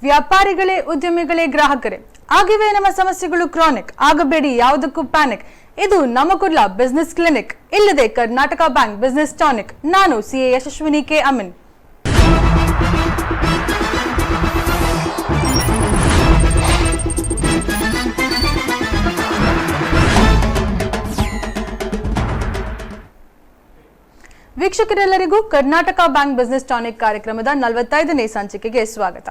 ವ್ಯಾಪಾರಿಗಳೇ, ಉದ್ಯಮಿಗಳೇ, ಗ್ರಾಹಕರೇ, ಆಗಿವೆ ನಮ್ಮ ಸಮಸ್ಯೆಗಳು ಕ್ರಾನಿಕ್. ಆಗಬೇಡಿ ಯಾವುದಕ್ಕೂ ಪ್ಯಾನಿಕ್. ಇದು ನಮ್ಮ ಕುಡ್ಲ ಬಿಸ್ನೆಸ್ ಕ್ಲಿನಿಕ್. ಇಲ್ಲದೆ ಕರ್ನಾಟಕ ಬ್ಯಾಂಕ್ ಬಿಸ್ನೆಸ್ ಟಾನಿಕ್. ನಾನು CA Yashasvini K Amin. ವೀಕ್ಷಕರೆಲ್ಲರಿಗೂ Karnataka bank business tonic ಕಾರ್ಯಕ್ರಮದ 45ನೇ ಸಂಚಿಕೆಗೆ ಸ್ವಾಗತ.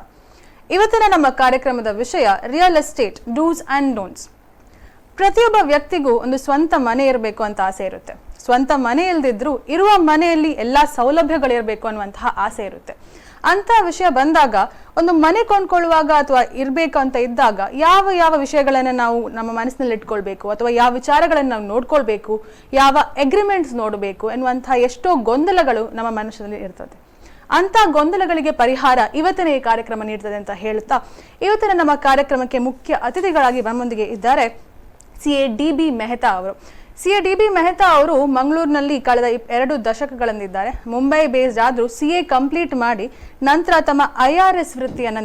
ಇವತ್ತಿನ ನಮ್ಮ ಕಾರ್ಯಕ್ರಮದ ವಿಷಯ real estate dos and don'ts. ಪ್ರತಿಯೊಬ್ಬ ವ್ಯಕ್ತಿಗೂ ಒಂದು ಸ್ವಂತ ಮನೆ ಇರಬೇಕು ಅಂತ ಆಸೆ ಇರುತ್ತೆ. ಸ್ವಂತ ಮನೆ ಇಲ್ದಿದ್ರು ಇರುವ ಮನೆಯಲ್ಲಿ ಎಲ್ಲಾ ಸೌಲಭ್ಯಗಳಿರಬೇಕು ಅನ್ನುವಂತಹ ಆಸೆ ಇರುತ್ತೆ. ಅಂತ ವಿಷಯ ಬಂದಾಗ ಒಂದು ಮನೆ ಕೊಂಡ್ಕೊಳ್ಳುವಾಗ ಅಥವಾ ಇರಬೇಕು ಅಂತ ಇದ್ದಾಗ ಯಾವ ಯಾವ ವಿಷಯಗಳನ್ನ ನಾವು ನಮ್ಮ ಮನಸ್ಸಿನಲ್ಲಿ ಇಟ್ಕೊಳ್ಬೇಕು ಅಥವಾ ಯಾವ ವಿಚಾರಗಳನ್ನು ನಾವು ನೋಡ್ಕೊಳ್ಬೇಕು, ಯಾವ ಅಗ್ರಿಮೆಂಟ್ಸ್ ನೋಡಬೇಕು ಎನ್ನುವಂತಹ ಎಷ್ಟೋ ಗೊಂದಲಗಳು ನಮ್ಮ ಮನಸ್ಸಿನಲ್ಲಿ ಇರ್ತದೆ. ಅಂತ ಗೊಂದಲಗಳಿಗೆ ಪರಿಹಾರ ಇವತ್ತಿನ ಈ ಕಾರ್ಯಕ್ರಮ ನೀಡ್ತದೆ ಅಂತ ಹೇಳ್ತಾ, ಇವತ್ತಿನ ನಮ್ಮ ಕಾರ್ಯಕ್ರಮಕ್ಕೆ ಮುಖ್ಯ ಅತಿಥಿಗಳಾಗಿ ನಮ್ಮೊಂದಿಗೆ ಇದ್ದಾರೆ ಸಿಎ ಡಿ.ಬಿ. ಮೆಹ್ತಾ ಅವರು. CA DB. ಮೆಹ್ತಾ ಅವರು ಮಂಗಳೂರಿನಲ್ಲಿ ಕಳೆದ 2 ದಶಕಗಳಿಂದಿದ್ದಾರೆ. ಮುಂಬೈ ಬೇಸ್ಡ್ ಆದ್ರೂ ಸಿಎ ಕಂಪ್ಲೀಟ್ ಮಾಡಿ ನಂತರ ತಮ್ಮ IRS ವೃತ್ತಿಯನ್ನ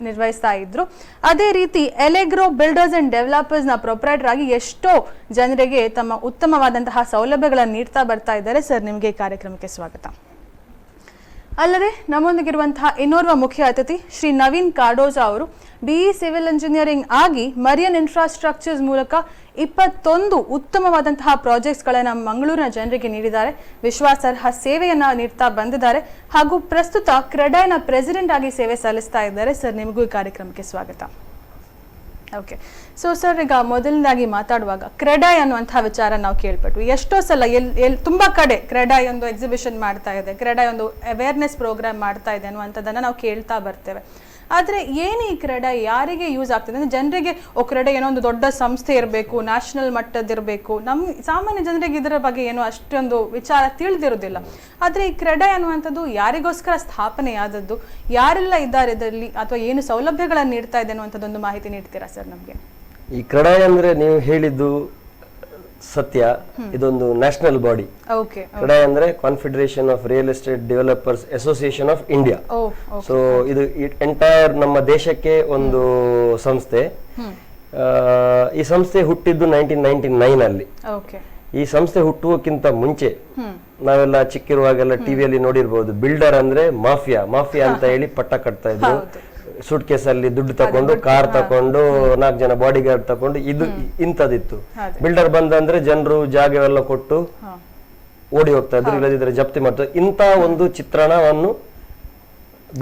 ನಿರ್ವಹಿಸ್ತಾ ಇದ್ರು. ಅದೇ ರೀತಿ ಎಲೆಗ್ರೋ ಬಿಲ್ಡರ್ಸ್ ಅಂಡ್ ಡೆವಲಪರ್ಸ್ ನ ಪ್ರೊಪ್ರೈಟರ್ ಆಗಿ ಎಷ್ಟೋ ಜನರಿಗೆ ತಮ್ಮ ಉತ್ತಮವಾದಂತಹ ಸೌಲಭ್ಯಗಳನ್ನು ನೀಡ್ತಾ ಬರ್ತಾ ಇದ್ದಾರೆ. ಸರ್, ನಿಮಗೆ ಕಾರ್ಯಕ್ರಮಕ್ಕೆ ಸ್ವಾಗತ. ಅಲ್ಲದೆ ನಮ್ಮೊಂದಿಗಿರುವಂತಹ ಇನ್ನೋರ್ವ ಮುಖ್ಯ ಅತಿಥಿ ಶ್ರೀ ನವೀನ್ ಕಾರ್ಡೋಜಾ ಅವರು BE ಸಿವಿಲ್ ಇಂಜಿನಿಯರಿಂಗ್ ಆಗಿ ಮರಿಯನ್ ಇನ್ಫ್ರಾಸ್ಟ್ರಕ್ಚರ್ಸ್ ಮೂಲಕ 21 ಉತ್ತಮವಾದಂತಹ ಪ್ರಾಜೆಕ್ಟ್ಸ್ ಗಳನ್ನ ಮಂಗಳೂರಿನ ಜನರಿಗೆ ನೀಡಿದ್ದಾರೆ. ವಿಶ್ವಾಸಾರ್ಹ ಸೇವೆಯನ್ನ ನೀಡ್ತಾ ಬಂದಿದ್ದಾರೆ ಹಾಗೂ ಪ್ರಸ್ತುತ ಕ್ರೆಡೈನ ಪ್ರೆಸಿಡೆಂಟ್ ಆಗಿ ಸೇವೆ ಸಲ್ಲಿಸ್ತಾ ಇದ್ದಾರೆ. ಸರ್, ನಿಮಗೂ ಈ ಕಾರ್ಯಕ್ರಮಕ್ಕೆ ಸ್ವಾಗತ. ಓಕೆ, ಸೊ ಸರ್, ಈಗ ಮೊದಲನೇದಾಗಿ ಮಾತಾಡುವಾಗ ಕ್ರೆಡೈ ಅನ್ನುವಂತಹ ವಿಚಾರ ನಾವು ಕೇಳ್ಪಟ್ವಿ. ಎಷ್ಟೋ ಸಲ ತುಂಬಾ ಕಡೆ ಕ್ರೆಡೈ ಒಂದು ಎಕ್ಸಿಬಿಷನ್ ಮಾಡ್ತಾ ಇದೆ, ಕ್ರೆಡೈ ಒಂದು ಅವೇರ್ನೆಸ್ ಪ್ರೋಗ್ರಾಮ್ ಮಾಡ್ತಾ ಇದೆ ಅನ್ನುವಂಥದ್ದನ್ನ ನಾವು ಕೇಳ್ತಾ ಬರ್ತೇವೆ. ಆದ್ರೆ ಏನು ಈ ಕ್ರೆಡೈ ಯಾರಿಗೆ ಯೂಸ್ ಆಗ್ತದೆ ಅಂದ್ರೆ ಜನರಿಗೆ ಕ್ರೆಡೈ ಏನೋ ಒಂದು ದೊಡ್ಡ ಸಂಸ್ಥೆ ಇರಬೇಕು, ನ್ಯಾಷನಲ್ ಮಟ್ಟದಿರಬೇಕು, ನಮ್ಮ ಸಾಮಾನ್ಯ ಜನರಿಗೆ ಇದರ ಬಗ್ಗೆ ಏನೋ ಅಷ್ಟೊಂದು ವಿಚಾರ ತಿಳಿದಿರೋದಿಲ್ಲ. ಆದ್ರೆ ಈ ಕ್ರೆಡೈ ಅನ್ನುವಂಥದ್ದು ಯಾರಿಗೋಸ್ಕರ ಸ್ಥಾಪನೆಯಾದದ್ದು, ಯಾರೆಲ್ಲ ಇದ್ದಾರೆ ಇದರಲ್ಲಿ, ಅಥವಾ ಏನು ಸೌಲಭ್ಯಗಳನ್ನು ನೀಡ್ತಾ ಇದೆ ಅನ್ನುವಂಥದ್ದೊಂದು ಮಾಹಿತಿ ನೀಡ್ತೀರಾ ಸರ್ ನಮ್ಗೆ? ಈ ಕ್ರೆಡೈ ಅಂದ್ರೆ ನೀವು ಹೇಳಿದ್ದು ಸತ್ಯ. ಇದೊಂದು ನ್ಯಾಷನಲ್ ಬಾಡಿ. ಕ್ರೆಡೈ ಅಂದ್ರೆ Confederation of Real Estate Developers Association of India. So ಇದು ಎಂಟೈರ್ ನಮ್ಮ ದೇಶಕ್ಕೆ ಒಂದು ಸಂಸ್ಥೆ. ಈ ಸಂಸ್ಥೆ ಹುಟ್ಟಿದ್ದು 1999 ಅಲ್ಲಿ. ಈ ಸಂಸ್ಥೆ ಹುಟ್ಟುವಕ್ಕಿಂತ ಮುಂಚೆ ನಾವೆಲ್ಲ ಚಿಕ್ಕಿರುವಾಗೆಲ್ಲ ಟಿವಿಯಲ್ಲಿ ನೋಡಿರ್ಬೋದು, ಬಿಲ್ಡರ್ ಅಂದ್ರೆ ಮಾಫಿಯಾ ಅಂತ ಹೇಳಿ ಪಟ್ಟ ಕಟ್ತಾ ಇದ್ರು. ಸೂಟ್ ಕೇಸ್ ಅಲ್ಲಿ ದುಡ್ಡು ತಕೊಂಡು, ಕಾರ್ ತಕೊಂಡು, 4 ಜನ ಬಾಡಿ ಗಾರ್ಡ್ ತಕೊಂಡು, ಇದು ಇಂಥದಿತ್ತು. ಬಿಲ್ಡರ್ ಬಂದಂದ್ರೆ ಜನರು ಜಾಗವೆಲ್ಲ ಕೊಟ್ಟು ಓಡಿ ಹೋಗ್ತಾ ಇದ್ರು, ಇಲ್ಲದಿದ್ರೆ ಜಪ್ತಿ ಮಾಡ್ತಾ. ಇಂಥ ಒಂದು ಚಿತ್ರಣವನ್ನು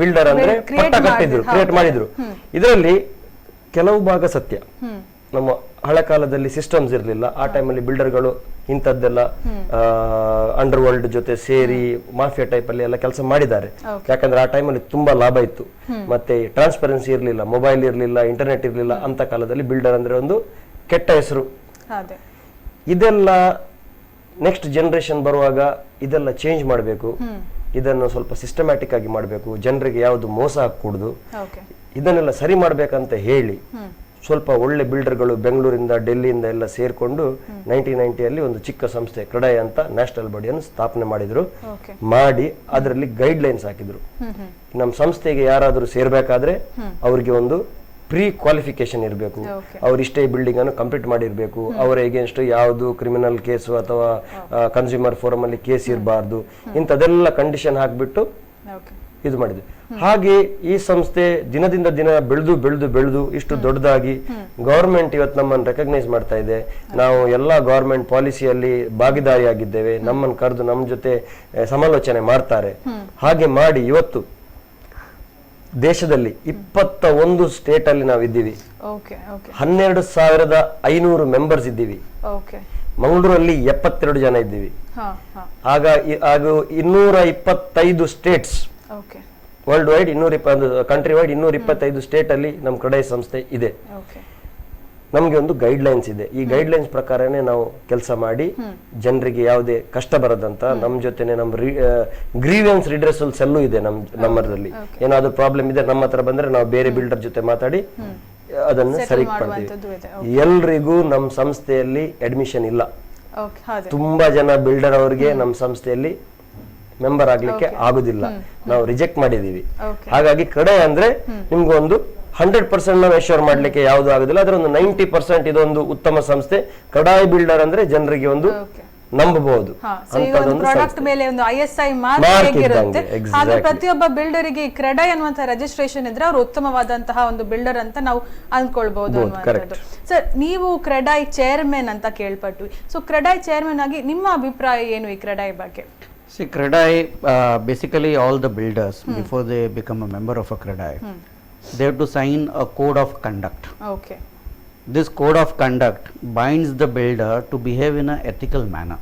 ಬಿಲ್ಡರ್ ಅಂದ್ರೆ ಪಟ್ಟ ಕಟ್ಟಿದ್ರು, ಕ್ರಿಯೇಟ್ ಮಾಡಿದ್ರು. ಇದರಲ್ಲಿ ಕೆಲವು ಭಾಗ ಸತ್ಯ. ನಮ್ಮ ಹಳೆ ಕಾಲದಲ್ಲಿ ಸಿಸ್ಟಮ್ಸ್ ಇರಲಿಲ್ಲ. ಆ ಟೈಮಲ್ಲಿ ಬಿಲ್ಡರ್ಗಳು ಇಂಥದ್ದೆಲ್ಲ ಅಂಡರ್ ವರ್ಲ್ಡ್ ಜೊತೆ ಸೇರಿ ಮಾಫಿಯಾ ಟೈಪ್ ಅಲ್ಲಿ ಎಲ್ಲ ಕೆಲಸ ಮಾಡಿದ್ದಾರೆ. ಯಾಕಂದ್ರೆ ಆ ಟೈಮಲ್ಲಿ ತುಂಬಾ ಲಾಭ ಇತ್ತು, ಮತ್ತೆ ಟ್ರಾನ್ಸ್ಪರೆನ್ಸಿ ಇರಲಿಲ್ಲ, ಮೊಬೈಲ್ ಇರಲಿಲ್ಲ, ಇಂಟರ್ನೆಟ್ ಇರಲಿಲ್ಲ. ಅಂತ ಕಾಲದಲ್ಲಿ ಬಿಲ್ಡರ್ ಅಂದ್ರೆ ಒಂದು ಕೆಟ್ಟ ಹೆಸರು. ಇದೆಲ್ಲ ನೆಕ್ಸ್ಟ್ ಜನರೇಷನ್ ಬರುವಾಗ ಇದೆಲ್ಲ ಚೇಂಜ್ ಮಾಡಬೇಕು, ಇದನ್ನು ಸ್ವಲ್ಪ ಸಿಸ್ಟಮ್ಯಾಟಿಕ್ ಆಗಿ ಮಾಡಬೇಕು, ಜನರಿಗೆ ಯಾವುದು ಮೋಸ ಹಾಕೂಡುದು, ಇದನ್ನೆಲ್ಲ ಸರಿ ಮಾಡ್ಬೇಕಂತ ಹೇಳಿ ಸ್ವಲ್ಪ ಒಳ್ಳೆ ಬಿಲ್ಡರ್ಗಳು ಬೆಂಗಳೂರಿಂದ, ಡೆಲ್ಲಿಯಿಂದ ಎಲ್ಲ ಸೇರ್ಕೊಂಡು 1990 ಒಂದು ಚಿಕ್ಕ ಸಂಸ್ಥೆ ಕ್ರೆಡೈ ಅಂತ ನ್ಯಾಷನಲ್ ಬಾಡಿಯನ್ನು ಸ್ಥಾಪನೆ ಮಾಡಿದ್ರು. ಮಾಡಿ ಅದರಲ್ಲಿ ಗೈಡ್ ಲೈನ್ಸ್ ಹಾಕಿದ್ರು. ನಮ್ಮ ಸಂಸ್ಥೆಗೆ ಯಾರಾದರೂ ಸೇರ್ಬೇಕಾದ್ರೆ ಅವ್ರಿಗೆ ಒಂದು ಪ್ರೀ ಕ್ವಾಲಿಫಿಕೇಶನ್ ಇರಬೇಕು, ಅವ್ರಿಷ್ಟೇ ಬಿಲ್ಡಿಂಗ್ ಅನ್ನು ಕಂಪ್ಲೀಟ್ ಮಾಡಿರ್ಬೇಕು, ಅವರ ಎಗೇನ್ಸ್ಟ್ ಯಾವುದು ಕ್ರಿಮಿನಲ್ ಕೇಸು ಅಥವಾ ಕನ್ಸ್ಯೂಮರ್ ಫೋರಂ ಅಲ್ಲಿ ಕೇಸ್ ಇರಬಾರ್ದು, ಇಂಥದೆಲ್ಲ ಕಂಡೀಷನ್ ಹಾಕ್ಬಿಟ್ಟು ಇದು ಮಾಡಿದ್ವಿ. ಹಾಗೆ ಈ ಸಂಸ್ಥೆ ದಿನದಿಂದ ದಿನ ಬೆಳೆದು ಇಷ್ಟು ದೊಡ್ಡದಾಗಿ ಗವರ್ಮೆಂಟ್ ಇವತ್ತು ನಮ್ಮನ್ನು ರೆಕಗ್ನೈಸ್ ಮಾಡ್ತಾ ಇದೆ. ನಾವು ಎಲ್ಲಾ ಗವರ್ಮೆಂಟ್ ಪಾಲಿಸಿಯಲ್ಲಿ ಭಾಗಿದಾರಿಯಾಗಿದ್ದೇವೆ. ನಮ್ಮನ್ನು ಕರೆದು ನಮ್ಮ ಜೊತೆ ಸಮಾಲೋಚನೆ ಮಾಡ್ತಾರೆ. ಹಾಗೆ ಮಾಡಿ ಇವತ್ತು ದೇಶದಲ್ಲಿ 21 ಸ್ಟೇಟ್ ಅಲ್ಲಿ ನಾವು ಇದ್ದೀವಿ. 12,500 ಮೆಂಬರ್ಸ್ ಇದ್ದೀವಿ. ಮಂಗಳೂರಲ್ಲಿ 72 ಜನ ಇದ್ದೀವಿ. ಆಗ 225 States world wide, country wide 225 state ಅಲ್ಲಿ ನಮ್ಮ ಕ್ರೆಡೈ ಸಂಸ್ಥೆ ಇದೆ. ನಮ್ಗೆ ಒಂದು ಗೈಡ್ ಲೈನ್ಸ್ ಇದೆ. ಈ ಗೈಡ್ ಲೈನ್ಸ್ ಪ್ರಕಾರನೇ ನಾವು ಕೆಲಸ ಮಾಡಿ ಜನರಿಗೆ ಯಾವುದೇ ಕಷ್ಟ ಬರದಂತ ನಮ್ಮ ಜೊತೆನೆ ನಮ್ಮ ಗ್ರೀವೆನ್ಸ್ ರಿಡ್ರೆಸಲ್ ಸೆಲ್ಲು ಇದೆ ನಮ್ಮಲ್ಲಿ. ಏನಾದ್ರು ಪ್ರಾಬ್ಲಮ್ ಇದೆ ನಮ್ಮ ಹತ್ರ ಬಂದ್ರೆ ನಾವು ಬೇರೆ ಬಿಲ್ಡರ್ ಜೊತೆ ಮಾತಾಡಿ ಅದನ್ನು ಸರಿ ಮಾಡ್ತೀವಿ. ಎಲ್ರಿಗೂ ನಮ್ಮ ಸಂಸ್ಥೆಯಲ್ಲಿ ಅಡ್ಮಿಷನ್ ಇಲ್ಲ. ತುಂಬಾ ಜನ ಬಿಲ್ಡರ್ ಅವರಿಗೆ ನಮ್ಮ ಸಂಸ್ಥೆಯಲ್ಲಿ ಮೆಂಬರ್ ಆಗ್ಲಿಕ್ಕೆ ಆಗುದಿಲ್ಲ, ನಾವು ರಿಜೆಕ್ಟ್ ಮಾಡಿದೀವಿ. ಹಾಗಾಗಿ ಕ್ರೆಡೈ ಅಂದ್ರೆ ನಿಮ್ಗೊಂದು 100% ನಾವು ಎಶ್ಯೂರ್ ಮಾಡ್ಲಿಕ್ಕೆ ಯಾವುದು ಆಗುದಿಲ್ಲ, ಅದರ ಒಂದು 90% ಇದೊಂದು ಉತ್ತಮ ಸಂಸ್ಥೆ. ಕ್ರೆಡೈ ಬಿಲ್ಡರ್ ಅಂದ್ರೆ ಜನರಿಗೆ ಒಂದು ನಂಬಬಹುದು ಪ್ರಾಡಕ್ಟ್ ಮೇಲೆ ಒಂದು ISI ಮಾರ್ಕ್ ಹೇಗಿರುತ್ತೆ ಹಾಗೆ ಪ್ರತಿಯೊಬ್ಬ ಬಿಲ್ಡರಿಗೆ ಕ್ರೆಡೈ ಅನ್ನುವಂತಹ ರಿಜಿಸ್ಟ್ರೇಷನ್ ಇದ್ರೆ ಅವರು ಉತ್ತಮವಾದಂತಹ ಒಂದು ಬಿಲ್ಡರ್ ಅಂತ ನಾವು ಅನ್ಕೊಳ್ಬಹುದು ಅನ್ನುವಂಥದ್ದು. ಸರ್, ನೀವು ಕ್ರೆಡೈ ಚೇರ್ಮನ್ ಅಂತ ಕೇಳ್ಪಟ್ವಿ. ಸೊ ಕ್ರೆಡೈ ಚೇರ್ಮನ್ ಆಗಿ ನಿಮ್ಮ ಅಭಿಪ್ರಾಯ ಏನು ಈ ಕ್ರೆಡೈ ಬಗ್ಗೆ? See, CREDAI, basically all the builders, before they become a member of a CREDAI, they have to sign a code of conduct. Okay. This code of conduct binds the builder to behave in an ethical manner.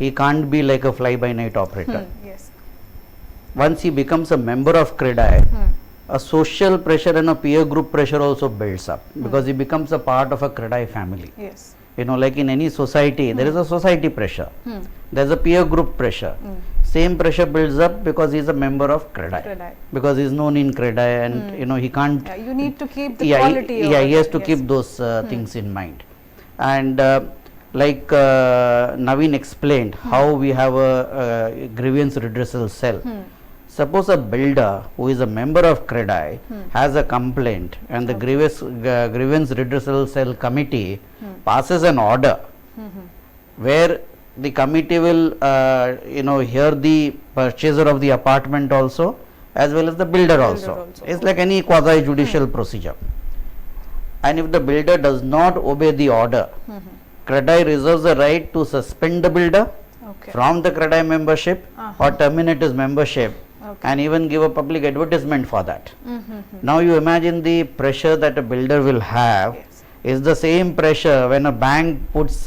He can't be like a fly-by-night operator. Yes. Once he becomes a member of CREDAI, a social pressure and a peer group pressure also builds up because he becomes a part of a CREDAI family. Yes. You know, like in any society, there is a society pressure. There is a peer group pressure. Same pressure builds up because he is a member of CREDAI. Because he is known in CREDAI and you know he can't. You need to keep the quality. He has to keep those things in mind. And like Naveen explained, how we have a grievance redressal cell. Suppose a builder who is a member of CREDAI has a complaint and the grievance redressal cell committee passes an order where the committee will you know hear the purchaser of the apartment also as well as the builder also. It's like any quasi judicial procedure. And if the builder does not obey the order, CREDAI reserves the right to suspend the builder from the CREDAI membership or terminate his membership and even give a public advertisement for that. Now you imagine the pressure that a builder will have is the same pressure when a bank puts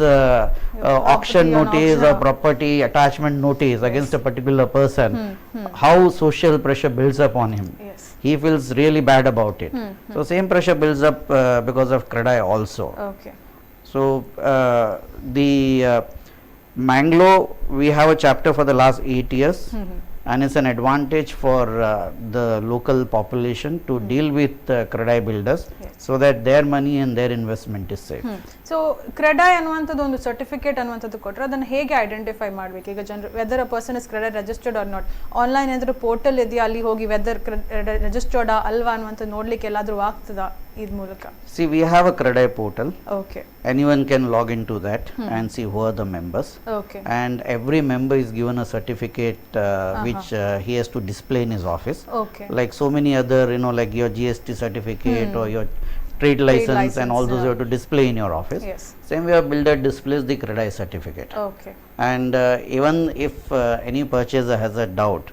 auction notice or property attachment notice against a particular person. How social pressure builds up on him. He feels really bad about it. So same pressure builds up because of CREDAI also. So the Manglo, we have a chapter for the last 8 years. And it's an advantage for the local population to deal with CREDAI builders so that their money and their investment is safe. So CREDAI ಅನ್ನುವಂಥದ್ದು ಒಂದು certificate ಅನ್ನುವಂಥದ್ದು ಕೊಟ್ಟರೆ ಅದನ್ನು ಹೇಗೆ identify ಮಾಡಬೇಕು? ಈಗ ಜನರು whether a person is CREDAI registered or not, online ಏನಾದರೂ ಪೋರ್ಟಲ್ ಇದೆಯಾ, ಅಲ್ಲಿ ಹೋಗಿ ವೆದರ್ ರಿಜಿಸ್ಟರ್ಡ್ ಅಲ್ವಾ ಅನ್ನುವಂಥದ್ದು ನೋಡ್ಲಿಕ್ಕೆ ಎಲ್ಲಾದರೂ ಆಗ್ತದಾ ಇದ್ ಮೂಲಕ? See, we have a CREDAI portal. Okay. Anyone can log into that and see who are the members. Okay. And every member is given a certificate which he has to display in his office. Okay. Like so many other, you know, like your GST certificate or your trade license and all those you have to display in your office. Yes. Same way a builder displays the CREDAI certificate. Okay. And even if any purchaser has a doubt,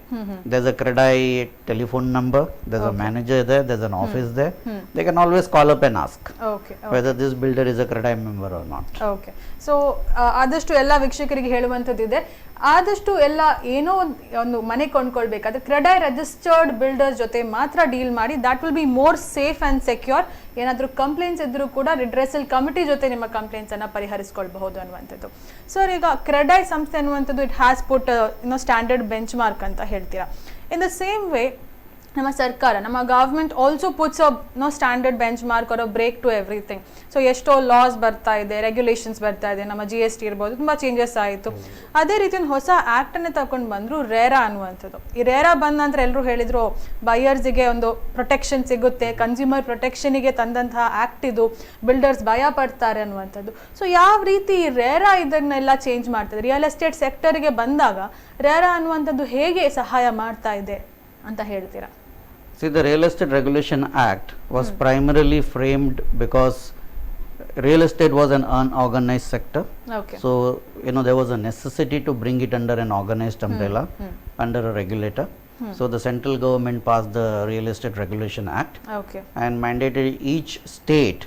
there's a CREDAI telephone number, there's a manager there, there's an office there. They can always call up and ask whether this builder is a CREDAI member or not. Okay. So ಆದಷ್ಟು ಎಲ್ಲ ವೀಕ್ಷಕರಿಗೆ ಹೇಳುವಂಥದ್ದಿದೆ, ಆದಷ್ಟು ಎಲ್ಲ ಏನೋ ಒಂದು ಮನೆ ಕೊಂಡ್ಕೊಳ್ಬೇಕಾದ್ರೆ CREDAI registered builders ಜೊತೆ ಮಾತ್ರ ಡೀಲ್ ಮಾಡಿ, that will be more safe and secure. ಏನಾದರೂ ಕಂಪ್ಲೇಂಟ್ಸ್ ಇದ್ರೂ ಕೂಡ ರಿಡ್ರೆಸಲ್ ಕಮಿಟಿ ಜೊತೆ ನಿಮ್ಮ ಕಂಪ್ಲೇಂಟ್ಸ್ ಅನ್ನ ಪರಿಹರಿಸ್ಕೊಳ್ಬಹುದು ಅನ್ನುವಂಥದ್ದು. ಸರ್, ಈಗ CREDAI ಸಂಸ್ಥೆ ಅನ್ನುವಂಥದ್ದು it has put standard benchmark ಅಂತ ಹೇಳ್ತೀರಾ. ಇನ್ ದ ಸೇಮ್ ವೇ ನಮ್ಮ ಸರ್ಕಾರ, ನಮ್ಮ government also puts a standard benchmark or break to everything. So ಎಷ್ಟೋ ಲಾಸ್ ಬರ್ತಾ ಇದೆ, ರೆಗ್ಯುಲೇಷನ್ಸ್ ಬರ್ತಾ ಇದೆ, ನಮ್ಮ GST ಇರ್ಬೋದು, ತುಂಬ ಚೇಂಜಸ್ ಆಯಿತು. ಅದೇ ರೀತಿ ಒಂದು ಹೊಸ ಆ್ಯಕ್ಟನ್ನೇ ತಗೊಂಡು ಬಂದರು, ರೇರಾ ಅನ್ನುವಂಥದ್ದು. ಈ ರೇರಾ ಬಂದ ನಂತರ ಎಲ್ಲರೂ ಹೇಳಿದರು ಬೈಯರ್ಸಿಗೆ ಒಂದು ಪ್ರೊಟೆಕ್ಷನ್ ಸಿಗುತ್ತೆ, ಕನ್ಸ್ಯೂಮರ್ ಪ್ರೊಟೆಕ್ಷನಿಗೆ ತಂದಂತಹ ಆ್ಯಕ್ಟ್ ಇದು, ಬಿಲ್ಡರ್ಸ್ ಭಯ ಪಡ್ತಾರೆ ಅನ್ನುವಂಥದ್ದು. ಸೊ ಯಾವ ರೀತಿ ರೇರಾ ಇದನ್ನೆಲ್ಲ ಚೇಂಜ್ ಮಾಡ್ತದೆ? ರಿಯಲ್ ಎಸ್ಟೇಟ್ ಸೆಕ್ಟರ್ಗೆ ಬಂದಾಗ ರೇರಾ ಅನ್ನುವಂಥದ್ದು ಹೇಗೆ ಸಹಾಯ ಮಾಡ್ತಾ ಇದೆ ಅಂತ ಹೇಳ್ತೀರಾ? See, the Real Estate Regulation Act was primarily framed because real estate was an unorganized sector. Okay. So, you know, there was a necessity to bring it under an organized umbrella, under a regulator. So, the central government passed the Real Estate Regulation Act and mandated each state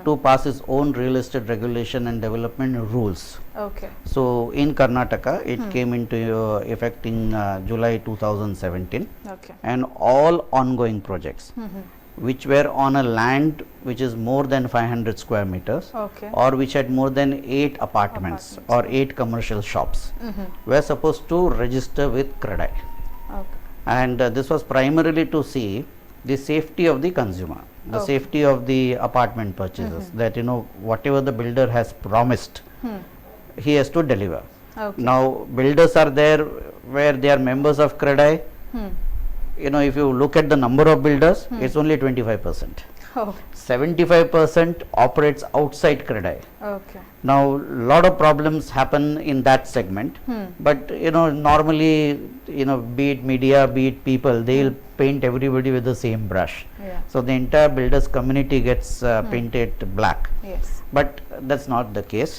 to pass its own real estate regulation and development rules. Okay. So, in Karnataka, it came into effect in July 2017. Okay. And all ongoing projects which were on a land which is more than 500 square meters or which had more than 8 apartments or 8 commercial shops were supposed to register with CREDAI. Okay. And this was primarily to see the safety of the consumer, the safety of the apartment purchasers, that you know whatever the builder has promised, he has to deliver. Now builders are there where they are members of CREDAI, if you look at the number of builders, it's only 25%. Oh, 75% operates outside CREDAI. okay. Now, lot of problems happen in that segment, but normally, be it media, be it people, they'll paint everybody with the same brush. Yeah. So the entire builders community gets painted black. Yes. But that's not the case.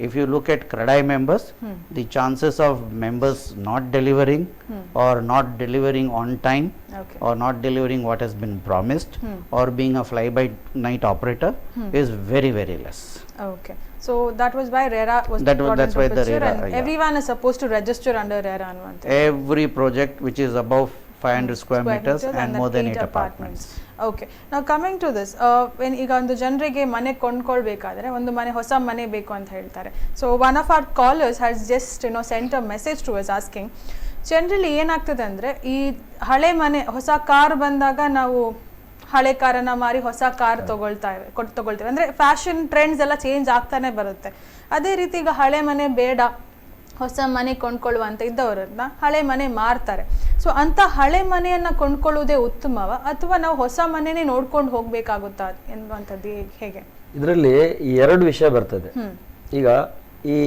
If you look at CREDAI members, the chances of members not delivering or not delivering on time, Okay. or not delivering what has been promised, or being a fly-by-night operator is very, very less. Okay. So that was why RERA was That was- brought that's into why the picture, RERA, and yeah. everyone is supposed to register under RERA annuante. Every project which is above 500 square meters and then more than 8 8 apartments. Okay ನಾವು coming to this ಈಗ ಒಂದು ಜನರಿಗೆ ಮನೆ ಕೊಂಡ್ಕೊಳ್ಬೇಕಾದ್ರೆ ಒಂದು ಮನೆ ಹೊಸ ಮನೆ ಬೇಕು ಅಂತ ಹೇಳ್ತಾರೆ. So one of our callers has just sent a message to us asking, generally ಏನಾಗ್ತದೆ ಅಂದರೆ ಈ ಹಳೆ ಮನೆ ಹೊಸ ಕಾರ್ ಬಂದಾಗ ನಾವು ಹಳೆ ಕಾರನ್ನ ಮಾರಿ ಹೊಸ ಕಾರ್ ತಗೊಳ್ತೇವೆ ಅಂದರೆ ಫ್ಯಾಷನ್ ಟ್ರೆಂಡ್ಸ್ ಎಲ್ಲ ಚೇಂಜ್ ಆಗ್ತಾನೆ ಬರುತ್ತೆ. ಅದೇ ರೀತಿ ಈಗ ಹಳೆ ಮನೆ ಬೇಡ ಹೊಸ ಮನೆ ಕೊಂಡ್ಕೊಳ್ಳುವಂತ ಇದ್ದವರನ್ನ ಹಳೆ ಮನೆ ಮಾರ್ತಾರೆ. ಸೊ ಅಂತ ಹಳೆ ಮನೆಯನ್ನ ಕೊಂಡ್ಕೊಳ್ಳುವುದೇ ಉತ್ತಮವ ಅಥವಾ ನಾವು ಹೊಸ ಮನೆನೇ ನೋಡ್ಕೊಂಡು ಹೋಗ್ಬೇಕಾಗುತ್ತಾ ಎನ್ನುವಂಥದ್ದು ಹೇಗೆ? ಇದರಲ್ಲಿ ಈ ಎರಡು ವಿಷಯ ಬರ್ತದೆ. ಈಗ ಈ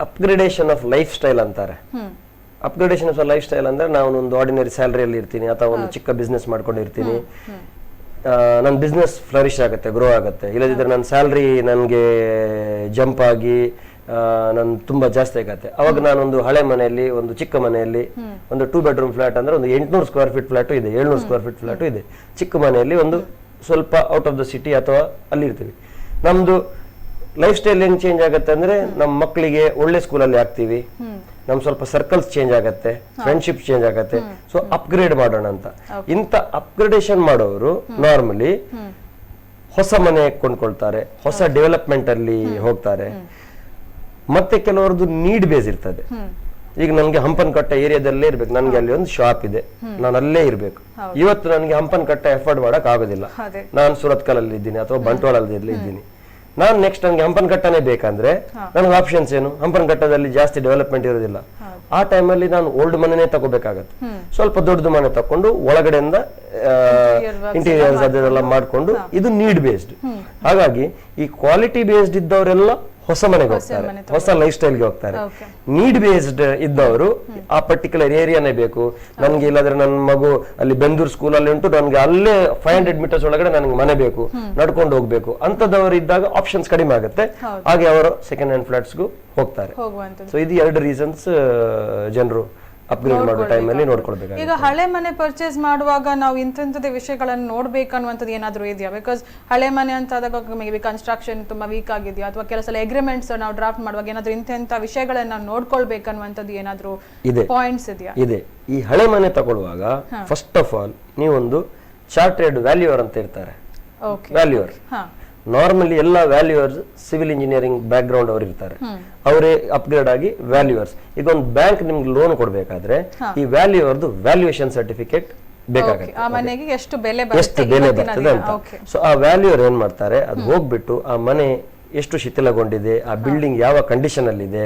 ಅಪ್ಗ್ರೇಡೇಷನ್ ಆಫ್ ಲೈಫ್ ಸ್ಟೈಲ್ ಅಂತಾರೆ. ಅಪ್ಗ್ರೇಡೇಷನ್ ಆಫ್ ಲೈಫ್ ಸ್ಟೈಲ್ ಅಂದ್ರೆ ನಾನು ಒಂದು ಆರ್ಡಿನರಿ ಸ್ಯಾಲರಿಯಲ್ಲಿ ಇರ್ತೀನಿ ಅಥವಾ ಒಂದು ಚಿಕ್ಕ ಬಿಸ್ನೆಸ್ ಮಾಡ್ಕೊಂಡಿರ್ತೀನಿ, ನನ್ನ ಬಿಸ್ನೆಸ್ ಫ್ಲರಿಶ್ ಆಗುತ್ತೆ, ಗ್ರೋ ಆಗುತ್ತೆ. ಇಲ್ಲದಿದ್ರೆ ನನ್ನ ಸ್ಯಾಲ್ರಿ ನನಗೆ ಜಂಪ್ ಆಗಿ ನಾನು ತುಂಬಾ ಜಾಸ್ತಿ ಆಗತ್ತೆ. ಅವಾಗ ನಾನೊಂದು ಹಳೆ ಮನೆಯಲ್ಲಿ, ಒಂದು ಚಿಕ್ಕ ಮನೆಯಲ್ಲಿ, ಒಂದು 2 bedroom ಫ್ಲಾಟ್ ಅಂದ್ರೆ ಒಂದು 800 ಸ್ಕ್ವೇರ್ ಫೀಟ್ ಫ್ಲಾಟು ಇದೆ, 700 ಸ್ಕ್ವೇರ್ ಫೀಟ್ ಫ್ಲಾಟು ಇದೆ. ಚಿಕ್ಕ ಮನೆಯಲ್ಲಿ ಒಂದು ಸ್ವಲ್ಪ ಔಟ್ ಆಫ್ ದ ಸಿಟಿ ಅಥವಾ ಅಲ್ಲಿ ಇರ್ತೀವಿ. ನಮ್ದು ಲೈಫ್ ಸ್ಟೈಲ್ ಹೆಂಗ್ ಚೇಂಜ್ ಆಗುತ್ತೆ ಅಂದ್ರೆ ನಮ್ಮ ಮಕ್ಕಳಿಗೆ ಒಳ್ಳೆ ಸ್ಕೂಲಲ್ಲಿ ಹಾಕ್ತಿವಿ, ನಮ್ ಸ್ವಲ್ಪ ಸರ್ಕಲ್ಸ್ ಚೇಂಜ್ ಆಗತ್ತೆ, ಫ್ರೆಂಡ್ಶಿಪ್ ಚೇಂಜ್ ಆಗತ್ತೆ. ಸೊ ಅಪ್ಗ್ರೇಡ್ ಮಾಡೋಣ ಅಂತ ಇಂತ ಅಪ್ಗ್ರೇಡೇಷನ್ ಮಾಡೋರು ನಾರ್ಮಲಿ ಹೊಸ ಮನೆ ಕೊಂಡ್ಕೊಳ್ತಾರೆ, ಹೊಸ ಡೆವಲಪ್ಮೆಂಟ್ ಅಲ್ಲಿ ಹೋಗ್ತಾರೆ. ಮತ್ತೆ ಕೆಲವರದ್ದು ನೀಡ್ ಬೇಸ್ ಇರ್ತದೆ. ಈಗ ನನ್ಗೆ ಹಂಪನಕಟ್ಟೆ ಏರಿಯಾದಲ್ಲೇ ಇರ್ಬೇಕು, ನನ್ಗೆ ಅಲ್ಲಿ ಒಂದು ಶಾಪ್ ಇದೆ, ನಾನು ಅಲ್ಲೇ ಇರ್ಬೇಕು. ಇವತ್ತು ನನಗೆ ಹಂಪನಕಟ್ಟೆ ಎಫರ್ಡ್ ಮಾಡಕ್ ಆಗೋದಿಲ್ಲ, ನಾನು ಸುರತ್ಕಲಲ್ಲಿ ಇದ್ದೀನಿ ಅಥವಾ ಬಂಟ್ವಾಳಲ್ಲಿ ಇದ್ದೀನಿ. ನಾನು ನೆಕ್ಸ್ಟ್ ನನಗೆ ಹಂಪನಕಟ್ಟನೆ ಬೇಕಂದ್ರೆ ನನಗೆ ಆಪ್ಷನ್ಸ್ ಏನು? ಹಂಪನಕಟ್ಟದಲ್ಲಿ ಜಾಸ್ತಿ ಡೆವಲಪ್ಮೆಂಟ್ ಇರೋದಿಲ್ಲ. ಆ ಟೈಮಲ್ಲಿ ನಾನು ಓಲ್ಡ್ ಮನೆನೇ ತಗೋಬೇಕಾಗತ್ತೆ. ಸ್ವಲ್ಪ ದೊಡ್ಡದು ಮನೆ ತಕೊಂಡು ಒಳಗಡೆಯಿಂದ ಇಂಟೀರಿಯರ್ಸ್ ಅದೆಲ್ಲ ಮಾಡ್ಕೊಂಡು, ಇದು ನೀಡ್ ಬೇಸ್ಡ್. ಹಾಗಾಗಿ ಈ ಕ್ವಾಲಿಟಿ ಬೇಸ್ಡ್ ಇದ್ದವರೆಲ್ಲ ಹೊಸ ಮನೆಗೆ ಹೋಗ್ತಾರೆ, ಹೊಸ ಲೈಫ್ ಸ್ಟೈಲ್ಗೆ ಹೋಗ್ತಾರೆ. ನೀಡ್ ಬೇಸ್ಡ್ ಇದ್ದವರು ಆ ಪರ್ಟಿಕ್ಯುಲರ್ ಏರಿಯಾನೇ ಬೇಕು ನನ್ಗೆ, ಇಲ್ಲಾಂದ್ರೆ ನನ್ನ ಮಗು ಅಲ್ಲಿ ಬೆಂದೂರು ಸ್ಕೂಲಲ್ಲಿ ಉಂಟು, ನನ್ಗೆ ಅಲ್ಲೇ 500 ಮೀಟರ್ಸ್ ಒಳಗಡೆ ನನಗೆ ಮನೆ ಬೇಕು, ನಡ್ಕೊಂಡು ಹೋಗ್ಬೇಕು ಅಂತದವರು ಇದ್ದಾಗ ಆಪ್ಷನ್ಸ್ ಕಡಿಮೆ ಆಗುತ್ತೆ. ಹಾಗೆ ಅವರು ಸೆಕೆಂಡ್ ಹ್ಯಾಂಡ್ ಫ್ಲಾಟ್ಸ್ಗೂ ಹೋಗ್ತಾರೆ. ಸೊ ಇದು 2 ರೀಸನ್ಸ್ ಜನರು ಅಪ್ಗ್ರೇಡ್ ಮಾಡೋ ಟೈಮಲ್ಲಿ ನೋಡ್ಕೊಳ್ಬೇಕು. ಈಗ ಹಳೆ ಮನೆ ಪರ್ಚೇಸ್ ಮಾಡುವಾಗ ನಾವು ಇಂಥದೇ ವಿಷಯಗಳನ್ನು ನೋಡ್ಬೇಕನ್ನುವಂಥದ್ದು ಏನಾದರೂ ಇದೆಯಾ? ಬಿಕಾಸ್ ಹಳೆ ಮನೆ ಅಂತ ಆದಾಗ ಮೇ ಬಿ ಕನ್ಸ್ಟ್ರಕ್ಷನ್ ತುಂಬಾ ವೀಕ್ ಆಗಿದೆಯಾ ಅಥವಾ ಕೆಲವು ಸಲ ಅಗ್ರಿಮೆಂಟ್ಸ್ ನಾವು ಡ್ರಾಫ್ಟ್ ಮಾಡುವಾಗ ಏನಾದರೂ ಇಂಥ ವಿಷಯಗಳನ್ನ ನಾವು ನೋಡ್ಕೊಳ್ಬೇಕನ್ನುವಂಥದ್ದು ಏನಾದರೂ ಪಾಯಿಂಟ್ಸ್ ಇದೆಯಾ? ಇದೆ. ಈ ಹಳೆ ಮನೆ ತಗೊಳ್ಳುವಾಗ ಫಸ್ಟ್ ಆಫ್ ಆಲ್ ನೀವೊಂದು ಚಾರ್ಟೆಡ್ ವ್ಯಾಲ್ಯೂವರ್ ಅಂತ ಇರ್ತಾರೆ. ವ್ಯಾಲ್ಯೂವರ್ ನಾರ್ಮಲಿ ಎಲ್ಲ ವ್ಯಾಲ್ಯೂವರ್ಸ್ ಸಿವಿಲ್ ಇಂಜಿನಿಯರಿಂಗ್ ಬ್ಯಾಕ್ ಗ್ರೌಂಡ್ ಅವರು ಇರ್ತಾರೆ, ಅವರೇ ಅಪ್ಗ್ರೇಡ್ ಆಗಿ ವ್ಯಾಲ್ಯೂವರ್ಸ್. ಈಗ ಒಂದು ಬ್ಯಾಂಕ್ ನಿಮ್ಗೆ ಲೋನ್ ಕೊಡ್ಬೇಕಾದ್ರೆ ಈ ವ್ಯಾಲ್ಯೂವರ್ದು ವ್ಯಾಲ್ಯೂಯೇಷನ್ ಸರ್ಟಿಫಿಕೇಟ್ ಬೇಕಾಗುತ್ತೆ, ಎಷ್ಟು ಬೆಲೆ ಬರ್ತದೆ ಅಂತ. ಸೊ ಆ ವ್ಯಾಲ್ಯೂವರ್ ಏನ್ ಮಾಡ್ತಾರೆ, ಅದು ಹೋಗ್ಬಿಟ್ಟು ಆ ಮನೆ ಎಷ್ಟು ಶಿಥಿಲಗೊಂಡಿದೆ, ಆ ಬಿಲ್ಡಿಂಗ್ ಯಾವ ಕಂಡೀಷನ್ ಅಲ್ಲಿ ಇದೆ,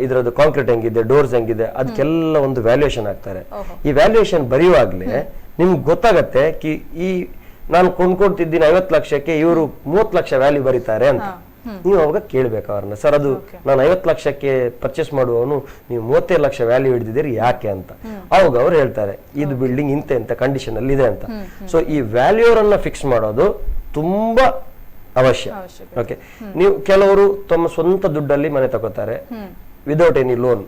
ಇದರದ್ದು ಕಾಂಕ್ರೀಟ್ ಹೆಂಗಿದೆ, ಡೋರ್ಸ್ ಹೆಂಗಿದೆ, ಅದಕ್ಕೆಲ್ಲ ಒಂದು ವ್ಯಾಲ್ಯೂಯೇಷನ್ ಆಗ್ತಾರೆ. ಈ ವ್ಯಾಲ್ಯೂಯೇಷನ್ ಬರೆಯುವಾಗ್ಲೇ ನಿಮ್ಗೆ ಗೊತ್ತಾಗತ್ತೆ ಈ ನಾನು ಕೊಂಡ್ಕೊಡ್ತಿದ್ದೀನಿ 50 ಲಕ್ಷಕ್ಕೆ, ಇವರು 30 ಲಕ್ಷ ವ್ಯಾಲ್ಯೂ ಬರೀತಾರೆ ಅಂತ. ನೀವು ಅವಾಗ ಕೇಳ್ಬೇಕು ಅವ್ರನ್ನ, ಸರ್ ಅದು ನಾನು 50 ಲಕ್ಷಕ್ಕೆ ಪರ್ಚೇಸ್ ಮಾಡುವವನು ನೀವು 35 ಲಕ್ಷ ವ್ಯಾಲ್ಯೂ ಹಿಡಿದಿದ್ದೀರಿ ಯಾಕೆ ಅಂತ. ಅವಾಗ ಅವ್ರು ಹೇಳ್ತಾರೆ ಇದು ಬಿಲ್ಡಿಂಗ್ ಇಂತ ಕಂಡೀಷನ್ ಅಲ್ಲಿ ಇದೆ ಅಂತ. ಸೊ ಈ ವ್ಯಾಲ್ಯೂರನ್ನ ಫಿಕ್ಸ್ ಮಾಡೋದು ತುಂಬಾ ಅವಶ್ಯ. ಓಕೆ, ನೀವು ಕೆಲವರು ತಮ್ಮ ಸ್ವಂತ ದುಡ್ಡಲ್ಲಿ ಮನೆ ತಗೋತಾರೆ ವಿದೌಟ್ ಎನಿ ಲೋನ್.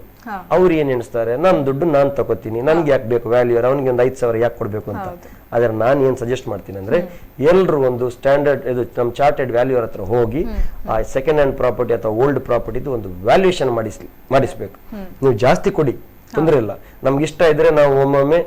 ಅವ್ರು ಏನ್ ಎಣಿಸ್ತಾರೆ, ನನ್ನ ದುಡ್ಡು ನಾನು ತಗೋತೀನಿ, ನನ್ಗೆ ಯಾಕೆ ಬೇಕು ವ್ಯಾಲ್ಯೂರ್, ಅವನಿಗೆ ಒಂದು 5,000 ಯಾಕೆ ಕೊಡ್ಬೇಕು ಅಂತ. ಆದ್ರೆ ನಾನು ಏನ್ ಸಜೆಸ್ಟ್ ಮಾಡ್ತೀನಿ ಅಂದ್ರೆ, ಎಲ್ರು ಒಂದು ಸ್ಟ್ಯಾಂಡರ್ಡ್ ಇದು ನಮ್ಮ ಚಾರ್ಟೆಡ್ ವ್ಯಾಲ್ಯೂರ್ ಹತ್ರ ಹೋಗಿ ಆ ಸೆಕೆಂಡ್ ಹ್ಯಾಂಡ್ ಪ್ರಾಪರ್ಟಿ ಅಥವಾ ಓಲ್ಡ್ ಪ್ರಾಪರ್ಟಿದು ಒಂದು ವ್ಯಾಲ್ಯೂಯೇಷನ್ ಮಾಡಿಸ್ಬೇಕು. ನೀವು ಜಾಸ್ತಿ ಕೊಡಿ, ತೊಂದರೆ ಇಲ್ಲ. ನಮ್ಗೆ ಇಷ್ಟ ಇದ್ರೆ ನಾವು ಒಮ್ಮೊಮ್ಮೆ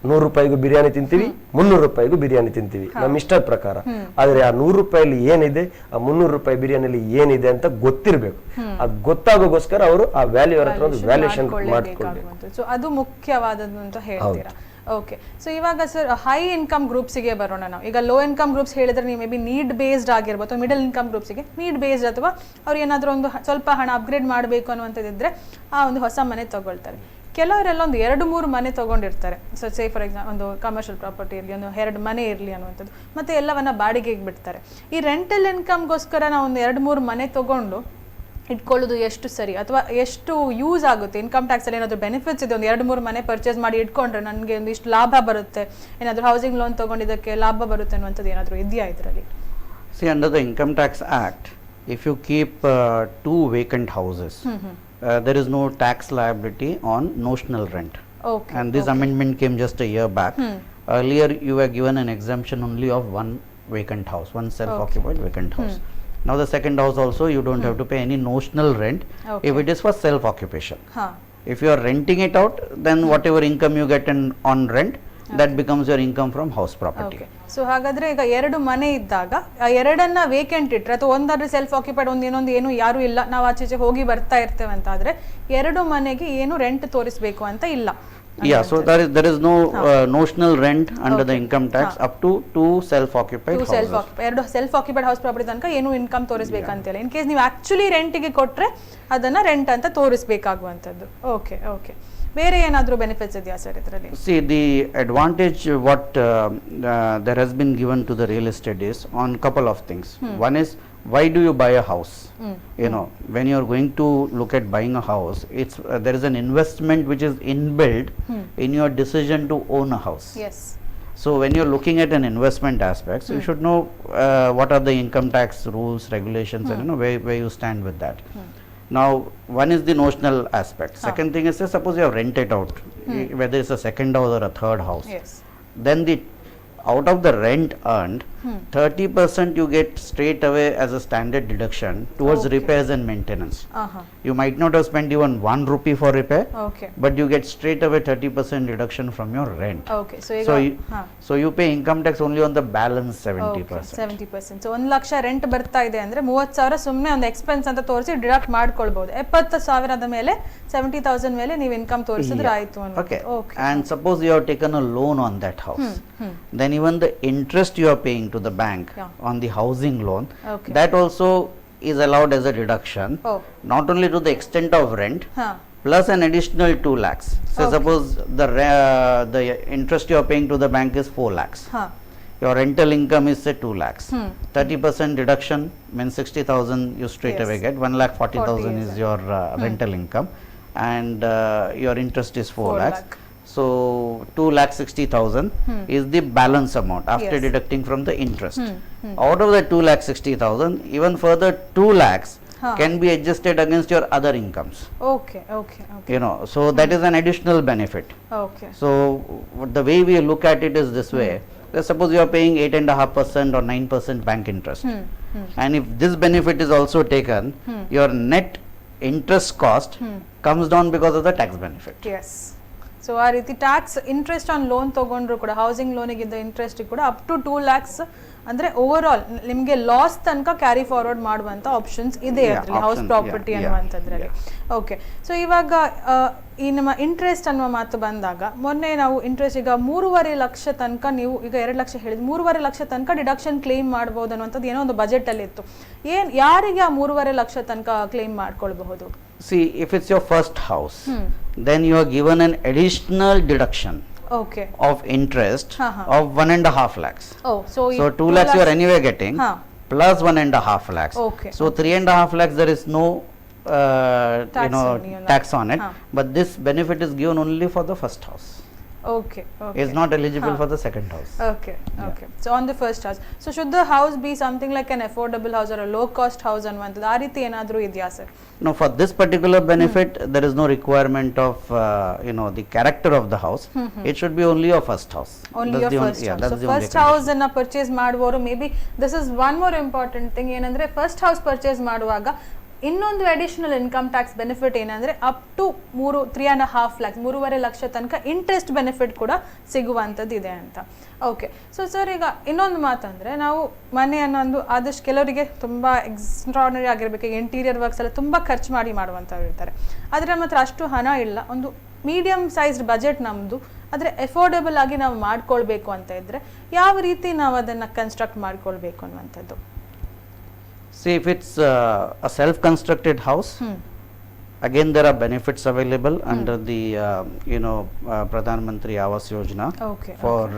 100 ರೂಪಾಯಿಗೂ ಬಿರಿಯಾನಿ ತಿಂತೀವಿ, 300 ರೂಪಾಯಿಗೂ ಬಿರಿಯಾನಿ ತಿಂತೀವಿ, ನಮ್ಮ ಇಷ್ಟದ ಪ್ರಕಾರ. ಆದ್ರೆ ಆ 100 ರೂಪಾಯಿಲಿ ಏನಿದೆ, ಆ 300 ರೂಪಾಯಿ ಬಿರಿಯಾನಿಲಿ ಏನಿದೆ ಅಂತ ಗೊತ್ತಿರ್ಬೇಕು. ಅದು ಗೊತ್ತಾಗೋಗೋಸ್ಕರ ಅವರು ಆ ವ್ಯಾಲ್ಯೂ ಹತ್ರ ಒಂದು ವ್ಯಾಲ್ಯೂಯೇಷನ್ ಮಾಡ್ಕೊಳ್ಬೇಕು. ಸೊ ಅದು ಮುಖ್ಯವಾದದ್ದು ಅಂತ ಹೇಳ್ತೀರಾ. ಓಕೆ, ಸೊ ಇವಾಗ ಸರ್ ಹೈ ಇನ್ಕಮ್ ಗ್ರೂಪ್ಸಿಗೆ ಬರೋಣ ನಾವು. ಈಗ ಲೋ ಇನ್ಕಮ್ ಗ್ರೂಪ್ಸ್ ಹೇಳಿದ್ರೆ ನೀವು ಮೇ ಬಿ ನೀಡ್ ಬೇಸ್ಡ್ ಆಗಿರ್ಬೋದು, ಮಿಡಲ್ ಇನ್ಕಮ್ ಗ್ರೂಪ್ಸಿಗೆ ನೀಡ್ ಬೇಸ್ಡ್ ಅಥವಾ ಅವ್ರು ಏನಾದರೂ ಒಂದು ಸ್ವಲ್ಪ ಹಣ ಅಪ್ಗ್ರೇಡ್ ಮಾಡಬೇಕು ಅನ್ನುವಂಥದ್ದಿದ್ರೆ ಆ ಒಂದು ಹೊಸ ಮನೆ ತಗೊಳ್ತಾರೆ. ಕೆಲವರೆಲ್ಲ ಒಂದು 2-3 ಮನೆ ತಗೊಂಡಿರ್ತಾರೆ. ಸೊ ಸೇ ಫಾರ್ ಎಕ್ಸಾಂಪಲ್ ಒಂದು ಕಮರ್ಷಿಯಲ್ ಪ್ರಾಪರ್ಟಿ ಇರಲಿ, ಒಂದು 2 ಮನೆ ಇರಲಿ ಅನ್ನುವಂಥದ್ದು, ಮತ್ತೆ ಎಲ್ಲವನ್ನ ಬಾಡಿಗೆಗೆ ಬಿಡ್ತಾರೆ. ಈ ರೆಂಟಲ್ ಇನ್ಕಮ್ಗೋಸ್ಕರ ನಾವು ಒಂದು 2-3 ಮನೆ ತಗೊಂಡು ಇಟ್ಕೊಳ್ಳೋದು ಎಷ್ಟು ಸರಿ, ಅಥವಾ ಎಷ್ಟು ಯೂಸ್ ಆಗುತ್ತೆ? ಇನ್ಕಮ್ ಟ್ಯಾಕ್ಸ್ ಅಲ್ಲಿ ಏನಾದರೂ ಬೆನಿಫಿಟ್ಸ್ ಇದೆ? ಒಂದು 2-3 ಮನೆ ಪರ್ಚೇಸ್ ಮಾಡಿ ಇಟ್ಕೊಂಡ್ರೆ ನನಗೆ ಒಂದು ಇಷ್ಟು ಲಾಭ ಬರುತ್ತೆ, ಏನಾದರೂ ಹೌಸಿಂಗ್ ಲೋನ್ ತಗೊಂಡಿದ್ದಕ್ಕೆ ಲಾಭ ಬರುತ್ತೆ ಅನ್ನುವಂಥದ್ದು ಏನಾದರೂ ಇದೆಯಾ ಇದರಲ್ಲಿ? See, under the Income Tax Act, if you keep 2 vacant houses, there is no tax liability on notional rent. Okay. And this amendment came just a year back. Earlier, you were given an exemption only of one vacant house, one self-occupied vacant house. Now the second house also, you don't have to pay any notional rent if it is for self-occupation. If you are renting it out, then whatever income you get on rent, that becomes your income from house property. So ಹಾಗಾದ್ರೆ ಈಗ 2 ಮನೆ ಇದ್ದಾಗ ಆ 2ನ್ನ vacant ಇಟ್ರೆ, ಅಥವಾ ಒಂದಾದ್ರೆ self occupied, ಇನ್ನೊಂದು ಏನು ಯಾರು ಇಲ್ಲ, ನಾವು ಆಚೆಚೆ ಹೋಗಿ ಬರ್ತಾ ಇರ್ತೇವೆ ಅಂತ ಆದ್ರೆ 2 ಮನೆಗೆ ಏನು ರೆಂಟ್ ತೋರಿಸಬೇಕು ಅಂತ ಇಲ್ಲ. Yeah, so there is no notional rent under the income tax up to 2 self-occupied houses. 2 self occupied house property ತನಕ ಏನು ಇನ್ಕಮ್ ತೋರಿಸಬೇಕಂತಿಲ್ಲ. ಇನ್ ಕೇಸ್ ನೀವು ಆಕ್ಚುಲಿ ರೆಂಟಿಗೆ ಕೊಟ್ರೆ ಅದನ್ನ ರೆಂಟ್ ಅಂತ ತೋರಿಸಬೇಕಾಗುವಂಥದ್ದು. Okay okay. ಬೇರೆ ಏನಾದರೂ ಬೆನಿಫಿಟ್ಸ್ ಇದೆಯಾ ಸರ್ ಇದರಲ್ಲಿ? See, the advantage what there has been given to the real estate is on couple of things. One is, why do you buy a house? You know, when you are going to look at buying a house, it's there is an investment which is inbuilt in your decision to own a house. Yes. So when you're looking at an investment aspect, you should know what are the income tax rules, regulations, and you know where you stand with that. Now, one is the notional aspect. Second thing is, say, suppose you have rented out, whether it's a second house or a third house. Yes. Then the out of the rent earned, 30% you get straight away as a standard deduction towards repairs and maintenance. You might not have spent even 1 rupee for repair, but you get straight away 30% deduction from your rent. Okay. So you pay income tax only on the balance 70%. 70%. So 1 lakh rent ಬರ್ತಾ ಇದೆ ಅಂದ್ರೆ 30,000 ಸುಮ್ಮನೆ ಒಂದು expense ಅಂತ ತೋರಿಸಿ deduct ಮಾಡ್ಕೊಳ್ಬಹುದು. 70,000 ಮೇಲೆ 70,000 ಮೇಲೆ ನೀವು ಇನ್ಕಮ್ ತೋರಿಸಿದ್ರೆ ಆಯ್ತು ಅಂತ. Okay. And suppose you have taken a loan on that house. Then even the interest you are paying to the bank on the housing loan, that also is allowed as a deduction, not only to the extent of rent, plus an additional 2 lakhs. So suppose the interest you are paying to the bank is 4 lakhs. Your rental income is say 2 lakhs. 30% deduction means 60,000 you straight away get. 1,40,000 is your rental income, and your interest is 4 lakhs. So 2,60,000 is the balance amount after deducting from the interest. Out of the 2,60,000, even further 2 lakhs can be adjusted against your other incomes. Okay. You know, so that is an additional benefit. Okay. So the way we look at it is this way. Let's suppose you are paying 8.5% or 9% bank interest, and if this benefit is also taken, your net interest cost comes down because of the tax benefit. Yes. So ಆ ರೀತಿ tax interest on loan ತಗೊಂಡ್ರು ಕೂಡ, housing ಲೋನಿಗಿದ್ದ interest ಕೂಡ up to 2 lakhs ಅಂದ್ರೆ over all ನಿಮಗೆ loss ತನಕ carry forward ಮಾಡುವಂತ options ಇದೆ ಅದರಲ್ಲಿ, ಹೌಸ್ ಪ್ರಾಪರ್ಟಿ ಅನ್ನುವಂಥದ್ರಲ್ಲಿ. ಓಕೆ. ಸೊ ಇವಾಗ ಈ ನಮ್ಮ ಇಂಟ್ರೆಸ್ಟ್ ಅನ್ನುವ ಮಾತು ಬಂದಾಗ, ಮೊನ್ನೆ ನಾವು ಇಂಟ್ರೆಸ್ಟ್ ಈಗ 3.5 ಲಕ್ಷ ತನಕ, ನೀವು ಈಗ 2 ಲಕ್ಷ ಹೇಳಿದ್, 3.5 ಲಕ್ಷ ತನಕ ಡಿಡಕ್ಷನ್ ಕ್ಲೇಮ್ ಮಾಡಬಹುದು ಅನ್ನುವಂಥದ್ದು ಏನೋ ಒಂದು ಬಜೆಟ್ ಅಲ್ಲಿ ಇತ್ತು. ಯಾರಿಗೆ ಆ 3.5 ಲಕ್ಷ ತನಕ ಕ್ಲೇಮ್ ಮಾಡ್ಕೊಳ್ಬಹುದು? See, if it's your first house, then you are given an additional deduction of interest of 1.5 lakhs. So 2 lakhs you are anyway getting, plus 1.5 lakhs. So 3.5 lakhs there is no tax on it, but this benefit is given only for the first house. Okay. Is not eligible for the second house. Okay. So on the first house, so should the house be something like an affordable house or a low cost house ಅನ್ನುವಂಥದ್ದು ಆ ರೀತಿ ಏನಾದರೂ ಇದೆಯಾ sir? No, for this particular benefit there is no requirement of the character of the house. It should be only your first house. Only your first house. So first house ಅನ್ನ purchase ಮಾಡುವವರು, may be this is one more important thing, ಏನಂದ್ರೆ first house purchase ಮಾಡುವಾಗ ಇನ್ನೊಂದು additional income tax benefit ಏನಂದ್ರೆ up to 3.5 lakhs 3.5 lakh ತನಕ interest benefit ಕೂಡ ಸಿಗುವಂಥದ್ದು ಇದೆ ಅಂತ. ಓಕೆ. ಸೊ ಸರ್, ಈಗ ಇನ್ನೊಂದು ಮಾತಂದ್ರೆ, ನಾವು ಮನೆ ಅನ್ನೋದು ಆದಷ್ಟು ಕೆಲವರಿಗೆ ತುಂಬಾ ಎಕ್ಸ್ಟ್ರಾರ್ಡಿನರಿ ಆಗಿರ್ಬೇಕು, ಇಂಟೀರಿಯರ್ ವರ್ಕ್ಸ್ ಎಲ್ಲ ತುಂಬಾ ಖರ್ಚು ಮಾಡುವಂಥವ್ರು ಇರ್ತಾರೆ. ಆದರೆ ನಮ್ಮ ಹತ್ರ ಅಷ್ಟು ಹಣ ಇಲ್ಲ, ಒಂದು ಮೀಡಿಯಂ ಸೈಜ್ಡ್ ಬಜೆಟ್ ನಮ್ಮದು, ಆದರೆ ಅಫೋರ್ಡೆಬಲ್ ಆಗಿ ನಾವು ಮಾಡ್ಕೊಳ್ಬೇಕು ಅಂತ ಇದ್ರೆ ಯಾವ ರೀತಿ ನಾವು ಅದನ್ನು ಕನ್ಸ್ಟ್ರಕ್ಟ್ ಮಾಡ್ಕೊಳ್ಬೇಕು ಅನ್ನುವಂಥದ್ದು? See, if it's a self-constructed house, Again, there are benefits available under the Pradhan Mantri Awas Yojana for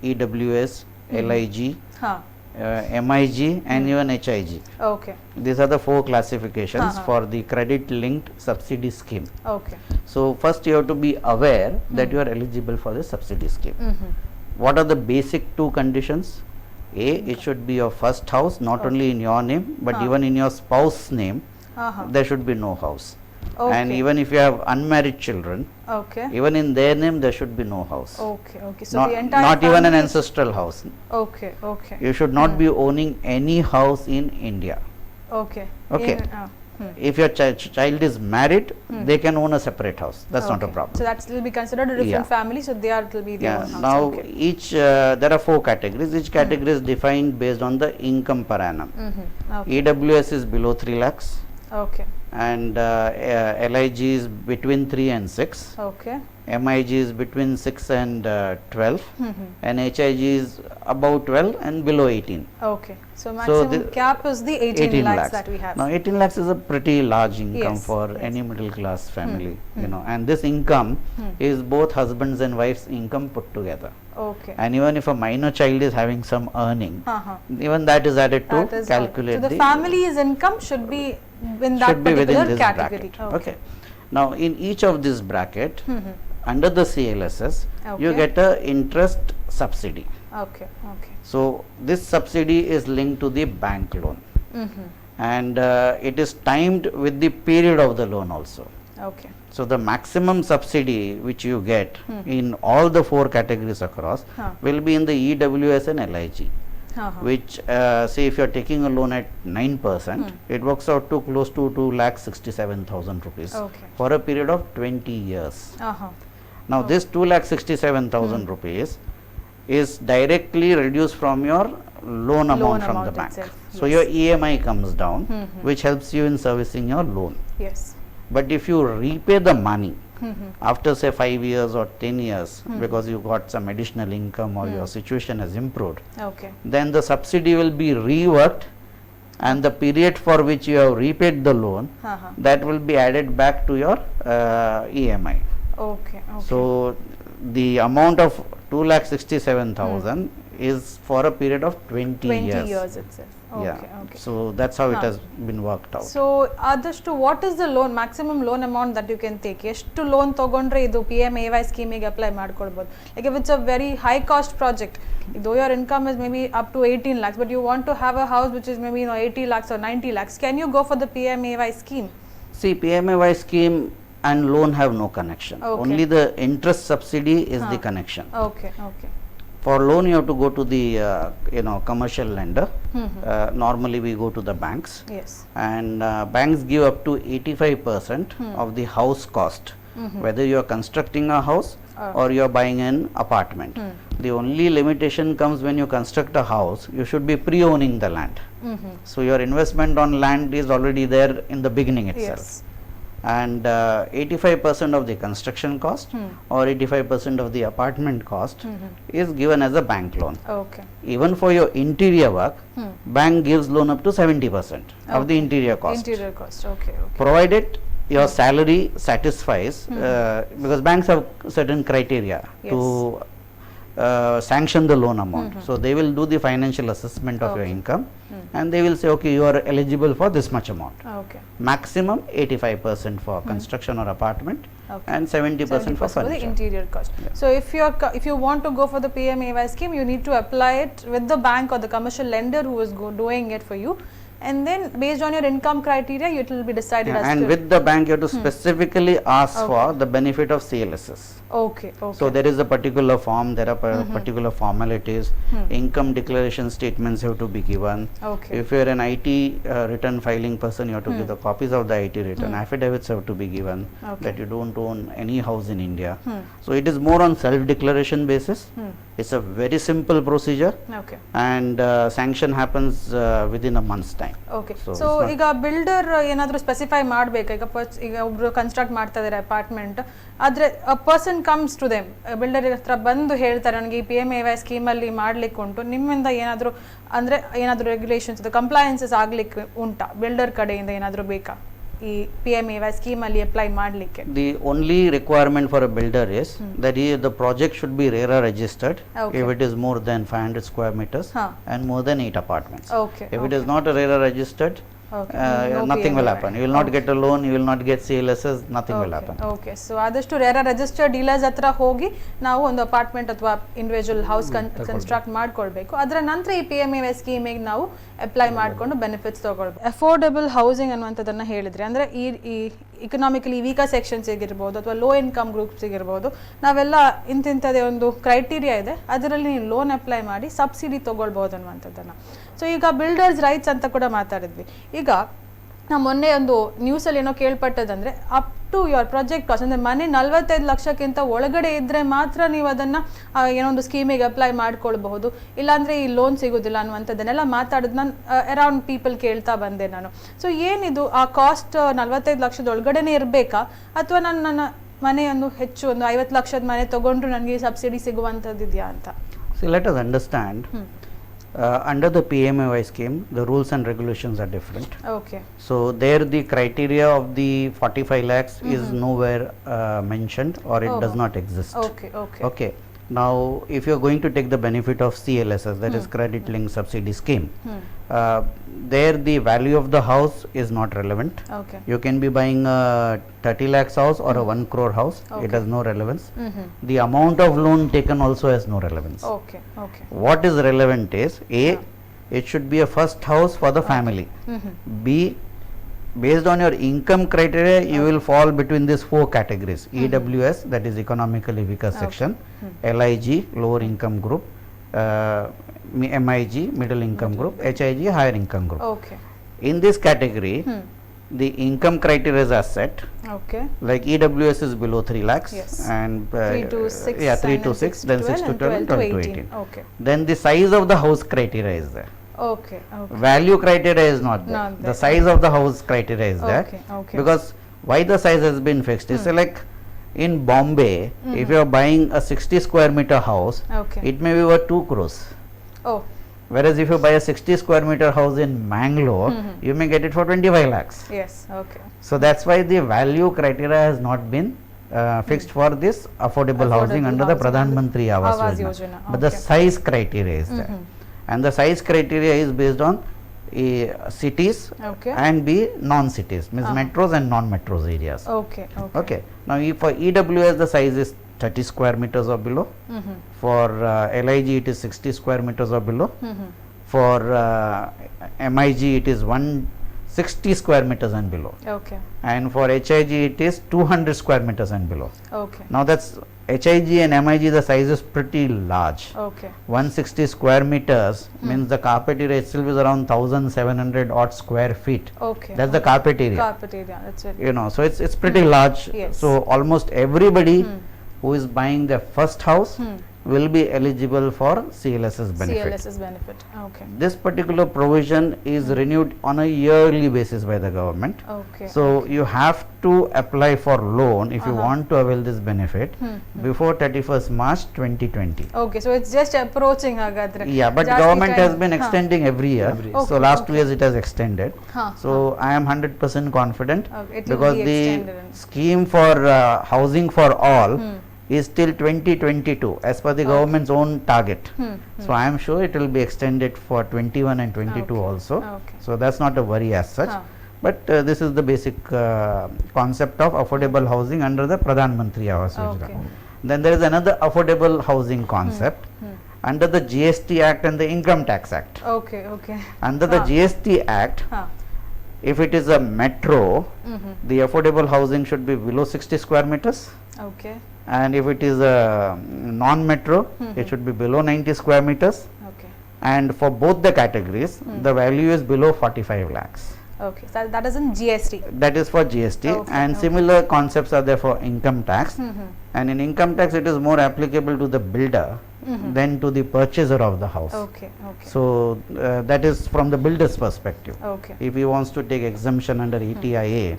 EWS, LIG, MIG and even HIG. Okay. These are the 4 classifications for the credit linked subsidy scheme. Okay. So first you have to be aware that you are eligible for the subsidy scheme. What are the basic 2 conditions? It should be your first house, not only in your name but even in your spouse's name. There should be no house. And even if you have unmarried children, even in their name there should be no house. So the entire not even an ancestral house. Okay. You should not be owning any house in India. Okay. If your child is married, they can own a separate house. That's not a problem. So that will be considered a different family, so they will be their own house. Now each there are 4 categories. Each category is defined based on the income per annum. EWS is below 3 lakhs. Okay. And LIG is between 3 and 6. Okay. MIG is between 6 and 12. And HIG is above 12 and below 18. Okay. So maximum cap is the 18 lakhs that we have. Now 18 lakhs is a pretty large income for any middle class family, and this income is both husbands and wives income put together. Okay. And even if a minor child is having some earning, even that is added to calculate. So the family's income should be in that particular category. Okay. Now in each of this bracket, under the CLSS, you get a interest subsidy. Okay. So this subsidy is linked to the bank loan, and it is timed with the period of the loan also. Okay. So the maximum subsidy which you get in all the 4 categories across will be in the EWS and LIG. Which say if you are taking a loan at 9%, it works out to close to 2,67,000 rupees for a period of 20 years. Now this 2,67,000 rupees is directly reduced from your loan amount from the bank. So your EMI comes down, which helps you in servicing your loan. Yes. But if you repay the money after say 5 years or 10 years because you got some additional income or your situation has improved, then the subsidy will be reworked, and the period for which you have repaid the loan, that will be added back to your EMI. Okay. So the amount of 2,67,000 is for a period of 20 years itself. Okay. So that's how it has been worked out. So Adarsh, what is the loan maximum loan amount that you can take? ಎಷ್ಟು loan ತಗೊಂಡ್ರೆ ಇದು PMAY scheme ಗೆ apply ಮಾಡ್ಕೊಳ್ಬಹುದು? Like if it's a very high cost project, though your income is maybe up to 18 lakhs, but you want to have a house which is maybe 80 lakhs or 90 lakhs, can you go for the PMAY scheme? See, PMAY scheme and loan have no connection. Only the interest subsidy is the connection. Okay. For loan, you have to go to the commercial lender. Normally we go to the banks. Yes. And banks give up to 85% of the house cost, whether you are constructing a house or you are buying an apartment. The only limitation comes when you construct a house, you should be pre-owning the land. So your investment on land is already there in the beginning itself. Yes. And 85% of the construction cost or 85% of the apartment cost is given as a bank loan. Okay. Even for your interior work, bank gives loan up to 70% of the interior cost. Okay. Provided your salary satisfies, because banks have certain criteria to sanction the loan amount. So they will do the financial assessment of your income, and they will say, okay, you are eligible for this much amount. Maximum 85% for construction or apartment, and 70% for furniture. The interior cost. So if you want to go for the PMAY scheme, you need to apply it with the bank or the commercial lender who is doing it for you. And then based on your income criteria, it will be decided as and with the bank you have to specifically ask for the benefit of CLSS. Okay. So there is a particular form, there are particular formalities, income declaration statements have to be given. If you are an IT return filing person, you have to give the copies of the IT return. Affidavits have to be given that you don't own any house in India. So it is more on self declaration basis. It's a very simple procedure, and sanction happens within a month's time. So ಈಗ builder ಏನಾದರೂ specify ಮಾಡಬೇಕಾ? ಈಗ ಒಬ್ರು construct ಮಾಡ್ತಾ ಇದ್ದಾರೆ apartment, ಆದರೆ a person comes to them, builder ಹತ್ರ ಬಂದು ಹೇಳ್ತಾರೆ ನನಗೆ ಈ PMAY ಸ್ಕೀಮಲ್ಲಿ ಮಾಡ್ಲಿಕ್ಕೆ ಉಂಟು, ನಿಮ್ಮಿಂದ ಏನಾದರೂ ಅಂದರೆ ಏನಾದರೂ ರೆಗ್ಯುಲೇಷನ್ಸ್ ಕಂಪ್ಲೈನ್ಸಸ್ ಆಗ್ಲಿಕ್ಕೆ ಉಂಟಾ? ಬಿಲ್ಡರ್ ಕಡೆಯಿಂದ ಏನಾದರೂ ಬೇಕಾ? ಈ PMAY ಸ್ಕೀಮ್ ಅಲ್ಲಿ ಅಪ್ಲೈ ಮಾಡಲಿಕ್ಕೆ? The only requirement for a builder is that the project should be RERA registered if it is more than 500 square meters and more than 8 apartments. If it is not a RERA registered, nothing will happen. You will not get a loan, you will not get CLSS, nothing will happen. Okay, so ಆದಷ್ಟು RERA registered dealers ಹತ್ರ ಹೋಗಿ ನಾವು ಒಂದು apartment ಅಥವಾ individual house construct ಮಾಡ್ಕೊಳ್ಬೇಕು. ಅದರ ನಂತರ ಈ PMAY ಸ್ಕೀಮಿಗೆ ನಾವು ಅಪ್ಲೈ ಮಾಡಿಕೊಂಡು ಬೆನಿಫಿಟ್ಸ್ ತಗೊಳ್ಬೇಕು. ಅಫೋರ್ಡೆಬಲ್ ಹೌಸಿಂಗ್ ಅನ್ನುವಂಥದ್ದನ್ನು ಹೇಳಿದ್ರೆ ಅಂದರೆ ಈ ಇಕನಾಮಿಕಲಿ ವೀಕರ್ ಸೆಕ್ಷನ್ಸ್ ಇರ್ಬೋದು ಅಥವಾ ಲೋ ಇನ್ಕಮ್ ಗ್ರೂಪ್ಸ್ ಇರ್ಬೋದು, ನಾವೆಲ್ಲ ಇಂತಿಂಥದೇ ಒಂದು ಕ್ರೈಟೀರಿಯಾ ಇದೆ, ಅದರಲ್ಲಿ ನೀವು ಲೋನ್ ಅಪ್ಲೈ ಮಾಡಿ ಸಬ್ಸಿಡಿ ತೊಗೊಳ್ಬೋದು ಅನ್ನುವಂಥದ್ದನ್ನು. ಸೊ ಈಗ ಬಿಲ್ಡರ್ಸ್ ರೈಟ್ಸ್ ಅಂತ ಕೂಡ ಮಾತಾಡಿದ್ವಿ. ಈಗ ನಾವು ಮೊನ್ನೆ ಒಂದು ನ್ಯೂಸಲ್ಲಿ ಏನೋ ಕೇಳ್ಪಟ್ಟದಂದರೆ up to your project cost, ಅಂದರೆ ಮನೆ 45 ಲಕ್ಷಕ್ಕಿಂತ ಒಳಗಡೆ ಇದ್ದರೆ ಮಾತ್ರ ನೀವು ಅದನ್ನು ಏನೋ ಒಂದು ಸ್ಕೀಮಿಗೆ ಅಪ್ಲೈ ಮಾಡ್ಕೊಳ್ಬಹುದು, ಇಲ್ಲಾಂದರೆ ಈ ಲೋನ್ ಸಿಗೋದಿಲ್ಲ ಅನ್ನುವಂಥದ್ದನ್ನೆಲ್ಲ ಮಾತಾಡೋದು ನಾನು ಅರೌಂಡ್ ಪೀಪಲ್ ಕೇಳ್ತಾ ಬಂದೆ ನಾನು. ಸೊ ಏನಿದು ಆ ಕಾಸ್ಟ್ 45 ಲಕ್ಷದ ಒಳಗಡೆನೇ ಇರಬೇಕಾ, ಅಥವಾ ನಾನು ನನ್ನ ಮನೆಯನ್ನು ಹೆಚ್ಚು ಒಂದು 50 ಲಕ್ಷದ ಮನೆ ತೊಗೊಂಡ್ರು ನನಗೆ ಸಬ್ಸಿಡಿ ಸಿಗುವಂಥದ್ದು ಇದೆಯಾ ಅಂತ? So let us understand. Under the PMAY scheme, the rules and regulations are different. Okay. So there the criteria of the 45 lakhs is nowhere mentioned, or it does not exist. Okay, okay. Okay. Now, if you are going to take the benefit of CLSS, that is Credit Linked Subsidy Scheme, there the value of the house is not relevant. Okay. You can be buying a 30 lakhs house or a 1 crore house. It has no relevance. The amount of loan taken also has no relevance. Okay, okay. What is relevant is A, it should be a first house for the family. B, based on your income criteria, you will fall between these 4 categories: EWS, that is economically weaker section, LIG, lower income group, MIG, middle income group, HIG, higher income group. Okay. In this category, the income criteria are set. Okay. Like EWS is below 3 lakhs, Yes. and 3 to 6, 3 to 6, then 6 to 12, 12 to 18. Okay. Then the size of the house criteria is there. Okay, okay. Value criteria is not there. Not The there. size of the house criteria is there. Okay, okay. Because why the size has been fixed is like in Bombay, if you are buying a 60 square meter house, Okay. it may be worth 2 crores. Oh, Whereas if you buy a 60 square meter house in Mangalore, you may get it for 25 lakhs. yes, okay. So that's why the value criteria has not been fixed for this affordable housing under the housing Pradhan under Mantri Awas Awas Yojana. Yojana, But the okay. size criteria is there, and the size criteria is based on cities Okay. and B, non-cities, means metros and non-metros areas. Okay, okay. Okay. Now, if for EWS the size is 30 square meters or below, for LIG it is 60 square meters or below, for MIG it is 160 square meters and below, Okay, and for HIG it is 200 square meters and below. okay. Now that's HIG and MIG, the size is pretty large. Okay. 160 square meters means the carpet area itself is around 1700 odd square feet. Okay. That's the carpet area. Carpet area, that's it. You know, so it's pretty large. Yes. So almost everybody who is buying their first house will be eligible for CLSS benefit. CLSS benefit. Okay. This particular provision is renewed on a yearly basis by the government. Okay. So you have to apply for loan if you want to avail this benefit before 31st March 2020. Okay, so it's just approaching hagadre. Yeah, but Jaasti government time- has been extending every year. Okay, So last 2 okay. years it has extended. So I am 100% confident Okay, it will because be the extended. scheme for housing for all is till 2022 as per the government's own target. So I am sure it will be extended for 21 and 22 Okay, also. okay. So that's not a worry as such. But this is the basic concept of affordable housing under the Pradhan Mantri Awas Yojana. Okay. Then there is another affordable housing concept under the GST Act and the Income Tax Act. Okay, okay. Under the GST Act, if it is a metro, the affordable housing should be below 60 square meters. Okay, And if it is a non-metro, it should be below 90 square meters. okay, And for both the categories, the value is below 45 lakhs. okay. So that is in GST. That is for GST. Okay, And okay. similar concepts are there for income tax. And in income tax, it is more applicable to the builder than to the purchaser of the house. Okay, okay. So that is from the builder's perspective. Okay. If he wants to take exemption under ETIA,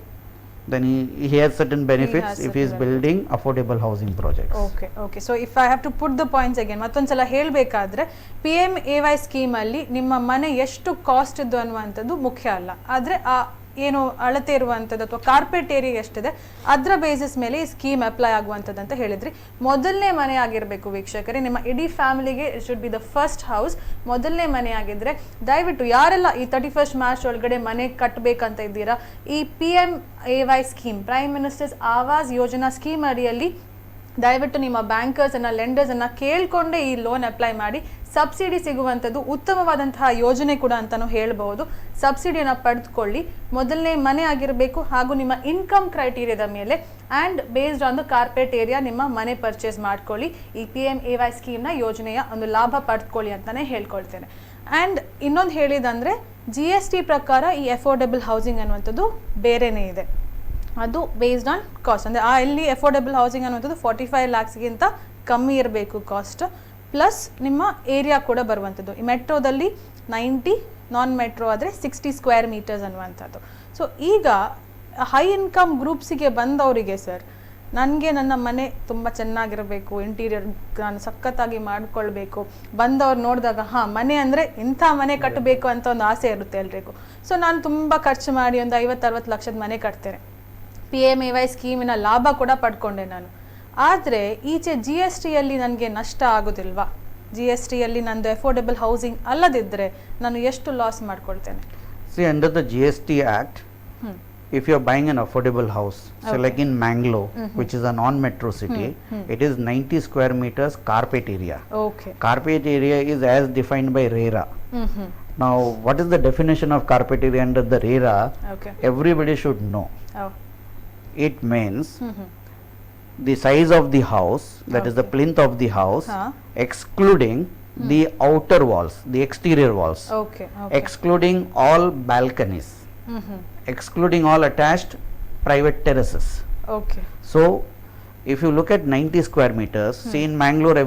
then he has certain benefits has if he is certain building affordable housing projects. Okay okay so if I have to put the points again ಮತ್ತೊಂದ್ಸಲ ಹೇಳಬೇಕಾದ್ರೆ PMAY ಸ್ಕೀಮಲ್ಲಿ ನಿಮ್ಮ ಮನೆ ಎಷ್ಟು cost ಇದ್ದು ಅನ್ನುವಂಥದ್ದು ಮುಖ್ಯ ಅಲ್ಲ, ಆದರೆ ಆ ಏನು ಅಳತೆ ಇರುವಂಥದ್ದು ಅಥವಾ ಕಾರ್ಪೆಟ್ ಏರಿಯಾ ಎಷ್ಟಿದೆ ಅದರ ಬೇಸಿಸ್ ಮೇಲೆ ಈ ಸ್ಕೀಮ್ ಅಪ್ಲೈ ಆಗುವಂಥದ್ದು ಅಂತ ಹೇಳಿದ್ರಿ. ಮೊದಲನೇ ಮನೆ ಆಗಿರಬೇಕು ವೀಕ್ಷಕರೇ, ನಿಮ್ಮ ಇಡೀ ಫ್ಯಾಮಿಲಿಗೆ it should be the first house. ಮೊದಲನೇ ಮನೆ ಆಗಿದ್ರೆ ದಯವಿಟ್ಟು ಯಾರೆಲ್ಲ ಈ 31st ಮಾರ್ಚ್ ಒಳಗಡೆ ಮನೆ ಕಟ್ಟಬೇಕಂತ ಇದ್ದೀರಾ, ಈ PMAY scheme, prime ministers Awas Yojana scheme ಅಡಿಯಲ್ಲಿ ದಯವಿಟ್ಟು ನಿಮ್ಮ ಬ್ಯಾಂಕರ್ಸ್ ಅನ್ನ ಲೆಂಡರ್ಸ್ ಅನ್ನ ಕೇಳ್ಕೊಂಡೆ ಈ ಲೋನ್ ಅಪ್ಲೈ ಮಾಡಿ. ಸಬ್ಸಿಡಿ ಸಿಗುವಂಥದ್ದು ಉತ್ತಮವಾದಂತಹ ಯೋಜನೆ ಕೂಡ ಅಂತಾನು ಹೇಳ್ಬಹುದು. ಸಬ್ಸಿಡಿಯನ್ನು ಪಡೆದುಕೊಳ್ಳಿ. ಮೊದಲನೇ ಮನೆ ಆಗಿರಬೇಕು ಹಾಗೂ ನಿಮ್ಮ ಇನ್ಕಮ್ ಕ್ರೈಟೀರಿಯಾದ ಮೇಲೆ and based on the carpet area ನಿಮ್ಮ ಮನೆ ಪರ್ಚೇಸ್ ಮಾಡ್ಕೊಳ್ಳಿ. ಈ PMAY ಸ್ಕೀಮ್ನ ಯೋಜನೆಯ ಒಂದು ಲಾಭ ಪಡೆದುಕೊಳ್ಳಿ ಅಂತಾನೆ ಹೇಳ್ಕೊಳ್ತೇನೆ. ಆ್ಯಂಡ್ ಇನ್ನೊಂದು ಹೇಳಿದಂದ್ರೆ GST ಪ್ರಕಾರ ಈ ಅಫೋರ್ಡೆಬಲ್ ಹೌಸಿಂಗ್ ಅನ್ನುವಂಥದ್ದು ಬೇರೆನೇ ಇದೆ. ಅದು ಬೇಸ್ಡ್ ಆನ್ ಕಾಸ್ಟ್, ಅಂದರೆ ಇಲ್ಲಿ ಅಫೋರ್ಡೆಬಲ್ ಹೌಸಿಂಗ್ ಅನ್ನುವಂಥದ್ದು 45 lakhsಗಿಂತ ಕಮ್ಮಿ ಇರಬೇಕು ಕಾಸ್ಟ್, ಪ್ಲಸ್ ನಿಮ್ಮ ಏರಿಯಾ ಕೂಡ ಬರುವಂಥದ್ದು. ಈ ಮೆಟ್ರೋದಲ್ಲಿ 90, ನಾನ್ ಮೆಟ್ರೋ ಆದರೆ 60 square meters ಅನ್ನುವಂಥದ್ದು. ಸೊ ಈಗ ಹೈ ಇನ್ಕಮ್ ಗ್ರೂಪ್ಸಿಗೆ ಬಂದವರಿಗೆ ಸರ್, ನನಗೆ ನನ್ನ ಮನೆ ತುಂಬ ಚೆನ್ನಾಗಿರಬೇಕು, ಇಂಟೀರಿಯರ್ ನಾನು ಸಖತ್ತಾಗಿ ಮಾಡ್ಕೊಳ್ಬೇಕು, ಬಂದವ್ರು ನೋಡಿದಾಗ ಮನೆ ಅಂದರೆ ಇಂಥ ಮನೆ ಕಟ್ಟಬೇಕು ಅಂತ ಒಂದು ಆಸೆ ಇರುತ್ತೆ ಎಲ್ರಿಗೂ. ಸೊ ನಾನು ತುಂಬ ಖರ್ಚು ಮಾಡಿ ಒಂದು 50-60 ಲಕ್ಷದ ಮನೆ ಕಟ್ತೇನೆ. PMAY ಸ್ಕೀಮಿನ ಲಾಭ ಕೂಡ ಪಡ್ಕೊಂಡೆ ನಾನು. ಆದರೆ ಈಚೆ GSTಯಲ್ಲಿ ನನಗೆ ನಷ್ಟ ಆಗೋದಿಲ್ವಾ? GSTಯಲ್ಲಿ ನಂದು ಅಫೋರ್ಡೆಬಲ್ ಹೌಸಿಂಗ್ ಅಲ್ಲದಿದ್ದರೆ ನಾನು ಎಷ್ಟು loss ಮಾಡ್ಕೊಳ್ತೇನೆ? See, under the GST Act, if you are buying an affordable house, so like in Mangalore, which is a non-metro city, it is 90 square meters carpet area. Okay. Carpet area is as defined by RERA. Now, what is the definition of carpet area under the RERA? Okay. Everybody should know. Oh. It means the size of the house, that is the plinth of the house, excluding the outer walls, the exterior walls, Okay. excluding all balconies, excluding all attached private terraces. Okay. So, if you look at 90 square meters, see in Mangalore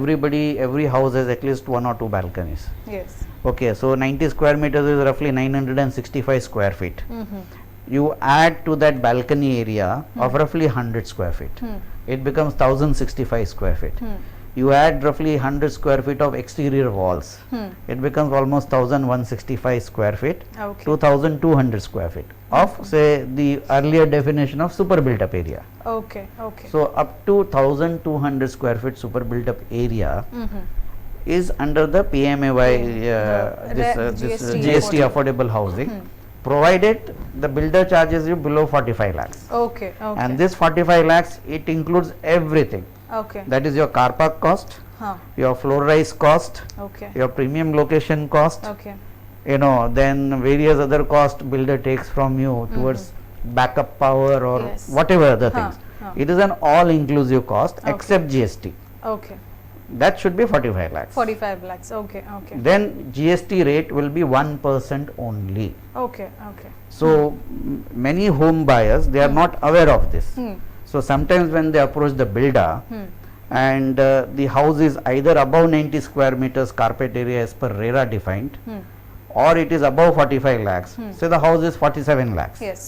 every house has at least 1 or 2 balconies. Yes. Okay, so 90 square meters is roughly 965 square feet. You add to that balcony area of roughly 100 square feet. It becomes 1065 square feet. You add roughly 100 square feet of exterior walls. It becomes almost 1165 square feet. Okay. 2200 square feet of say the earlier definition of super built up area. Okay. Okay. So up to 1200 square feet super built up area is under the PMAY this GST affordable housing, provided the builder charges you below 45 lakhs. Okay. Okay. And this 45 lakhs, it includes everything. Okay. That is your car park cost, your floor rise cost, Okay. your premium location cost, Okay. then various other cost builder takes from you towards backup power or Yes. whatever other things. It is an all inclusive cost except GST. Okay. That should be 45 lakhs. 45 lakhs. Okay. Okay. Then GST rate will be 1% only. Okay. Okay. So many home buyers, they are not aware of this. So sometimes when they approach the builder and the house is either above 90 square meters carpet area as per RERA defined, or it is above 45 lakhs. Say the house is 47 lakhs. Yes.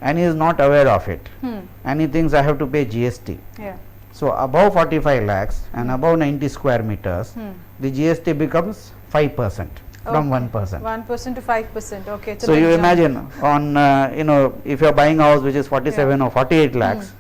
And he is not aware of it. And he thinks I have to pay GST. Yeah. So above 45 lakhs and above 90 square meters, the GST becomes 5% from 1%. 1% to 5%. Okay. It's a So big you jump. imagine on if you are buying a house which is 47 or 48 lakhs,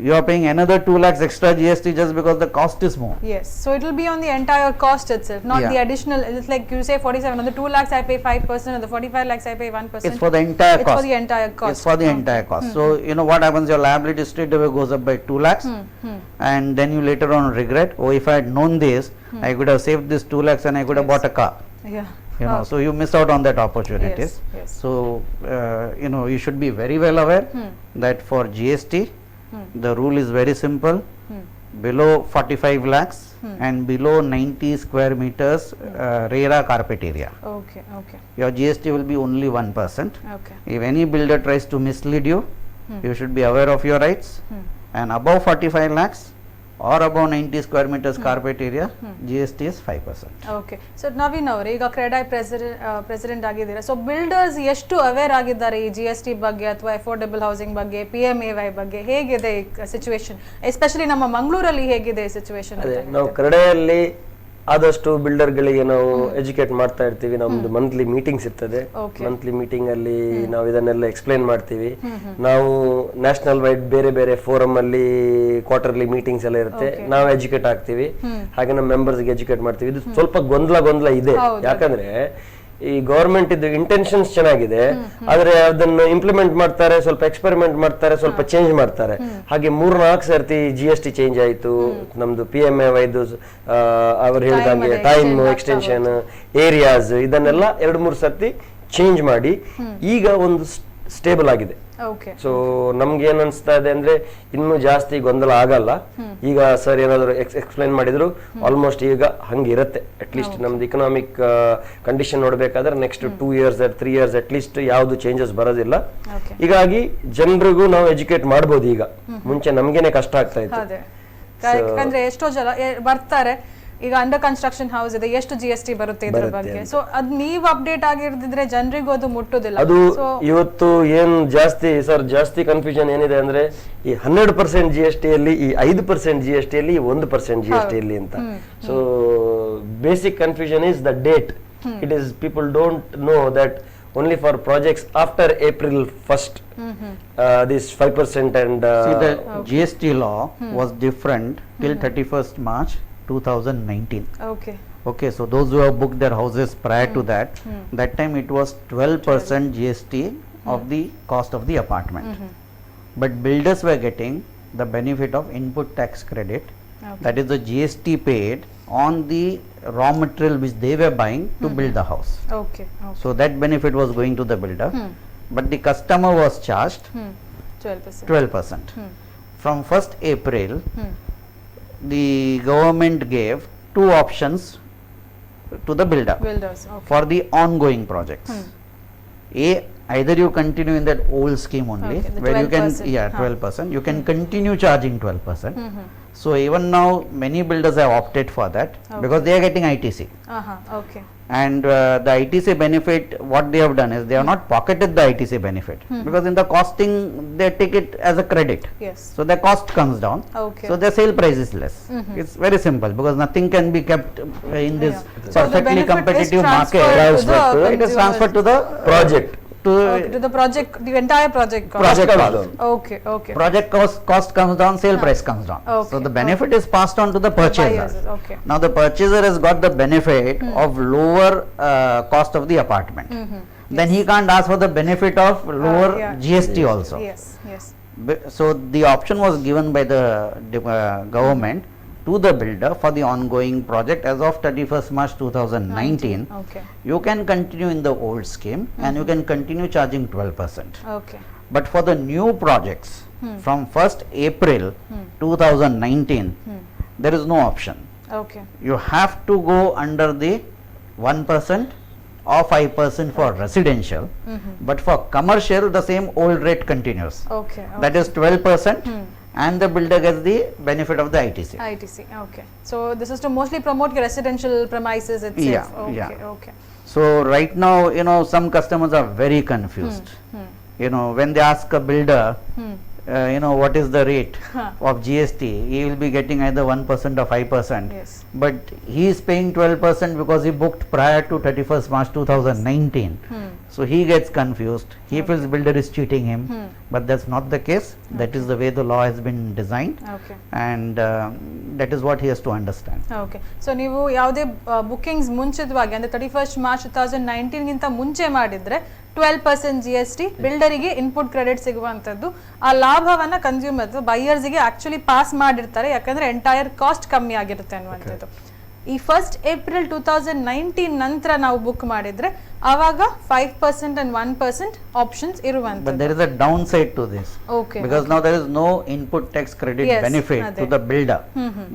you are paying another 2 lakhs extra GST just because the cost is more. Yes. So it will be on the entire cost itself, not Yeah. the additional. It's like you say 47 on the 2 lakhs I pay 5%, on the 45 lakhs I pay 1%. It's for the entire It's cost. for the entire cost. It's for the entire cost. So what happens, your liability straight away goes up by 2 lakhs and then you later on regret, oh, if I had known this, I could have saved this 2 lakhs and I could have bought a car. Yeah. So you miss out on that opportunities. Yes, yes. So you should be very well aware that for GST the rule is very simple. Below 45 lakhs and below 90 square meters RERA carpet area, Okay. Okay. your GST will be only 1%. Okay. If any builder tries to mislead you, you should be aware of your rights. And above 45 lakhs or above 90 square meters carpet area, GST is 5%. Okay so Naveen ಅವರೇ, ಈಗ CREDAI president ಆಗಿದ್ದೀರಾ. So builders ಎಷ್ಟು aware ಆಗಿದ್ದಾರೆ ಈ GST ಬಗ್ಗೆ ಅಥವಾ affordable housing ಬಗ್ಗೆ, PMAY ಬಗ್ಗೆ? ಹೇಗಿದೆ ಸಿಚುವೇಶನ್, ಎಸ್ಪೆಷಲಿ ನಮ್ಮ ಮಂಗಳೂರಲ್ಲಿ ಹೇಗಿದೆ ಸಿಚುವೇಶನ್? ನಾವು ಕ್ರೆಡೆಯಲ್ಲಿ ಆದಷ್ಟು ಬಿಲ್ಡರ್ ಗಳಿಗೆ ನಾವು ಎಜುಕೇಟ್ ಮಾಡ್ತಾ ಇರ್ತೀವಿ. ನಮ್ದು ಮಂತ್ಲಿ ಮೀಟಿಂಗ್ಸ್ ಇರ್ತದೆ. ಮಂತ್ಲಿ ಮೀಟಿಂಗ್ ಅಲ್ಲಿ ನಾವು ಇದನ್ನೆಲ್ಲ ಎಕ್ಸ್ಪ್ಲೈನ್ ಮಾಡ್ತೀವಿ. ನಾವು ನ್ಯಾಷನಲ್ ವೈಡ್ ಬೇರೆ ಬೇರೆ ಫೋರಮ್ ಅಲ್ಲಿ ಕ್ವಾರ್ಟರ್ಲಿ ಮೀಟಿಂಗ್ಸ್ ಎಲ್ಲ ಇರುತ್ತೆ, ನಾವು ಎಜುಕೇಟ್ ಆಗ್ತೀವಿ. ಹಾಗೆ ನಮ್ಮ ಮೆಂಬರ್ಸ್ ಗೆ ಎಜುಕೇಟ್ ಮಾಡ್ತೀವಿ. ಇದು ಸ್ವಲ್ಪ ಗೊಂದಲ ಇದೆ, ಯಾಕಂದ್ರೆ ಈ ಗವರ್ಮೆಂಟ್ ಇದು ಇಂಟೆನ್ಷನ್ಸ್ ಚೆನ್ನಾಗಿದೆ, ಆದ್ರೆ ಅದನ್ನು ಇಂಪ್ಲಿಮೆಂಟ್ ಮಾಡ್ತಾರೆ, ಸ್ವಲ್ಪ ಎಕ್ಸ್ಪೆರಿಮೆಂಟ್ ಮಾಡ್ತಾರೆ, ಸ್ವಲ್ಪ ಚೇಂಜ್ ಮಾಡ್ತಾರೆ. ಹಾಗೆ 3-4 ಸರ್ತಿ GST ಚೇಂಜ್ ಆಯ್ತು. ನಮ್ದು PMAY ಅವ್ರು ಹೇಳಿದಂಗೆ ಟೈಮ್ ಎಕ್ಸ್ಟೆನ್ಷನ್, ಏರಿಯಾಸ್, ಇದನ್ನೆಲ್ಲ 2-3 ಸರ್ತಿ ಚೇಂಜ್ ಮಾಡಿ ಈಗ ಒಂದು ಸ್ಟೇಬಲ್ ಆಗಿದೆ. ಸೊ ನಮ್ಗೆ ಏನ್ ಅನ್ಸ್ತಾ ಇದೆ ಅಂದ್ರೆ ಇನ್ನು ಜಾಸ್ತಿ ಗೊಂದಲ ಆಗಲ್ಲ. ಈಗ ಸರ್ ಏನಾದ್ರು ಎಕ್ಸ್ಪ್ಲೈನ್ ಮಾಡಿದ್ರು ಆಲ್ಮೋಸ್ಟ್ ಈಗ ಹಂಗಿರತ್ತೆ. ಅಟ್ ಲೀಸ್ಟ್ ನಮ್ದು ಇಕನಾಮಿಕ್ ಕಂಡೀಷನ್ ನೋಡ್ಬೇಕಾದ್ರೆ next 2 years 3 years at least ಯಾವ್ದು ಚೇಂಜಸ್ ಬರೋದಿಲ್ಲ. ಹೀಗಾಗಿ ಜನರಿಗೂ ನಾವು ಎಜುಕೇಟ್ ಮಾಡ್ಬೋದು. ಈಗ ಮುಂಚೆ ನಮ್ಗೇನೆ ಕಷ್ಟ ಆಗ್ತಾ ಇತ್ತು. ಯಾಕಂದ್ರೆ ಎಷ್ಟೋ ಜನ ಬರ್ತಾರೆ, ಈಗ ಅಂಡರ್ ಕನ್ಸ್ಟ್ರಕ್ಷನ್ ಹೌಸ್ ಇದೆ, ಎಷ್ಟು GST ಬರುತ್ತೆ ಇದರ ಬಗ್ಗೆ. ಸೊ ಅದ್ ನೀವು ಅಪ್ಡೇಟ್ ಆಗಿರ್ದಿದ್ರೆ ಜನರಿಗೂ ಅದು ಮುಟ್ಟುದಿಲ್ಲ. ಅದು ಇವತ್ತು ಏನ್ ಜಾಸ್ತಿ ಕನ್ಫ್ಯೂಷನ್ ಏನಿದೆ ಅಂದ್ರೆ ಈ 100% GST ಅಲ್ಲಿ, ಈ 5% GST ಅಲ್ಲಿ, ಈ 1% GST ಅಲ್ಲಿ ಅಂತ. So basic confusion is the date. It is people don't know that only for projects after April 1st this 5% and see the GST law was different till 31st March 2019. Okay, so those who have booked their houses prior to that time it was 12% GST of the cost of the apartment. But builders were getting the benefit of input tax credit, that is the GST paid on the raw material which they were buying to build the house. So that benefit was going to the builder, but the customer was charged 12%. From 1st April the government gave 2 options to the builders for the ongoing projects. Either you continue in that old scheme only, where you can 12%, you can continue charging 12%. So even now many builders have opted for that because they are getting ITC. And the ITC benefit, what they have done is they have not pocketed the ITC benefit, because in the costing they take it as a credit. So the cost comes down, so the sale price is less. It's very simple, because nothing can be kept in this perfectly competitive market. It is transferred to the project. To the project, the entire project cost. Project cost comes down, sale price comes down. So the benefit is passed on to the purchaser. Now the purchaser has got the benefit of lower cost of the apartment. Then he can't ask for the benefit of lower GST also. So the option was given by the government to the builder for the ongoing project as of 31st March 2019. You can continue in the old scheme and you can continue charging 12%. But for the new projects from 1st April 2019, there is no option. You have to go under the 1% or 5% for residential, but for commercial the same old rate continues. That is 12%. And the builder gets the benefit of the ITC. So this is to mostly promote residential premises itself. So right now, some customers are very confused. When they ask a builder, what is the rate of GST, he will be getting either 1% or 5%. But he is paying 12% because he booked prior to 31st March 2019. So he gets confused. He feels builder is cheating him, but that's not the case. That is the way the law has been designed, and that is what he has to understand. So ನೀವು ಯಾವುದೇ bookings ಮುಂಚಿತವಾಗಿ ಅಂದ್ರೆ 31st March 2019 ಗಿಂತ ಮುಂಚೆ ಮಾಡಿದ್ರೆ 12% GST ಬಿಲ್ಡರಿಗೆ input credit ಸಿಗುವಂತದ್ದು. ಆ ಲಾಭವನ್ನ consumer ಬೈಯರ್ಸ್ಗೆ actually pass ಮಾಡಿರ್ತಾರೆ, ಯಾಕಂದ್ರೆ ಎಂಟೈರ್ ಕಾಸ್ಟ್ ಕಮ್ಮಿ ಆಗಿರುತ್ತೆ ಅನ್ನುವಂಥದ್ದು. ಈ 1st April 2019 ನಂತರ ನಾವು ಬುಕ್ ಮಾಡಿದ್ರೆ ಆವಾಗ 5% and 1% ಆಪ್ಷನ್ಸ್ ಇರುವಂತದ್ದು. But there is a downside to this, because now there is no input tax credit benefit to the builder.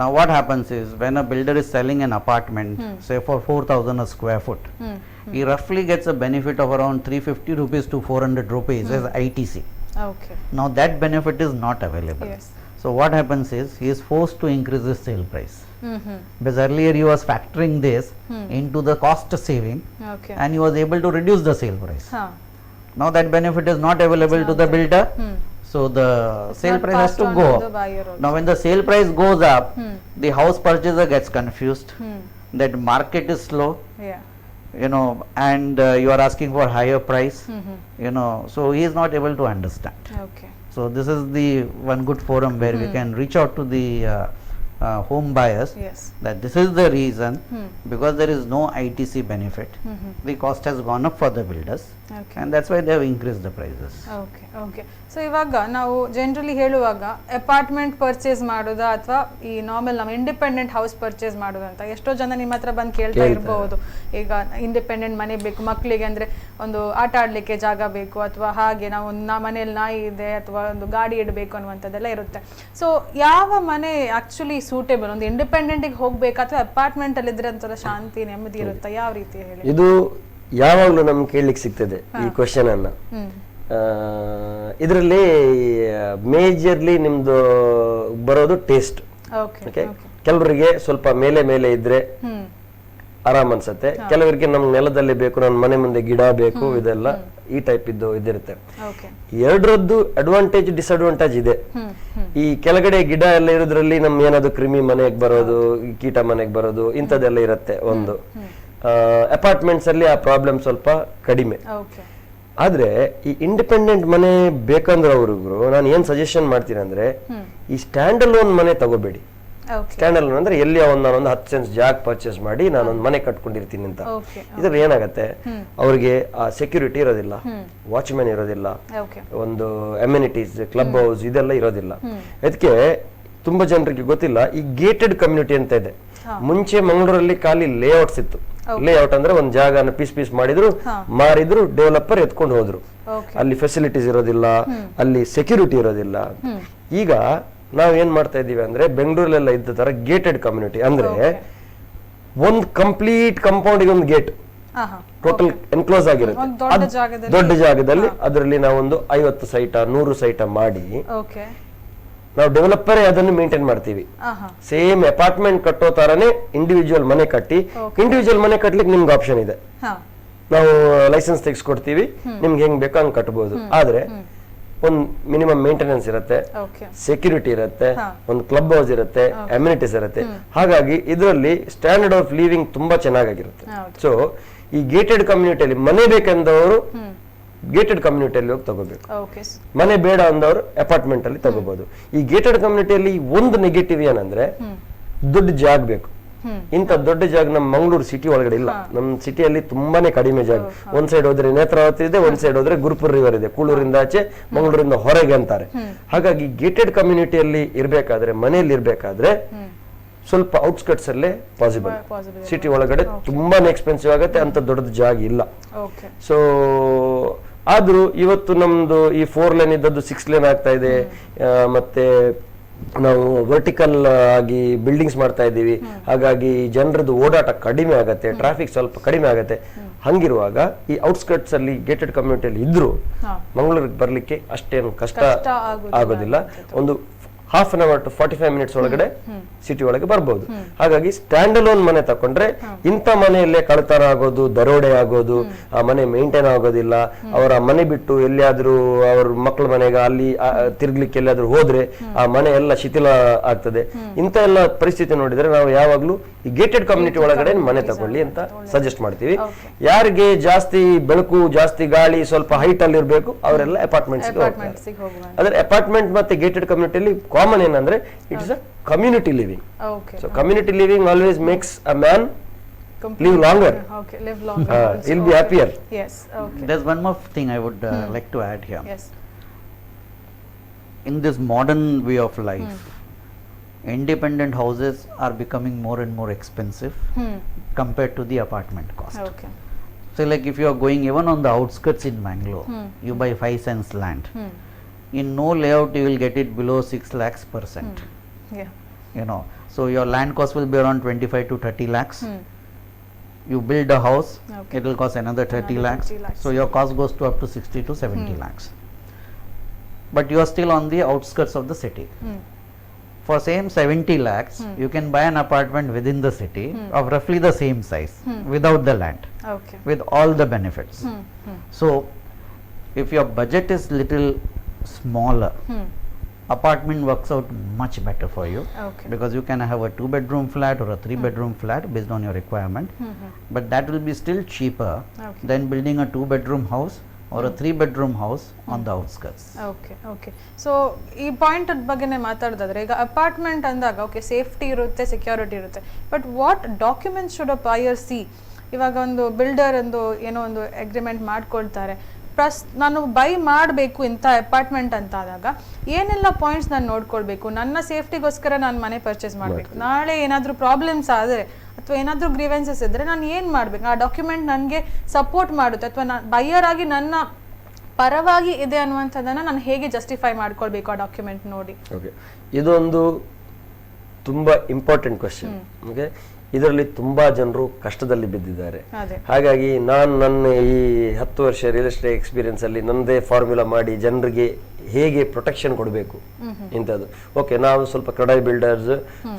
Now what happens is, when a builder is selling an apartment, say for 4,000 a square foot, he roughly gets a benefit of around 350 rupees to 400 rupees as ITC. Now that benefit is not available. So what happens is, he is forced to increase his sale price. Because earlier he was factoring this into the cost saving, and he was able to reduce the sale price. Now that benefit is not available to the builder, so the sale price has to go up. Now when the sale price goes up, the house purchaser gets confused. that market is slow, Yeah. and you are asking for higher price, so he is not able to understand. Okay. So this is the one good forum where we can reach out to the home buyers, Yes. that this is the reason, because there is no ITC benefit, the cost has gone up for the builders, Okay. and that's why they have increased the prices. Okay okay so ಇವಾಗ ನಾವು generally ಹೇಳುವಾಗ apartment purchase ಮಾಡೋದಾ ಅಥವಾ ಈ normal ನಾವು independent house purchase ಮಾಡೋದು ಅಂತ ಎಷ್ಟೋ ಜನ ನಿಮ್ಮ ಹತ್ರ ಬಂದು ಕೇಳ್ತಾ ಇರಬಹುದು. ಈಗ ಇಂಡಿಪೆಂಡೆಂಟ್ ಮನೆ ಬೇಕು ಮಕ್ಕಳಿಗೆ, ಅಂದ್ರೆ ಒಂದು ಆಟ ಆಡ್ಲಿಕ್ಕೆ ಜಾಗ ಬೇಕು, ಅಥವಾ ಹಾಗೆ ನಾವು ಮನೇಲಿ ನಾಯಿ ಇದೆ ಅಥವಾ ಒಂದು ಗಾಡಿ ಇಡಬೇಕು ಅನ್ನುವಂಥದ್ದೆಲ್ಲ ಇರುತ್ತೆ. ಸೊ ಯಾವ ಮನೆ ಆಕ್ಚುಲಿ ಸೂಟೇಬಲ್? ಒಂದು ಇಂಡಿಪೆಂಡೆಂಟಿಗೆ ಹೋಗ್ಬೇಕಾ ಅಥವಾ ಅಪಾರ್ಟ್ಮೆಂಟ್ ಅಲ್ಲಿ ಇದ್ರೆ ಒಂಥರ ಶಾಂತಿ ನೆಮ್ಮದಿ ಇರುತ್ತಾ? ಯಾವ ರೀತಿ ಹೇಳಿ? ಇದು ಯಾವಾಗಲೂ ನಮ್ಗೆ ಕೇಳಲಿಕ್ಕೆ ಸಿಗ್ತದೆ ಈ ಕ್ವಶನ್ ಅನ್ನ. ಇದರಲ್ಲಿ ಮೇಜರ್ಲಿ ನಿಮ್ದು ಬರೋದು ಟೇಸ್ಟ್. ಓಕೆ, ಕೆಲವರಿಗೆ ಸ್ವಲ್ಪ ಮೇಲೆ ಮೇಲೆ ಇದ್ರೆ ಆರಾಮ್ ಅನ್ಸತ್ತೆ, ಕೆಲವರಿಗೆ ನಮ್ ನೆಲದಲ್ಲಿ ಬೇಕು, ನನ್ನ ಮನೆ ಮುಂದೆ ಗಿಡ ಬೇಕು, ಇದೆಲ್ಲ ಈ ಟೈಪ್ ಇದಿರುತ್ತೆ. ಎರಡರದ್ದು ಅಡ್ವಾಂಟೇಜ್ ಡಿಸ್ಅಡ್ವಾಂಟೇಜ್ ಇದೆ. ಈ ಕೆಳಗಡೆ ಗಿಡ ಎಲ್ಲ ಇರೋದ್ರಲ್ಲಿ ನಮ್ ಏನಾದ್ರು ಕ್ರಿಮಿ ಮನೆಗೆ ಬರೋದು, ಕೀಟ ಮನೆಗೆ ಬರೋದು, ಇಂಥದ್ದೆಲ್ಲ ಇರುತ್ತೆ ಒಂದು. ಅಪಾರ್ಟ್ಮೆಂಟ್ಸ್ ಅಲ್ಲಿ ಆ ಪ್ರಾಬ್ಲಮ್ ಸ್ವಲ್ಪ ಕಡಿಮೆ. ಆದ್ರೆ ಈ ಇಂಡಿಪೆಂಡೆಂಟ್ ಮನೆ ಬೇಕಂದ್ರೆ ಅವ್ರಿಗೂ ನಾನು ಏನ್ ಸಜೆಷನ್ ಮಾಡ್ತೀನಿ ಅಂದ್ರೆ, ಈ ಸ್ಟ್ಯಾಂಡ್ ಅಲೋನ್ ಮನೆ ತಗೋಬೇಡಿ. ಸ್ಟ್ಯಾಂಡ್ ಅಲೋನ್ ಅಂದ್ರೆ ಎಲ್ಲಿ ನಾನೊಂದು 10 ಸೆನ್ಸ್ ಜಾಗ ಪರ್ಚೇಸ್ ಮಾಡಿ ನಾನೊಂದು ಮನೆ ಕಟ್ಕೊಂಡಿರ್ತೀನಿ ಅಂತ. ಇದ್ರಲ್ಲಿ ಏನಾಗತ್ತೆ, ಅವ್ರಿಗೆ ಆ ಸೆಕ್ಯೂರಿಟಿ ಇರೋದಿಲ್ಲ, ವಾಚ್ಮ್ಯಾನ್ ಇರೋದಿಲ್ಲ, ಒಂದು ಅಮ್ಯುನಿಟೀಸ್, ಕ್ಲಬ್ ಹೌಸ್ ಇದೆಲ್ಲ ಇರೋದಿಲ್ಲ. ಅದಕ್ಕೆ ತುಂಬಾ ಜನರಿಗೆ ಗೊತ್ತಿಲ್ಲ, ಈ ಗೇಟೆಡ್ ಕಮ್ಯುನಿಟಿ ಅಂತ ಇದೆ. ಮುಂಚೆ ಮಂಗಳೂರಲ್ಲಿ ಖಾಲಿ ಲೇಔಟ್ಸ್ ಇತ್ತು. ಲೇಔಟ್ ಅಂದ್ರೆ ಒಂದ್ ಜಾಗನ ಪೀಸ್ ಪೀಸ್ ಮಾಡಿದ್ರು, ಮಾರಿದ್ರು, ಡೆವಲಪರ್ ಎತ್ಕೊಂಡು ಹೋದ್ರು. ಅಲ್ಲಿ ಫೆಸಿಲಿಟೀಸ್ ಇರೋದಿಲ್ಲ, ಅಲ್ಲಿ ಸೆಕ್ಯೂರಿಟಿ ಇರೋದಿಲ್ಲ. ಈಗ ನಾವ್ ಏನ್ ಮಾಡ್ತಾ ಇದೀವಿ ಅಂದ್ರೆ, ಬೆಂಗಳೂರಲ್ಲೆಲ್ಲ ಇದ್ದ ತರ ಗೇಟೆಡ್ ಕಮ್ಯುನಿಟಿ ಅಂದ್ರೆ ಒಂದ್ ಕಂಪ್ಲೀಟ್ ಕಾಂಪೌಂಡ್ ಒಂದು ಗೇಟ್ ಟೋಟಲ್ ಎನ್ಕ್ಲೋಸ್ ಆಗಿರುತ್ತೆ. ದೊಡ್ಡ ಜಾಗದಲ್ಲಿ ಅದರಲ್ಲಿ ನಾವೊಂದು 50 ಸೈಟ 100 ಸೈಟ ಮಾಡಿ ನಾವು ಡೆವಲಪರೇ ಅದನ್ನು ಮೇಂಟೈನ್ ಮಾಡ್ತೀವಿ. ಸೇಮ್ ಅಪಾರ್ಟ್ಮೆಂಟ್ ಕಟ್ಟೋ ತರಾನೇ ಇಂಡಿವಿಜುವಲ್ ಮನೆ ಕಟ್ಟಿ, ಇಂಡಿವಿಜುವಲ್ ಮನೆ ಕಟ್ಲಿಕ್ಕೆ ನಿಮ್ಗೆ ಆಪ್ಷನ್ ಇದೆ. ನಾವು ಲೈಸೆನ್ಸ್ ತೆಗೆಸ್ಕೊಡ್ತೀವಿ, ನಿಮ್ಗೆ ಹೆಂಗ್ ಬೇಕೋ ಹಂಗ್ ಕಟ್ಬೋದು. ಆದ್ರೆ ಒಂದ್ ಮಿನಿಮಮ್ ಮೇಂಟೆನೆನ್ಸ್ ಇರುತ್ತೆ, ಸೆಕ್ಯೂರಿಟಿ ಇರುತ್ತೆ, ಒಂದು ಕ್ಲಬ್ ಹೌಸ್ ಇರುತ್ತೆ, ಅಮ್ಯುನಿಟೀಸ್ ಇರುತ್ತೆ. ಹಾಗಾಗಿ ಇದರಲ್ಲಿ ಸ್ಟ್ಯಾಂಡರ್ಡ್ ಆಫ್ ಲಿವಿಂಗ್ ತುಂಬಾ ಚೆನ್ನಾಗಿರುತ್ತೆ. ಸೊ ಈ ಗೇಟೆಡ್ ಕಮ್ಯುನಿಟಿಯಲ್ಲಿ ಮನೆ ಬೇಕೆಂದವರು ಗೇಟೆಡ್ ಕಮ್ಯುನಿಟಿಯಲ್ಲಿ ಹೋಗಿ ತಗೋಬೇಕು. ಮನೆ ಬೇಡ ಅಂದವರು ಅಪಾರ್ಟ್ಮೆಂಟ್ ಅಲ್ಲಿ ತಗೋಬಹುದು. ಈ ಗೇಟೆಡ್ ಕಮ್ಯುನಿಟಿಯಲ್ಲಿ ಒಂದು ನೆಗೆಟಿವ್ ಏನಂದ್ರೆ, ದೊಡ್ಡ ಜಾಗ ಬೇಕು. ಇಂಥ ದೊಡ್ಡ ಜಾಗ ನಮ್ಮ ಮಂಗಳೂರು ಸಿಟಿ ಒಳಗಡೆ ಇಲ್ಲ. ನಮ್ಮ ಸಿಟಿಯಲ್ಲಿ ತುಂಬಾನೇ ಕಡಿಮೆ ಜಾಗ. ಒಂದ್ ಸೈಡ್ ಹೋದ್ರೆ ನೇತ್ರಾವತಿ ಇದೆ, ಒಂದ್ ಸೈಡ್ ಹೋದ್ರೆ ಗುರುಪುರ್ ರಿವರ್ ಇದೆ. ಕೂಳೂರಿಂದ ಆಚೆ, ಮಂಗಳೂರಿಂದ ಹೊರಗೆ ಅಂತಾರೆ. ಹಾಗಾಗಿ ಗೇಟೆಡ್ ಕಮ್ಯುನಿಟಿಯಲ್ಲಿ ಇರ್ಬೇಕಾದ್ರೆ, ಮನೆಯಲ್ಲಿ ಇರ್ಬೇಕಾದ್ರೆ ಸ್ವಲ್ಪ ಔಟ್ಸ್ಕಟ್ಸ್ ಅಲ್ಲೇ ಪಾಸಿಬಲ್. ಸಿಟಿ ಒಳಗಡೆ ತುಂಬಾನೇ ಎಕ್ಸ್ಪೆನ್ಸಿವ್ ಆಗುತ್ತೆ, ಅಂತ ದೊಡ್ಡದು ಜಾಗ ಇಲ್ಲ. ಸೊ ಆದ್ರೂ ಇವತ್ತು ನಮ್ದು ಈ 4 ಲೈನ್ ಇದ್ದದ್ದು 6 ಲೈನ್ ಆಗ್ತಾ ಇದೆ. ಮತ್ತೆ ನಾವು ವರ್ಟಿಕಲ್ ಆಗಿ ಬಿಲ್ಡಿಂಗ್ಸ್ ಮಾಡ್ತಾ ಇದ್ದೀವಿ. ಹಾಗಾಗಿ ಜನರದ್ದು ಓಡಾಟ ಕಡಿಮೆ ಆಗತ್ತೆ, ಟ್ರಾಫಿಕ್ ಸ್ವಲ್ಪ ಕಡಿಮೆ ಆಗತ್ತೆ. ಹಂಗಿರುವಾಗ ಈ ಔಟ್ಸ್ಕರ್ಟ್ಸ್ ಅಲ್ಲಿ ಗೇಟೆಡ್ ಕಮ್ಯುನಿಟಿಯಲ್ಲಿ ಇದ್ರು ಮಂಗಳೂರಿಗೆ ಬರ್ಲಿಕ್ಕೆ ಅಷ್ಟೇನು ಕಷ್ಟ ಆಗೋದಿಲ್ಲ. ಒಂದು half an hour to 45 minutes ಒಳಗಡೆ ಸಿಟಿ ಒಳಗೆ ಬರ್ಬೋದು. ಹಾಗಾಗಿ ಸ್ಟ್ಯಾಂಡ್ ಅಲೋನ್ ಮನೆ ತಕೊಂಡ್ರೆ ಇಂಥ ಮನೆಯಲ್ಲೇ ಕಳ್ತನ ಆಗೋದು, ದರೋಡೆ ಆಗೋದು, ಆ ಮನೆ ಮೇಂಟೈನ್ ಆಗೋದಿಲ್ಲ. ಅವರ ಮನೆ ಬಿಟ್ಟು ಎಲ್ಲಿಯಾದ್ರೂ ಅವ್ರ ಮಕ್ಕಳ ಮನೆಗೆ ಅಲ್ಲಿ ತಿರ್ಗ್ಲಿಕ್ಕೆ ಎಲ್ಲಾದ್ರೂ ಹೋದ್ರೆ ಆ ಮನೆ ಎಲ್ಲ ಶಿಥಿಲ ಆಗ್ತದೆ. ಇಂಥ ಎಲ್ಲ ಪರಿಸ್ಥಿತಿ ನೋಡಿದ್ರೆ ನಾವು ಯಾವಾಗ್ಲೂ ಈ ಗೇಟೆಡ್ ಕಮ್ಯುನಿಟಿ ಒಳಗಡೆ ಮನೆ ತಗೊಳ್ಳಿ ಅಂತ ಸಜೆಸ್ಟ್ ಮಾಡ್ತೀವಿ. ಯಾರಿಗೆ ಜಾಸ್ತಿ ಬೆಳಕು, ಜಾಸ್ತಿ ಗಾಳಿ, ಸ್ವಲ್ಪ ಹೈಟ್ ಅಲ್ಲಿ ಇರ್ಬೇಕು, ಅವರೆಲ್ಲ ಅಪಾರ್ಟ್ಮೆಂಟ್ಸ್ ಹೋಗ್ತಾರೆ. ಆದ್ರೆ ಅಪಾರ್ಟ್ಮೆಂಟ್ ಮತ್ತೆ ಗೇಟೆಡ್ ಕಮ್ಯುನಿಟಿಯಲ್ಲಿ ಕಾಮನ್ ಏನಂದ್ರೆ, it's a community living. So community living always makes a man live longer. Live longer. He'll be happier. Yes. There's one more thing I would like to add here. Yes. In this modern way of life, independent houses are becoming more and more expensive compared to the apartment cost. So like if you are going even on the outskirts in Bangalore, you buy 5 cents land. In no layout you will get it below 6 lakhs per cent. So your land cost will be around 25 to 30 lakhs. You build a house, it will cost another 30 lakhs. So your cost goes to up to 60 to 70 lakhs. But you are still on the outskirts of the city. For same 70 lakhs, you can buy an apartment within the city of roughly the same size without the land, with all the benefits. So if your budget is little smaller, apartment works out much better for you. Okay. Because you can have a 2-bedroom flat or a 3-bedroom flat based on your requirement, but that will be still cheaper Okay. than building a 2-bedroom house or a 3-bedroom house on the outskirts. Okay okay so ಈ point ಬಗ್ಗೆನೇ ಮಾತಾಡೋದಾದ್ರೆ ಈಗ apartment ಅಂದಾಗ okay safety ಇರುತ್ತೆ security ಇರುತ್ತೆ but what documents should a buyer C ಇವಾಗ ಒಂದು builder ಒಂದು ಏನೋ ಒಂದು ಅಗ್ರಿಮೆಂಟ್ ಮಾಡ್ಕೊಳ್ತಾರೆ ಪ್ಲಸ್ ನಾನು ಬೈ ಮಾಡಬೇಕು ಇಂಥ ಅಪಾರ್ಟ್ಮೆಂಟ್ ಅಂತ ಆದಾಗ ಏನೆಲ್ಲ ಪಾಯಿಂಟ್ಸ್ ನಾನು ನೋಡ್ಕೊಳ್ಬೇಕು ನನ್ನ ಸೇಫ್ಟಿಗೋಸ್ಕರ ನಾನು ಮನೆ ಪರ್ಚೇಸ್ ಮಾಡಬೇಕು ನಾಳೆ ಏನಾದರೂ ಪ್ರಾಬ್ಲಮ್ಸ್ ಆದರೆ ಅಥವಾ ಏನಾದರೂ ಗ್ರೀವೆನ್ಸಸ್ ಇದ್ದರೆ ನಾನು ಏನು ಮಾಡಬೇಕು ಆ ಡಾಕ್ಯುಮೆಂಟ್ ನನಗೆ ಸಪೋರ್ಟ್ ಮಾಡುತ್ತೆ ಅಥವಾ ನಾನು ಬೈಯರ್ ಆಗಿ ನನ್ನ ಪರವಾಗಿ ಇದೆ ಅನ್ನುವಂಥದ್ದನ್ನು ನಾನು ಹೇಗೆ ಜಸ್ಟಿಫೈ ಮಾಡ್ಕೊಳ್ಬೇಕು ಆ ಡಾಕ್ಯುಮೆಂಟ್ ನೋಡಿ ಓಕೆ ಇದೊಂದು ತುಂಬಾ ಇಂಪಾರ್ಟೆಂಟ್ ಕ್ವಶನ್ ಓಕೆ ಇದರಲ್ಲಿ ತುಂಬಾ ಜನರು ಕಷ್ಟದಲ್ಲಿ ಬಿದ್ದಿದ್ದಾರೆ ಹಾಗಾಗಿ ನಾನು ನನ್ನ ಈ 10 ವರ್ಷ ರಿಯಲ್ ಎಸ್ಟೇಟ್ ಎಕ್ಸ್ಪೀರಿಯನ್ಸ್ ಅಲ್ಲಿ ನನ್ನದೇ ಫಾರ್ಮುಲಾ ಮಾಡಿ ಜನರಿಗೆ ಹೇಗೆ ಪ್ರೊಟೆಕ್ಷನ್ ಕೊಡಬೇಕು ಇಂಥದ್ದು ಓಕೆ ನಾವು ಸ್ವಲ್ಪ ಕಡಾಯಿ ಬಿಲ್ಡರ್ಸ್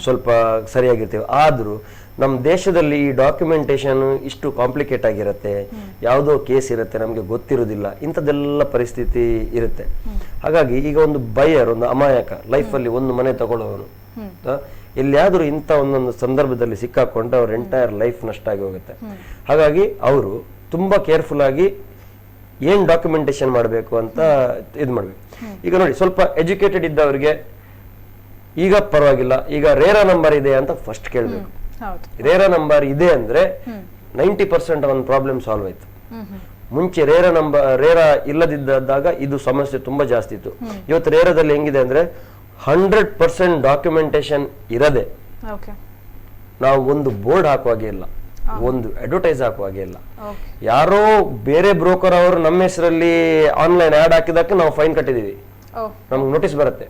ಸ್ವಲ್ಪ ಸರಿಯಾಗಿರ್ತೇವೆ ಆದ್ರೂ ನಮ್ಮ ದೇಶದಲ್ಲಿ ಈ ಡಾಕ್ಯುಮೆಂಟೇಶನ್ ಇಷ್ಟು ಕಾಂಪ್ಲಿಕೇಟ್ ಆಗಿರುತ್ತೆ ಯಾವುದೋ ಕೇಸ್ ಇರುತ್ತೆ ನಮಗೆ ಗೊತ್ತಿರೋದಿಲ್ಲ ಇಂಥದ್ದೆಲ್ಲ ಪರಿಸ್ಥಿತಿ ಇರುತ್ತೆ ಹಾಗಾಗಿ ಈಗ ಒಂದು ಬೈಯರ್ ಒಂದು ಅಮಾಯಕ ಲೈಫಲ್ಲಿ ಒಂದು ಮನೆ ತಗೊಳ್ಳೋನು ಎಲ್ಲಿಯಾದ್ರೂ ಇಂಥ ಒಂದೊಂದು ಸಂದರ್ಭದಲ್ಲಿ ಸಿಕ್ಕಾಕೊಂಡು ಅವ್ರ ಎಂಟೈರ್ ಲೈಫ್ ನಷ್ಟ ಆಗಿ ಹೋಗುತ್ತೆ ಹಾಗಾಗಿ ಅವರು ತುಂಬಾ ಕೇರ್ಫುಲ್ ಆಗಿ ಏನ್ ಡಾಕ್ಯುಮೆಂಟೇಶನ್ ಮಾಡಬೇಕು ಅಂತ ಇದು ಮಾಡ್ಬೇಕು ಈಗ ನೋಡಿ ಸ್ವಲ್ಪ ಎಜುಕೇಟೆಡ್ ಇದ್ದವರಿಗೆ ಈಗ ಪರವಾಗಿಲ್ಲ ಈಗ ರೇರಾ ನಂಬರ್ ಇದೆ ಅಂತ ಫಸ್ಟ್ ಕೇಳಬೇಕು ರೇರಾ ನಂಬರ್ ಇದೆ ಅಂದ್ರೆ 90% ಒಂದು ಪ್ರಾಬ್ಲಮ್ ಸಾಲ್ವ್ ಆಯ್ತು ಮುಂಚೆ ರೇರಾ ಇಲ್ಲದಿದ್ದಾಗ ಇದು ಸಮಸ್ಯೆ ತುಂಬಾ ಜಾಸ್ತಿ ಇತ್ತು ಇವತ್ತು ರೇರಾದಲ್ಲಿ ಹೆಂಗಿದೆ ಅಂದ್ರೆ 100% ಡಾಕ್ಯುಮೆಂಟೇಶನ್ ಇರದೆ ನಾವು ಒಂದು ಬೋರ್ಡ್ ಹಾಕುವಾಗೆ ಇಲ್ಲ ಒಂದು ಅಡ್ವರ್ಟೈಸ್ ಹಾಕುವಾಗೆ ಇಲ್ಲ ಯಾರೋ ಬೇರೆ ಬ್ರೋಕರ್ ಅವರು ನಮ್ಮ ಹೆಸರಲ್ಲಿ ಆನ್ಲೈನ್ ಆಡ್ ಹಾಕಿದಕ್ಕೆ ನಾವು ಫೈನ್ ಕಟ್ಟಿದೀವಿ ನಮ್ಗೆ ನೋಟಿಸ್ ಬರುತ್ತೆ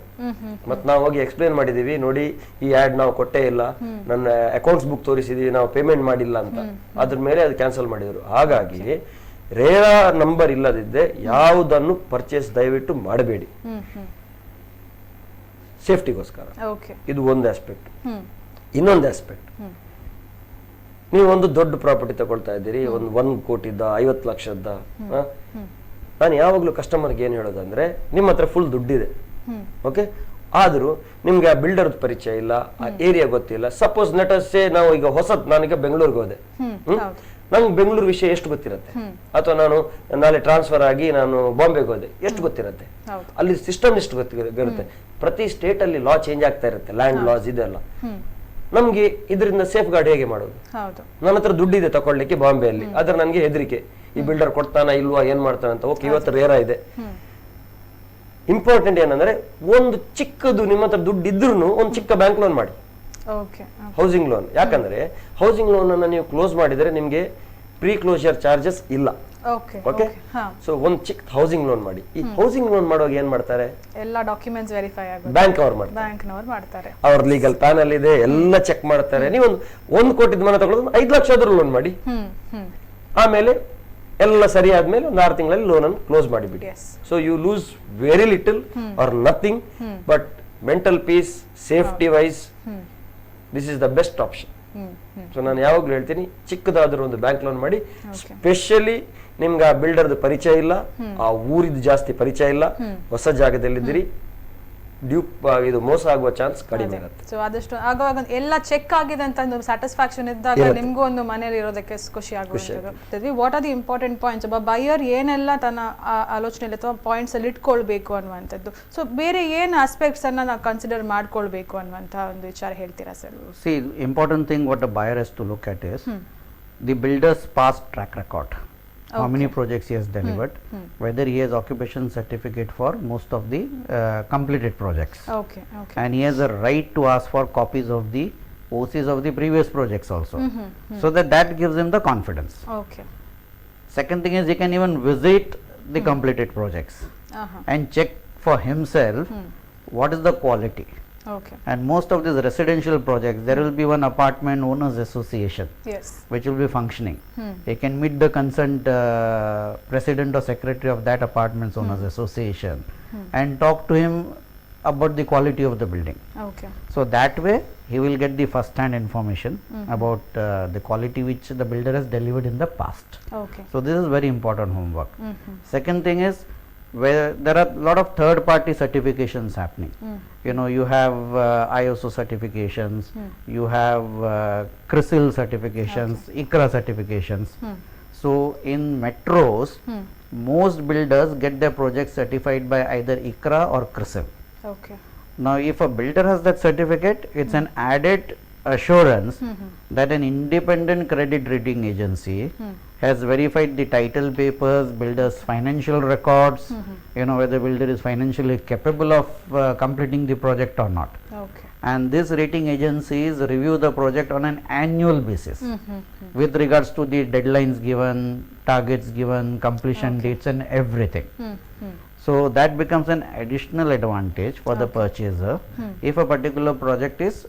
ಮತ್ ನಾವು ಹೋಗಿ ಎಕ್ಸ್ಪ್ಲೇನ್ ಮಾಡಿದೀವಿ ನೋಡಿ ಈ ಆಡ್ ನಾವು ಕೊಟ್ಟೇ ಇಲ್ಲ ನನ್ನ ಅಕೌಂಟ್ಸ್ ಬುಕ್ ತೋರಿಸಿದೀವಿ ನಾವು ಪೇಮೆಂಟ್ ಮಾಡಿಲ್ಲ ಅಂತ ಅದ್ರ ಮೇಲೆ ಅದು ಕ್ಯಾನ್ಸಲ್ ಮಾಡಿದ್ರು ಹಾಗಾಗಿ ರೇರಾ ನಂಬರ್ ಇಲ್ಲದಿದ್ದೆ ಯಾವುದನ್ನು ಪರ್ಚೇಸ್ ದಯವಿಟ್ಟು ಮಾಡಬೇಡಿ ಸೇಫ್ಟಿಗೋಸ್ಕರ ಇದು ಒಂದು ಆಸ್ಪೆಕ್ಟ್ ಇನ್ನೊಂದು ಆಸ್ಪೆಕ್ಟ್ ನೀವು ಒಂದು ದೊಡ್ಡ ಪ್ರಾಪರ್ಟಿ ತಗೊಳ್ತಾ ಇದ್ದೀರಿ ಒಂದು 1 ಕೋಟಿದ 50 ಲಕ್ಷದ ನಾನು ಯಾವಾಗ್ಲೂ ಕಸ್ಟಮರ್ಗೆ ಏನ್ ಹೇಳೋದಂದ್ರೆ ನಿಮ್ಮ ಹತ್ರ ಫುಲ್ ದುಡ್ಡಿದೆ ಓಕೆ ಆದ್ರೂ ನಿಮ್ಗೆ ಆ ಬಿಲ್ಡರ್ ಪರಿಚಯ ಇಲ್ಲ ಆ ಏರಿಯಾ ಗೊತ್ತಿಲ್ಲ ಸಪೋಸ್ ಸೇ ನಾವು ಈಗ ನಾನೀಗ ಬೆಂಗಳೂರಿಗೆ ಹೋದೆ ನಂಗೆ ಬೆಂಗಳೂರು ವಿಷಯ ಎಷ್ಟು ಗೊತ್ತಿರುತ್ತೆ ಅಥವಾ ನಾನು ನಾಳೆ ಟ್ರಾನ್ಸ್ಫರ್ ಆಗಿ ನಾನು ಬಾಂಬೆಗೆ ಹೋದೆ ಎಷ್ಟು ಗೊತ್ತಿರುತ್ತೆ ಅಲ್ಲಿ ಸಿಸ್ಟಮ್ ಎಷ್ಟು ಗೊತ್ತಿರುತ್ತೆ ಪ್ರತಿ ಸ್ಟೇಟ್ ಅಲ್ಲಿ ಲಾ ಚೇಂಜ್ ಆಗ್ತಾ ಇರುತ್ತೆ ಲ್ಯಾಂಡ್ ಲಾಸ್ ಇದೆಲ್ಲ ನಮ್ಗೆ ಇದರಿಂದ ಸೇಫ್ ಗಾರ್ಡ್ ಹೇಗೆ ಮಾಡೋದು ನನ್ನ ಹತ್ರ ದುಡ್ಡಿದೆ ತಗೊಳ್ಳಿಕ್ಕೆ ಬಾಂಬೆಯಲ್ಲಿ ಆದ್ರೆ ನನ್ಗೆ ಹೆದರಿಕೆ ಈ ಬಿಲ್ಡರ್ ಕೊಡ್ತಾನ ಇಲ್ವಾ ಏನ್ ಮಾಡ್ತಾನ ಅಂತ ಓಕೆ ಇವತ್ತು ರೇರಾ ಇದೆ ಇಂಪಾರ್ಟೆಂಟ್ ಏನಂದ್ರೆ ಒಂದು ಚಿಕ್ಕದು ನಿಮ್ಮ ಹತ್ರ ದುಡ್ಡು ಇದ್ರೂ ಒಂದು ಚಿಕ್ಕ ಬ್ಯಾಂಕ್ ಲೋನ್ ಮಾಡಿ ಹೌಸಿಂಗ್ ಲೋನ್ ಯಾಕಂದ್ರೆ ಹೌಸಿಂಗ್ ಲೋನ್ ಅನ್ನ ನೀವು ಕ್ಲೋಸ್ ಮಾಡಿದ್ರೆ ನಿಮ್ಗೆ ಪ್ರೀ ಕ್ಲೋಜರ್ ಚಾರ್ಜಸ್ ಇಲ್ಲ ಓಕೆ ಸೊ ಒಂದು ಚಿಕ್ಕ ಹೌಸಿಂಗ್ ಲೋನ್ ಮಾಡಿ ಈ ಹೌಸಿಂಗ್ ಲೋನ್ ಮಾಡುವಾಗ ಏನ್ ಮಾಡ್ತಾರೆ ಎಲ್ಲ ಡಾಕ್ಯುಮೆಂಟ್ಸ್ ವೆರಿಫೈ ಆಗುತ್ತೆ ಬ್ಯಾಂಕ್ ಅವ್ರು ಮಾಡ್ತಾರೆ ಅವ್ರ ಲೀಗಲ್ ಪ್ಯಾನಲ್ ಇದೆ ಎಲ್ಲ ಚೆಕ್ ಮಾಡ್ತಾರೆ ನೀವು ಒಂದು ಕೋಟಿದ ಮನೆ ತಗೊಳ್ಳೋದು 5 ಲಕ್ಷ ಆದ್ರೂ ಲೋನ್ ಮಾಡಿ ಆಮೇಲೆ ಎಲ್ಲ ಸರಿ ಆದ್ಮೇಲೆ ಒಂದು 6 ತಿಂಗಳಲ್ಲಿ ಲೋನ್ ಅನ್ನು ಕ್ಲೋಸ್ ಮಾಡಿಬಿಡಿ so you lose very little or nothing but mental peace safety wise this is the best option so ನಾನು ಯಾವಾಗ್ಲೂ ಹೇಳ್ತೀನಿ ಚಿಕ್ಕದಾದ್ರೂ ಒಂದು ಬ್ಯಾಂಕ್ ಲೋನ್ ಮಾಡಿ ಸ್ಪೆಷಲಿ ನಿಮ್ಗೆ ಆ ಬಿಲ್ಡರ್ದು ಪರಿಚಯ ಇಲ್ಲ ಆ ಊರಿದ್ದು ಜಾಸ್ತಿ ಪರಿಚಯ ಇಲ್ಲ ಹೊಸ ಜಾಗದಲ್ಲಿದ್ದೀರಿ ಇದು ಮೋಸ ಆಗುವ ಚಾನ್ಸ್ ಕಡಿಮೆ ಇರುತ್ತೆ ಸೊ ಆದಷ್ಟು ಆಗುವಾಗ ಎಲ್ಲ ಚೆಕ್ ಆಗಿದೆ ಅಂತ ಒಂದು ಸ್ಯಾಟಿಸ್ಫ್ಯಾಕ್ಷನ್ ಇದ್ದಾಗ ನಿಮ್ಗೂ ಒಂದು ಮನೆಯಲ್ಲಿ ಇರೋದಕ್ಕೆ ಖುಷಿ ಆಗುತ್ತೆ what are the important points ಒಬ್ಬ ಬೈಯರ್ ಏನೆಲ್ಲ ತನ್ನ ಆಲೋಚನೆಯಲ್ಲಿ ಅಥವಾ ಪಾಯಿಂಟ್ಸ್ ಅಲ್ಲಿ ಇಟ್ಕೊಳ್ಬೇಕು ಅನ್ನುವಂಥದ್ದು ಸೊ ಬೇರೆ ಏನು ಆಸ್ಪೆಕ್ಟ್ಸ್ ಅನ್ನ ನಾವು ಕನ್ಸಿಡರ್ ಮಾಡ್ಕೊಳ್ಬೇಕು ಅನ್ನುವಂಥ ಒಂದು ವಿಚಾರ ಹೇಳ್ತೀರಾ sir see important thing what a buyer has to look at is the builder's past track record how many projects he has delivered, whether he has occupation certificate for most of the completed projects, and he has a right to ask for copies of the OCs of the previous projects also, so that gives him the confidence. Second thing is he can even visit the completed projects and check for himself what is the quality. And most of these residential projects, there will be one apartment owners association which will be functioning. They can meet the concerned president or secretary of that apartments owners association and talk to him about the quality of the building. So that way he will get the first hand information about the quality which the builder has delivered in the past. So this is very important homework. Second thing is where there are a lot of third party certifications happening. You know, you have ISO certifications, you have CRISIL certifications, ICRA certifications. So in metros, most builders get their projects certified by either ICRA or CRISIL. Okay. Now if a builder has that certificate, it's an added assurance that an independent credit rating agency has verified the title papers, builder's financial records, you know, whether builder is financially capable of completing the project or not. Okay. And these rating agencies review the project on an annual basis with regards to the deadlines given, targets given, completion dates and everything. So that becomes an additional advantage for the purchaser if a particular project is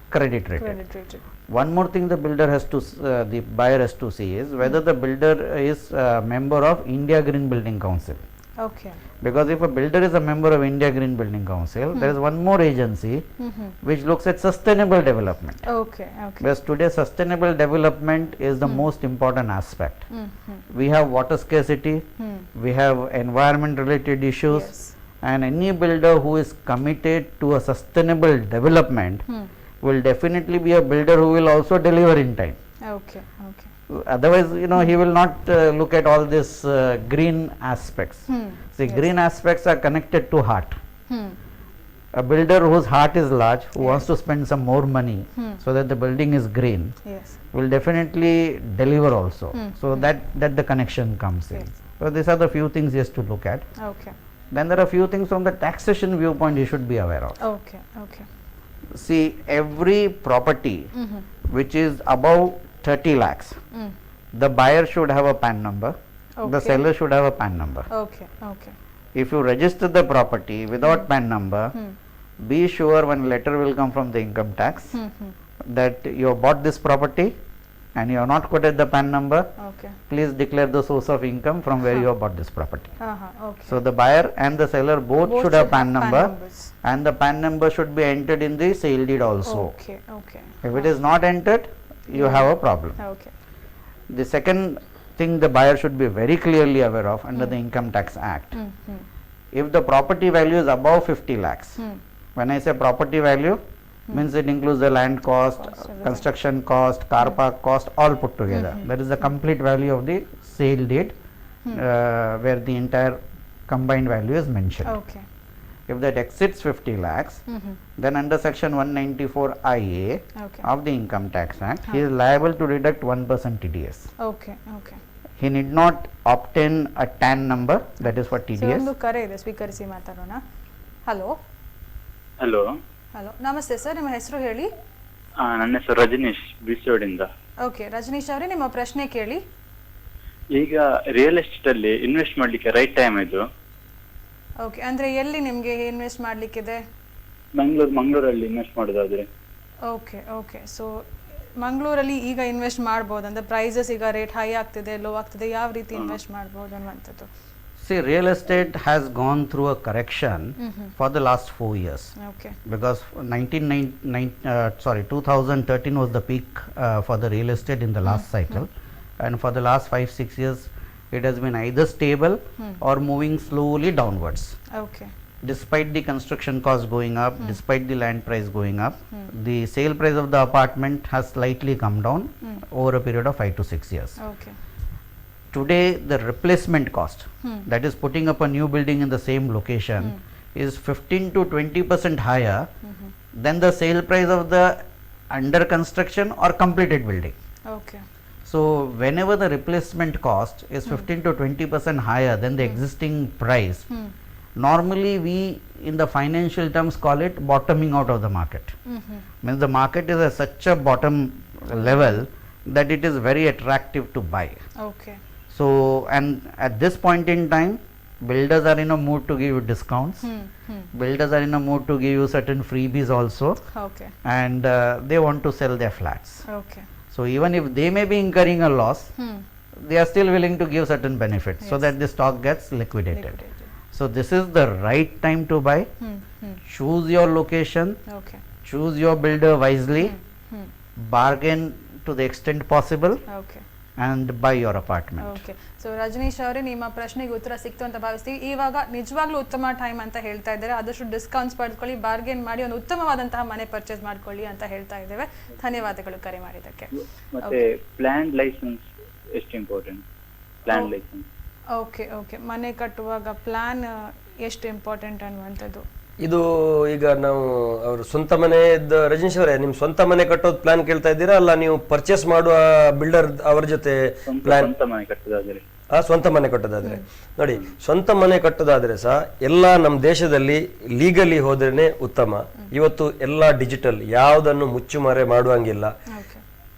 credit rated. Credit rated. One more thing the builder has to, the buyer has to see is whether the builder is a member of India Green Building Council. Okay. Because if a builder is a member of India Green Building Council, there is one more agency which looks at sustainable development. Okay. Okay. Because today sustainable development is the most important aspect. We have water scarcity, we have environment related issues, Yes. and any builder who is committed to a sustainable development will definitely be a builder who will also deliver in time. Okay. Okay. Otherwise, you know, he will not look at all these green aspects. See, green aspects are connected to heart. A builder whose heart is large, who wants to spend some more money so that the building is green, Yes. will definitely deliver also. So that the connection comes in. Yes. So these are the few things he has to look at. Okay. Then there are few things from the taxation viewpoint he should be aware of. Okay. Okay. See, every property which is above 30 lakhs, the buyer should have a PAN number, the Okay. seller should have a PAN number. Okay. Okay. If you register the property without PAN number, be sure one letter will come from the income tax that you have bought this property and you have not quoted the PAN number. Okay. Please declare the source of income from where you have bought this property. Okay. So the buyer and the seller both should have PAN number, and the PAN number should be entered in the sale deed also. Okay. Okay. If it is not entered, you have a problem. Okay. The second thing the buyer should be very clearly aware of under the Income Tax Act, if the property value is above 50 lakhs, when I say property value, means it includes the land cost, construction cost, car park cost, all put together. That is the complete value of the sale deed where the entire combined value is mentioned. Okay. If that exceeds 50 lakhs, then under section 194 IA Okay. of the Income Tax Act, he is liable to deduct 1% TDS. Okay. Okay. He need not obtain a TAN number, that is for so TDS. ಒಂದು ಕರೆ ಇದೆ, ಸ್ವೀಕರಿಸಿ ಮಾತಾಡೋಣ. Hello. Hello. Hello, ನಮಸ್ತೆ sir, ನಿಮ್ಮ ಹೆಸರು ಹೇಳಿ. ನನ್ನ ಹೆಸರು ರಜನೀಶ್ ಬಿಸಿಯೋಡಿಂದ. ಓಕೆ, ರಜನೀಶ್ ಅವರೇ, ನಿಮ್ಮ ಪ್ರಶ್ನೆ ಕೇಳಿ. ಈಗ ರಿಯಲ್ ಎಸ್ಟೇಟ್ ಅಲ್ಲಿ ಇನ್ವೆಸ್ಟ್ ಮಾಡ್ಲಿಕ್ಕೆ ರೈಟ್ ಟೈಮ್ ಇದು? ಓಕೆ, ಅಂದ್ರೆ ಎಲ್ಲಿ ನಿಮ್ಗೆ ಇನ್ವೆಸ್ಟ್ ಮಾಡ್ಲಿಕ್ಕಿದೆ? ಮಂಗಳೂರಲ್ಲಿ ಇನ್ವೆಸ್ಟ್ ಮಾಡೋದಾದ್ರೆ. ಓಕೆ. ಓಕೆ, ಸೊ ಮಂಗಳೂರಲ್ಲಿ ಈಗ ಇನ್ವೆಸ್ಟ್ ಮಾಡ್ಬೋದು ಅಂದ್ರೆ ಪ್ರೈಸಸ್ ಈಗ ರೇಟ್ ಹೈ ಆಗ್ತಿದೆ, ಲೋ ಆಗ್ತಿದೆ, ಯಾವ ರೀತಿ ಇನ್ವೆಸ್ಟ್ ಮಾಡ್ಬೋದು ಅನ್ನುವಂಥದ್ದು? See, real estate has gone through a correction for the last 4 years. Okay. Because 2013 was the peak for the real estate in the last cycle, and for the last 5-6 years it has been either stable or moving slowly downwards. Okay. Despite the construction cost going up, despite the land price going up, the sale price of the apartment has slightly come down over a period of 5 to 6 years. Okay. Today the replacement cost, that is putting up a new building in the same location, is 15 to 20% higher than the sale price of the under construction or completed building. Okay. So whenever the replacement cost is 15 to 20% higher than the existing price, normally we in the financial terms call it bottoming out of the market. Means the market is at such a bottom level that it is very attractive to buy. Okay. So, and at this point in time, builders are in a mood to give you discounts. Builders are in a mood to give you certain freebies also. Okay. And they want to sell their flats. Okay. So even if they may be incurring a loss, they are still willing to give certain benefits so that the stock gets liquidated. So this is the right time to buy. Choose your location. Okay. Choose your builder wisely. Bargain to the extent possible. Okay. and buy your apartment. Okay, so Rajneesh ಅವರೇ ನಿಮ್ಮ ಪ್ರಶ್ನೆಗೆ ಉತ್ತರ ಸಿಕ್ತು ಅಂತ ಭಾವಿಸ್ತೀವಿ. ಇವಾಗ ನಿಜವಾಗ್ಲೂ ಉತ್ತಮ time ಅಂತ ಹೇಳ್ತಾ ಇದ್ದಾರೆ. ಆದಷ್ಟು ಡಿಸ್ಕೌಂಟ್ಸ್ ಪಡೆದುಕೊಳ್ಳಿ, ಬಾರ್ಗೇನ್ ಮಾಡಿ ಒಂದು ಉತ್ತಮವಾದಂತಹ ಮನೆ ಪರ್ಚೇಸ್ ಮಾಡ್ಕೊಳ್ಳಿ ಅಂತ ಹೇಳ್ತಾ ಇದ್ದೇವೆ. ಧನ್ಯವಾದಗಳು ಕರೆ ಮಾಡಿದ್ದಕ್ಕೆ. ಮತ್ತೆ ಪ್ಲಾನ್ ಲೈಸೆನ್ಸ್ ಎಷ್ಟು important? Plan licence. Okay okay, ಮನೆ ಕಟ್ಟುವಾಗ ಪ್ಲಾನ್ ಎಷ್ಟು ಇಂಪಾರ್ಟೆಂಟ್ ಅನ್ನುವಂಥದ್ದು. ಇದು ಈಗ ನಾವು ಅವರು ಸ್ವಂತ ಮನೆಯದ್ದು, ರಜನೀಶ್ ಅವರೇ ನಿಮ್ಮ ಸ್ವಂತ ಮನೆ ಕಟ್ಟೋದು ಪ್ಲಾನ್ ಕೇಳ್ತಾ ಇದ್ದೀರಾ, ಅಲ್ಲ ನೀವು ಪರ್ಚೇಸ್ ಮಾಡುವ ಬಿಲ್ಡರ್ ಅವರ ಜೊತೆ ಪ್ಲಾನ್? ಸ್ವಂತ ಮನೆ ಕಟ್ಟೋದಾದ್ರೆ ಸ್ವಂತ ಮನೆ ಕಟ್ಟೋದಾದ್ರೆ ನೋಡಿ, ಸ್ವಂತ ಮನೆ ಕಟ್ಟೋದಾದ್ರೆ ಸಹ ಎಲ್ಲ ನಮ್ಮ ದೇಶದಲ್ಲಿ ಲೀಗಲಿ ಹೋದ್ರೇನೆ ಉತ್ತಮ. ಇವತ್ತು ಎಲ್ಲ ಡಿಜಿಟಲ್, ಯಾವುದನ್ನು ಮುಚ್ಚುಮರೆ ಮಾಡುವಂಗಿಲ್ಲ.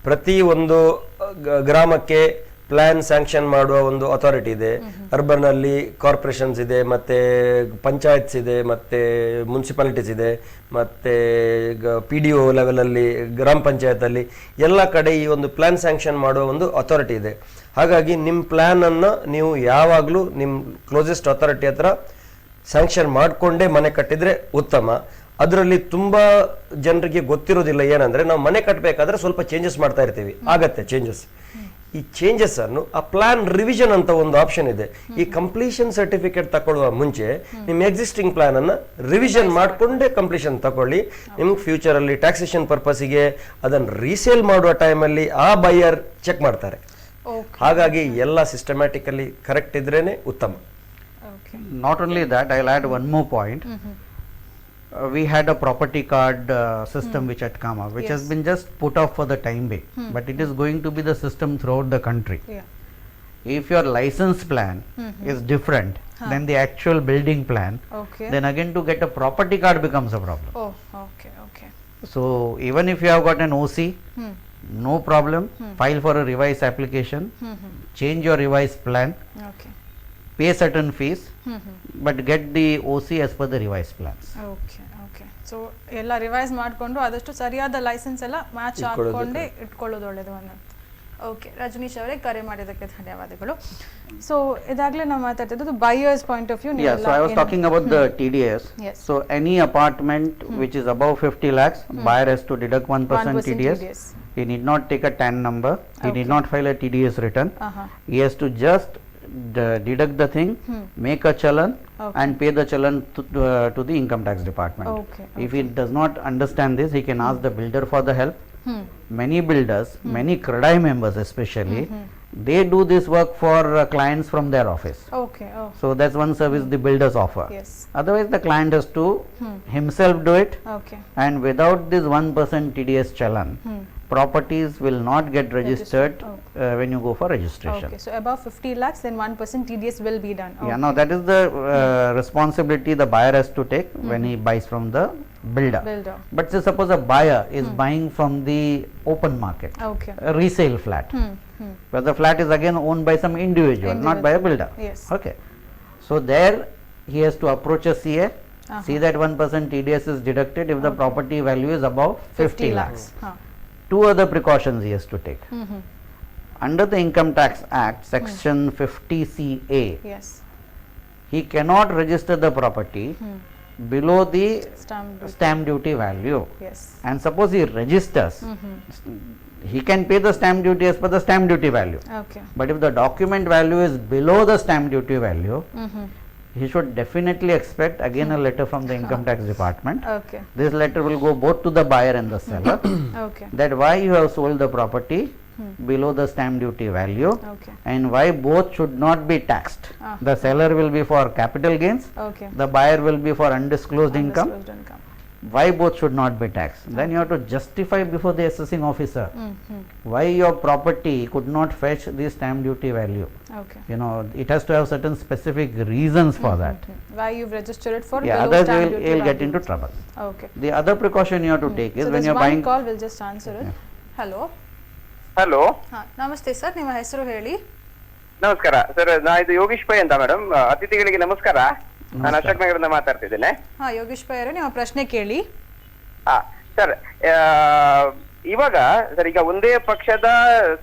ಪ್ರತಿ ಒಂದು ಗ್ರಾಮಕ್ಕೆ ಪ್ಲಾನ್ ಸ್ಯಾಂಕ್ಷನ್ ಮಾಡುವ ಒಂದು ಅಥಾರಿಟಿ ಇದೆ. ಅರ್ಬನ್ ಅಲ್ಲಿ ಕಾರ್ಪೊರೇಷನ್ಸ್ ಇದೆ, ಮತ್ತೆ ಪಂಚಾಯತ್ಸ್ ಇದೆ, ಮತ್ತೆ ಮುನ್ಸಿಪಾಲಿಟೀಸ್ ಇದೆ, ಮತ್ತೆ PDO ಲೆವೆಲ್ ಅಲ್ಲಿ, ಗ್ರಾಮ ಪಂಚಾಯತ್ ಅಲ್ಲಿ ಎಲ್ಲ ಕಡೆ ಈ ಒಂದು ಪ್ಲಾನ್ ಸ್ಯಾಂಕ್ಷನ್ ಮಾಡುವ ಒಂದು ಅಥಾರಿಟಿ ಇದೆ. ಹಾಗಾಗಿ ನಿಮ್ಮ ಪ್ಲಾನ್ ಅನ್ನ ನೀವು ಯಾವಾಗಲೂ ನಿಮ್ಮ ಕ್ಲೋಸೆಸ್ಟ್ ಅಥಾರಿಟಿ ಹತ್ರ ಸ್ಯಾಂಕ್ಷನ್ ಮಾಡಿಕೊಂಡೇ ಮನೆ ಕಟ್ಟಿದ್ರೆ ಉತ್ತಮ. ಅದರಲ್ಲಿ ತುಂಬಾ ಜನರಿಗೆ ಗೊತ್ತಿರೋದಿಲ್ಲ ಏನಂದ್ರೆ, ನಾವು ಮನೆ ಕಟ್ಟಬೇಕಾದ್ರೆ ಸ್ವಲ್ಪ ಚೇಂಜಸ್ ಮಾಡ್ತಾ ಇರ್ತೀವಿ, ಆಗತ್ತೆ ಚೇಂಜಸ್. ಈ ಚೇಂಜಸ್ ಅನ್ನು ಆ ಪ್ಲಾನ್ ರಿವಿಷನ್ ಅಂತ ಒಂದು ಆಪ್ಷನ್ ಇದೆ. ಈ ಕಂಪ್ಲೀಷನ್ ಸರ್ಟಿಫಿಕೇಟ್ ತಗೊಳ್ಳುವ ಮುಂಚೆ ನಿಮ್ಮ ಎಕ್ಸಿಸ್ಟಿಂಗ್ ಪ್ಲಾನ್ ಅನ್ನ ರಿವಿಷನ್ ಮಾಡಿಕೊಂಡೇ ಕಂಪ್ಲೀಷನ್ ತಗೊಳ್ಳಿ. ನಿಮ್ಗೆ ಫ್ಯೂಚರ್ ಅಲ್ಲಿ ಟ್ಯಾಕ್ಸೇಷನ್ ಪರ್ಪಸ್ಗೆ ಅದನ್ನು ರೀಸೇಲ್ ಮಾಡುವ ಟೈಮಲ್ಲಿ ಆ ಬೈಯರ್ ಚೆಕ್ ಮಾಡ್ತಾರೆ. ಹಾಗಾಗಿ ಎಲ್ಲ ಸಿಸ್ಟಮ್ಯಾಟಿಕಲಿ ಕರೆಕ್ಟ್ ಇದ್ರೇನೆ ಉತ್ತಮ. Not only that, I'll add one more point. We had a property card system which had come up, which has been just put off for the time being, but it is going to be the system throughout the country. If your license plan is different than the actual building plan, then again to get a property card becomes a problem. Okay. So even if you have got an OC, no problem, file for a revised application, change your revised plan, pay certain fees, but get the OC as per the revised plans. Okay, so ಎಲ್ಲ revise ಮಾಡಿಕೊಂಡು ಆದಷ್ಟು ಸರಿಯಾದ licence ಎಲ್ಲ match ಹಾಕೊಂಡೇ ಇಟ್ಕೊಳ್ಳೋದು ಒಳ್ಳೇದು ಅನ್ನೋದು. Okay, Rajneesh ಅವರೇ ಕರೆ ಮಾಡಿದ್ದಕ್ಕೆ ಧನ್ಯವಾದಗಳು. ಸೊ ಇದಾಗಲೇ ನಾವು ಮಾತಾಡ್ತಿದ್ದು buyers point of view. So I was talking about the TDS. So any apartment which is above 50 lakhs, buyer has to deduct 1% TDS. He need not take a TAN number. He need not file a TDS return. He has to just deduct the thing, make a challan, and pay the challan to the income tax department. If he does not understand this, he can ask the builder for the help. Many builders, many CREDAI members especially, they do this work for clients from their office. So that's one service the builders offer. Otherwise the client has to himself do it. And without this 1% TDS challan, properties will not get registered when you go for registration. So above 50 lakhs, then 1% TDS will be done. Yeah, no, that is the responsibility the buyer has to take when he buys from the builder. But say suppose a buyer is buying from the open market, a resale flat, where the flat is again owned by some individual, not by a builder. Okay, so there he has to approach a CA, see that 1% TDS is deducted if the property value is above 50 lakhs. Two other precautions he has to take. Under the Income Tax Act, section 50CA, he cannot register the property below the stamp duty value. And suppose he registers, he can pay the stamp duty as per the stamp duty value. But if the document value is below the stamp duty value, he should definitely expect again a letter from the income tax department. This letter will go both to the buyer and the seller, that why you have sold the property below the stamp duty value, and why both should not be taxed. The seller will be for capital gains, the buyer will be for undisclosed income. Why both should not be taxed? Then you have to justify before the assessing officer why your property could not fetch the stamp duty value. You know, it has to have certain specific reasons for that. Why you've registered it for? Otherwise you'll get into trouble. The other precaution you have to take is when you're buying. Call, we'll just answer it. Hello. Hello, ನಮಸ್ತೆ sir, ನಿಮ್ಮ ಹೆಸರು ಹೇಳಿ? ನಮಸ್ಕಾರ sir, ನಾ ಇದು Yogish pi ಅಂತ madam. ಅತಿಥಿಗಳಿಗೆ ನಮಸ್ಕಾರ. ನಾನು ಅಶೋಕ್ ನಗರದಿಂದ ಮಾತಾಡ್ತಿದ್ದೇನೆ. ಯೋಗೀಶ್ ಪೈ ಅವರೇ, ನಿಮ್ಮ ಪ್ರಶ್ನೆ ಕೇಳಿ. ಸರ್, ಇವಾಗ ಸರ್ ಈಗ ಒಂದೇ ಪಕ್ಷದ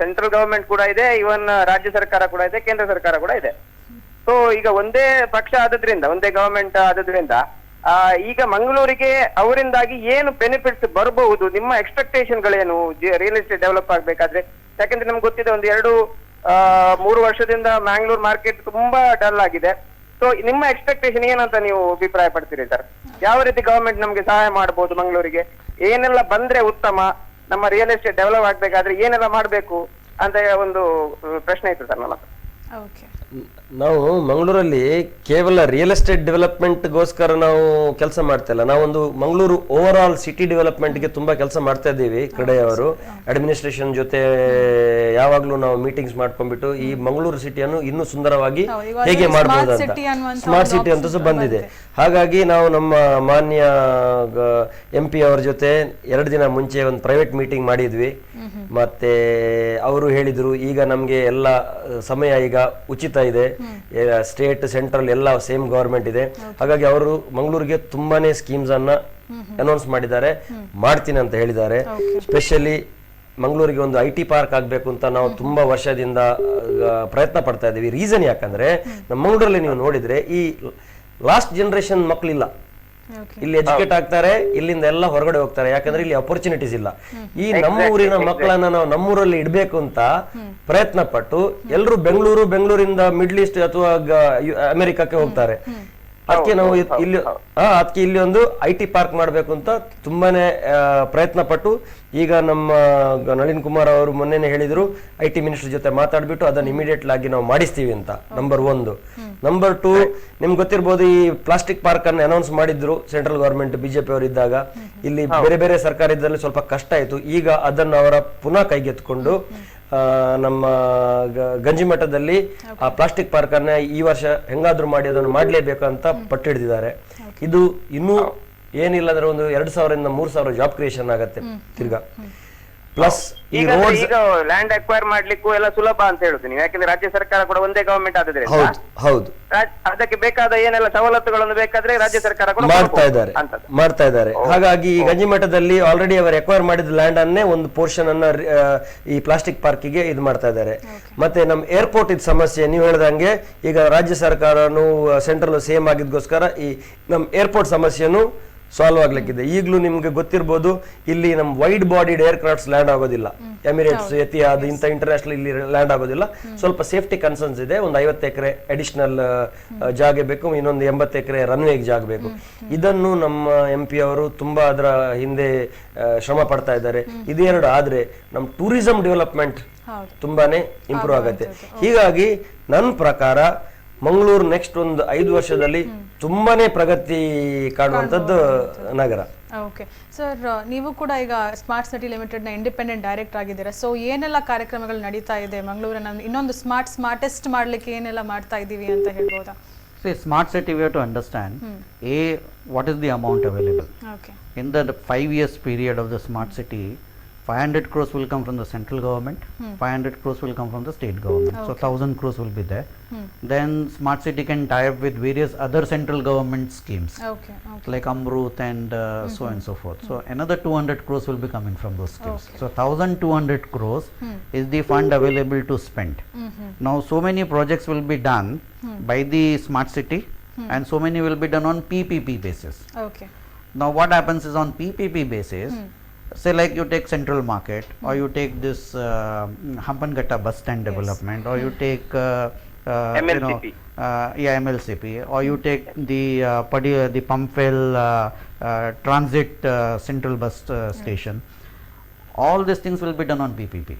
ಸೆಂಟ್ರಲ್ ಗವರ್ಮೆಂಟ್ ಕೂಡ ಇದೆ, ಇವನ್ ರಾಜ್ಯ ಸರ್ಕಾರ ಕೂಡ ಇದೆ, ಕೇಂದ್ರ ಸರ್ಕಾರ ಕೂಡ ಇದೆ. ಸೊ ಈಗ ಒಂದೇ ಪಕ್ಷ ಆದ್ರಿಂದ, ಒಂದೇ ಗವರ್ಮೆಂಟ್ ಆದ್ರಿಂದ ಈಗ ಮಂಗಳೂರಿಗೆ ಅವರಿಂದಾಗಿ ಏನು ಬೆನಿಫಿಟ್ಸ್ ಬರಬಹುದು? ನಿಮ್ಮ ಎಕ್ಸ್ಪೆಕ್ಟೇಷನ್ ಗಳೇನು ರಿಯಲ್ ಎಸ್ಟೇಟ್ ಡೆವಲಪ್ ಆಗ್ಬೇಕಾದ್ರೆ? ಯಾಕಂದ್ರೆ ನಮ್ಗೆ ಗೊತ್ತಿದೆ, ಒಂದು 2-3 ವರ್ಷದಿಂದ ಮ್ಯಾಂಗ್ಳೂರ್ ಮಾರ್ಕೆಟ್ ತುಂಬಾ ಡಲ್ ಆಗಿದೆ. ಸೊ ನಿಮ್ಮ ಎಕ್ಸ್ಪೆಕ್ಟೇಷನ್ ಏನಂತ ನೀವು ಅಭಿಪ್ರಾಯ ಪಡ್ತೀರಿ ಸರ್? ಯಾವ ರೀತಿ ಗವರ್ಮೆಂಟ್ ನಮ್ಗೆ ಸಹಾಯ ಮಾಡಬಹುದು ಮಂಗಳೂರಿಗೆ? ಏನೆಲ್ಲ ಬಂದ್ರೆ ಉತ್ತಮ? ನಮ್ಮ ರಿಯಲ್ ಎಸ್ಟೇಟ್ ಡೆವಲಪ್ ಆಗ್ಬೇಕಾದ್ರೆ ಏನೆಲ್ಲ ಮಾಡ್ಬೇಕು ಅಂತ ಒಂದು ಪ್ರಶ್ನೆ ಇತ್ತು ಸರ್ ನನ್ನ. ನಾವು ಮಂಗಳೂರಲ್ಲಿ ಕೇವಲ ರಿಯಲ್ ಎಸ್ಟೇಟ್ ಡೆವಲಪ್ಮೆಂಟ್ಗೋಸ್ಕರ ನಾವು ಕೆಲಸ ಮಾಡ್ತಾ ಇಲ್ಲ. ನಾವೊಂದು ಮಂಗಳೂರು ಓವರ್ ಆಲ್ ಸಿಟಿ ಡೆವಲಪ್ಮೆಂಟ್ಗೆ ತುಂಬಾ ಕೆಲಸ ಮಾಡ್ತಾ ಇದ್ದೀವಿ. ಕಡೆಯವರು ಅಡ್ಮಿನಿಸ್ಟ್ರೇಷನ್ ಜೊತೆ ಯಾವಾಗ್ಲೂ ನಾವು ಮೀಟಿಂಗ್ಸ್ ಮಾಡ್ಕೊಂಡ್ಬಿಟ್ಟು ಈ ಮಂಗಳೂರು ಸಿಟಿಯನ್ನು ಇನ್ನೂ ಸುಂದರವಾಗಿ ಹೇಗೆ ಮಾಡಬಹುದು ಅಂತ, ಸ್ಮಾರ್ಟ್ ಸಿಟಿ ಅಂತ ಬಂದಿದೆ. ಹಾಗಾಗಿ ನಾವು ನಮ್ಮ ಮಾನ್ಯ MP ಅವರ ಜೊತೆ 2 ದಿನ ಮುಂಚೆ ಒಂದು ಪ್ರೈವೇಟ್ ಮೀಟಿಂಗ್ ಮಾಡಿದ್ವಿ. ಮತ್ತೆ ಅವರು ಹೇಳಿದ್ರು, ಈಗ ನಮ್ಗೆ ಎಲ್ಲ ಸಮಯ ಈಗ ಉಚಿತ ಇದೆ, ಸ್ಟೇಟ್ ಸೆಂಟ್ರಲ್ ಎಲ್ಲ ಸೇಮ್ ಗವರ್ಮೆಂಟ್ ಇದೆ. ಹಾಗಾಗಿ ಅವರು ಮಂಗಳೂರಿಗೆ ತುಂಬಾನೇ ಸ್ಕೀಮ್ಸ್ ಅನ್ನ ಅನೌನ್ಸ್ ಮಾಡಿದ್ದಾರೆ, ಮಾಡ್ತೀನಿ ಅಂತ ಹೇಳಿದ್ದಾರೆ. ಸ್ಪೆಷಲಿ ಮಂಗಳೂರಿಗೆ ಒಂದು IT ಪಾರ್ಕ್ ಆಗ್ಬೇಕು ಅಂತ ನಾವು ತುಂಬಾ ವರ್ಷದಿಂದ ಪ್ರಯತ್ನ ಪಡ್ತಾ ಇದ್ದೀವಿ. ರೀಸನ್ ಯಾಕಂದ್ರೆ ನಮ್ಮ ಮಂಗಳೂರಲ್ಲಿ ನೀವು ನೋಡಿದ್ರೆ ಈ ಲಾಸ್ಟ್ ಜನರೇಷನ್ ಮಕ್ಕಳಿಲ್ಲ, ಇಲ್ಲಿ ಎಜುಕೇಟ್ ಆಗ್ತಾರೆ, ಇಲ್ಲಿಂದ ಎಲ್ಲ ಹೊರಗಡೆ ಹೋಗ್ತಾರೆ. ಯಾಕಂದ್ರೆ ಇಲ್ಲಿ ಅಪರ್ಚುನಿಟೀಸ್ ಇಲ್ಲ. ಈ ನಮ್ಮ ಊರಿನ ಮಕ್ಕಳನ್ನ ನಾವು ನಮ್ಮೂರಲ್ಲಿ ಇಡ್ಬೇಕು ಅಂತ ಪ್ರಯತ್ನ ಪಟ್ಟು ಎಲ್ಲರೂ ಬೆಂಗಳೂರಿಂದ ಮಿಡ್ಲ್ ಈಸ್ಟ್ ಅಥವಾ ಅಮೆರಿಕಕ್ಕೆ ಹೋಗ್ತಾರೆ. ಅದಕ್ಕೆ ನಾವು ಇಲ್ಲಿ ಒಂದು IT ಪಾರ್ಕ್ ಮಾಡ್ಬೇಕು ಅಂತ ತುಂಬಾನೇ ಪ್ರಯತ್ನ ಪಟ್ಟು ಈಗ ನಮ್ಮ ನಳಿನ್ ಕುಮಾರ್ ಅವರು ಮೊನ್ನೆನೆ ಹೇಳಿದ್ರು, IT ಮಿನಿಸ್ಟರ್ ಜೊತೆ ಮಾತಾಡ್ಬಿಟ್ಟು ಅದನ್ನ ಇಮಿಡಿಯೇಟ್ ಆಗಿ ನಾವು ಮಾಡಿಸ್ತೀವಿ ಅಂತ. ನಂಬರ್ 1. ನಂಬರ್ 2, ನಿಮ್ಗೆ ಗೊತ್ತಿರ್ಬೋದು, ಈ ಪ್ಲಾಸ್ಟಿಕ್ ಪಾರ್ಕ್ ಅನ್ನು ಅನೌನ್ಸ್ ಮಾಡಿದ್ರು ಸೆಂಟ್ರಲ್ ಗವರ್ಮೆಂಟ್ BJP ಅವರು ಇದ್ದಾಗ. ಇಲ್ಲಿ ಬೇರೆ ಬೇರೆ ಸರ್ಕಾರ ಇದ್ದಲ್ಲಿ ಸ್ವಲ್ಪ ಕಷ್ಟ ಆಯ್ತು. ಈಗ ಅದನ್ನು ಅವರ ಪುನಃ ಕೈಗೆತ್ಕೊಂಡು ನಮ್ಮ ಗಂಜಿಮಠದಲ್ಲಿ ಆ ಪ್ಲಾಸ್ಟಿಕ್ ಪಾರ್ಕ್ ಅನ್ನ ಈ ವರ್ಷ ಹೆಂಗಾದ್ರೂ ಮಾಡಿ ಅದನ್ನು ಮಾಡ್ಲೇಬೇಕು ಅಂತ ಪಟ್ಟಿಡಿದಿದ್ದಾರೆ. ಇದು ಇನ್ನೂ ಏನಿಲ್ಲ ಅಂದ್ರೆ ಒಂದು 2,000-3,000 ಜಾಬ್ ಕ್ರಿಯೇಷನ್ ಆಗತ್ತೆ ತಿರ್ಗಾ. ಪ್ಲಸ್ ಈ ರೋಡ್ ಲ್ಯಾಂಡ್ ಅಕ್ವೈರ್ ಮಾಡ್ಲಿಕ್ಕೂ ಎಲ್ಲ ಸುಲಭ ಅಂತ ಹೇಳುದು, ಯಾಕಂದ್ರೆ ರಾಜ್ಯ ಸರ್ಕಾರ ಕೂಡ ಒಂದೇ ಗವರ್ಮೆಂಟ್ ಆದ್ರೆ ಹೌದು ಅದಕ್ಕೆ ಬೇಕಾದ ಏನೆಲ್ಲ ಸವಲತ್ತುಗಳನ್ನು ಬೇಕಾದ್ರೆ ರಾಜ್ಯ ಸರ್ಕಾರ ಕೂಡ ಮಾಡ್ತಾ ಇದ್ದಾರೆ. ಹಾಗಾಗಿ ಈ ಗಂಜಿಮಠದಲ್ಲಿ ಆಲ್ರೆಡಿ ಅವರು ಎಕ್ವೈರ್ ಮಾಡಿದ ಲ್ಯಾಂಡ್ ಅನ್ನೇ ಒಂದು ಪೋರ್ಷನ್ ಅನ್ನ ಈ ಪ್ಲಾಸ್ಟಿಕ್ ಪಾರ್ಕಿಗೆ ಇದು ಮಾಡ್ತಾ ಇದ್ದಾರೆ. ಮತ್ತೆ ನಮ್ಮ ಏರ್ಪೋರ್ಟ್ ಇದ್ ಸಮಸ್ಯೆ ನೀವು ಹೇಳ್ದಂಗೆ ಈಗ ರಾಜ್ಯ ಸರ್ಕಾರನು ಸೆಂಟ್ರಲ್ ಸೇಮ್ ಆಗಿದ್ಗೋಸ್ಕರ ಈ ನಮ್ಮ ಏರ್ಪೋರ್ಟ್ ಸಮಸ್ಯೆನು ಸಾಲ್ವ್ ಆಗ್ಲಿಕ್ಕಿದೆ. ಈಗಲೂ ನಿಮ್ಗೆ ಗೊತ್ತಿರ್ಬೋದು, ಇಲ್ಲಿ ನಮ್ಮ wide bodied air crafts land ಆಗೋದಿಲ್ಲ. ಎಮಿರೇಟ್ಸ್, ಎತಿಹಾದ್ ಇಂಥ ಇಂಟರ್ನ್ಯಾಷನಲ್ ಇಲ್ಲಿ ಲ್ಯಾಂಡ್ ಆಗೋದಿಲ್ಲ. ಸ್ವಲ್ಪ ಸೇಫ್ಟಿ ಕನ್ಸರ್ನ್ಸ್ ಇದೆ. ಒಂದು 50 ಎಕರೆ ಅಡಿಷನಲ್ ಜಾಗ ಬೇಕು, ಇನ್ನೊಂದು 80 ಎಕರೆ ರನ್ವೇಗೆ ಜಾಗ ಬೇಕು. ಇದನ್ನು ನಮ್ಮ MP ಅವರು ತುಂಬಾ ಅದರ ಹಿಂದೆ ಶ್ರಮ ಪಡ್ತಾ ಇದ್ದಾರೆ. ಇದೆರಡು ಆದ್ರೆ ನಮ್ಮ ಟೂರಿಸಂ ಡೆವಲಪ್ಮೆಂಟ್ ತುಂಬಾನೇ ಇಂಪ್ರೂವ್ ಆಗುತ್ತೆ. ಹೀಗಾಗಿ ನನ್ನ ಪ್ರಕಾರ ಮಂಗಳೂರು ನೆಕ್ಸ್ಟ್ ಒಂದು 5 ವರ್ಷದಲ್ಲಿ ತುಂಬಾನೇ ಪ್ರಗತಿ ಕಾಣುವಂಥದ್ದು ನಗರ. ಓಕೆ ಸರ್, ನೀವು ಕೂಡ ಈಗ ಸ್ಮಾರ್ಟ್ ಸಿಟಿ ಲಿಮಿಟೆಡ್ ನ ಇಂಡಿಪೆಂಡೆಂಟ್ ಡೈರೆಕ್ಟರ್ ಆಗಿದ್ದೀರಾ. ಸೊ ಏನೆಲ್ಲ ಕಾರ್ಯಕ್ರಮಗಳು ನಡೀತಾ ಇದೆ ಮಂಗಳೂರನ್ನ ಇನ್ನೊಂದು ಸ್ಮಾರ್ಟೆಸ್ಟ್ ಮಾಡ್ಲಿಕ್ಕೆ ಏನೆಲ್ಲ ಮಾಡ್ತಾ ಇದ್ದೀವಿ ಅಂತ ಹೇಳ್ಬೋದಾ? Smart city we have to understand what is the amount available. Okay. In the 5 years period of the smart city, 500 crores will come from the central government, 500 crores will come from the state government. So 1,000 crores will be there. Then smart city can tie up with various other central government schemes, like Amrut and so and so forth. So another 200 crores will be coming from those schemes. So 1,200 crores is the fund available to spend. Now so many projects will be done by the smart city and so many will be done on PPP basis. Now what happens is on PPP basis, say like you take Central Market, or you take this Hampanghatta bus stand development, or you take MLCP. MLCP, or you take the Pumpville transit central bus station. All these things will be done on PPP.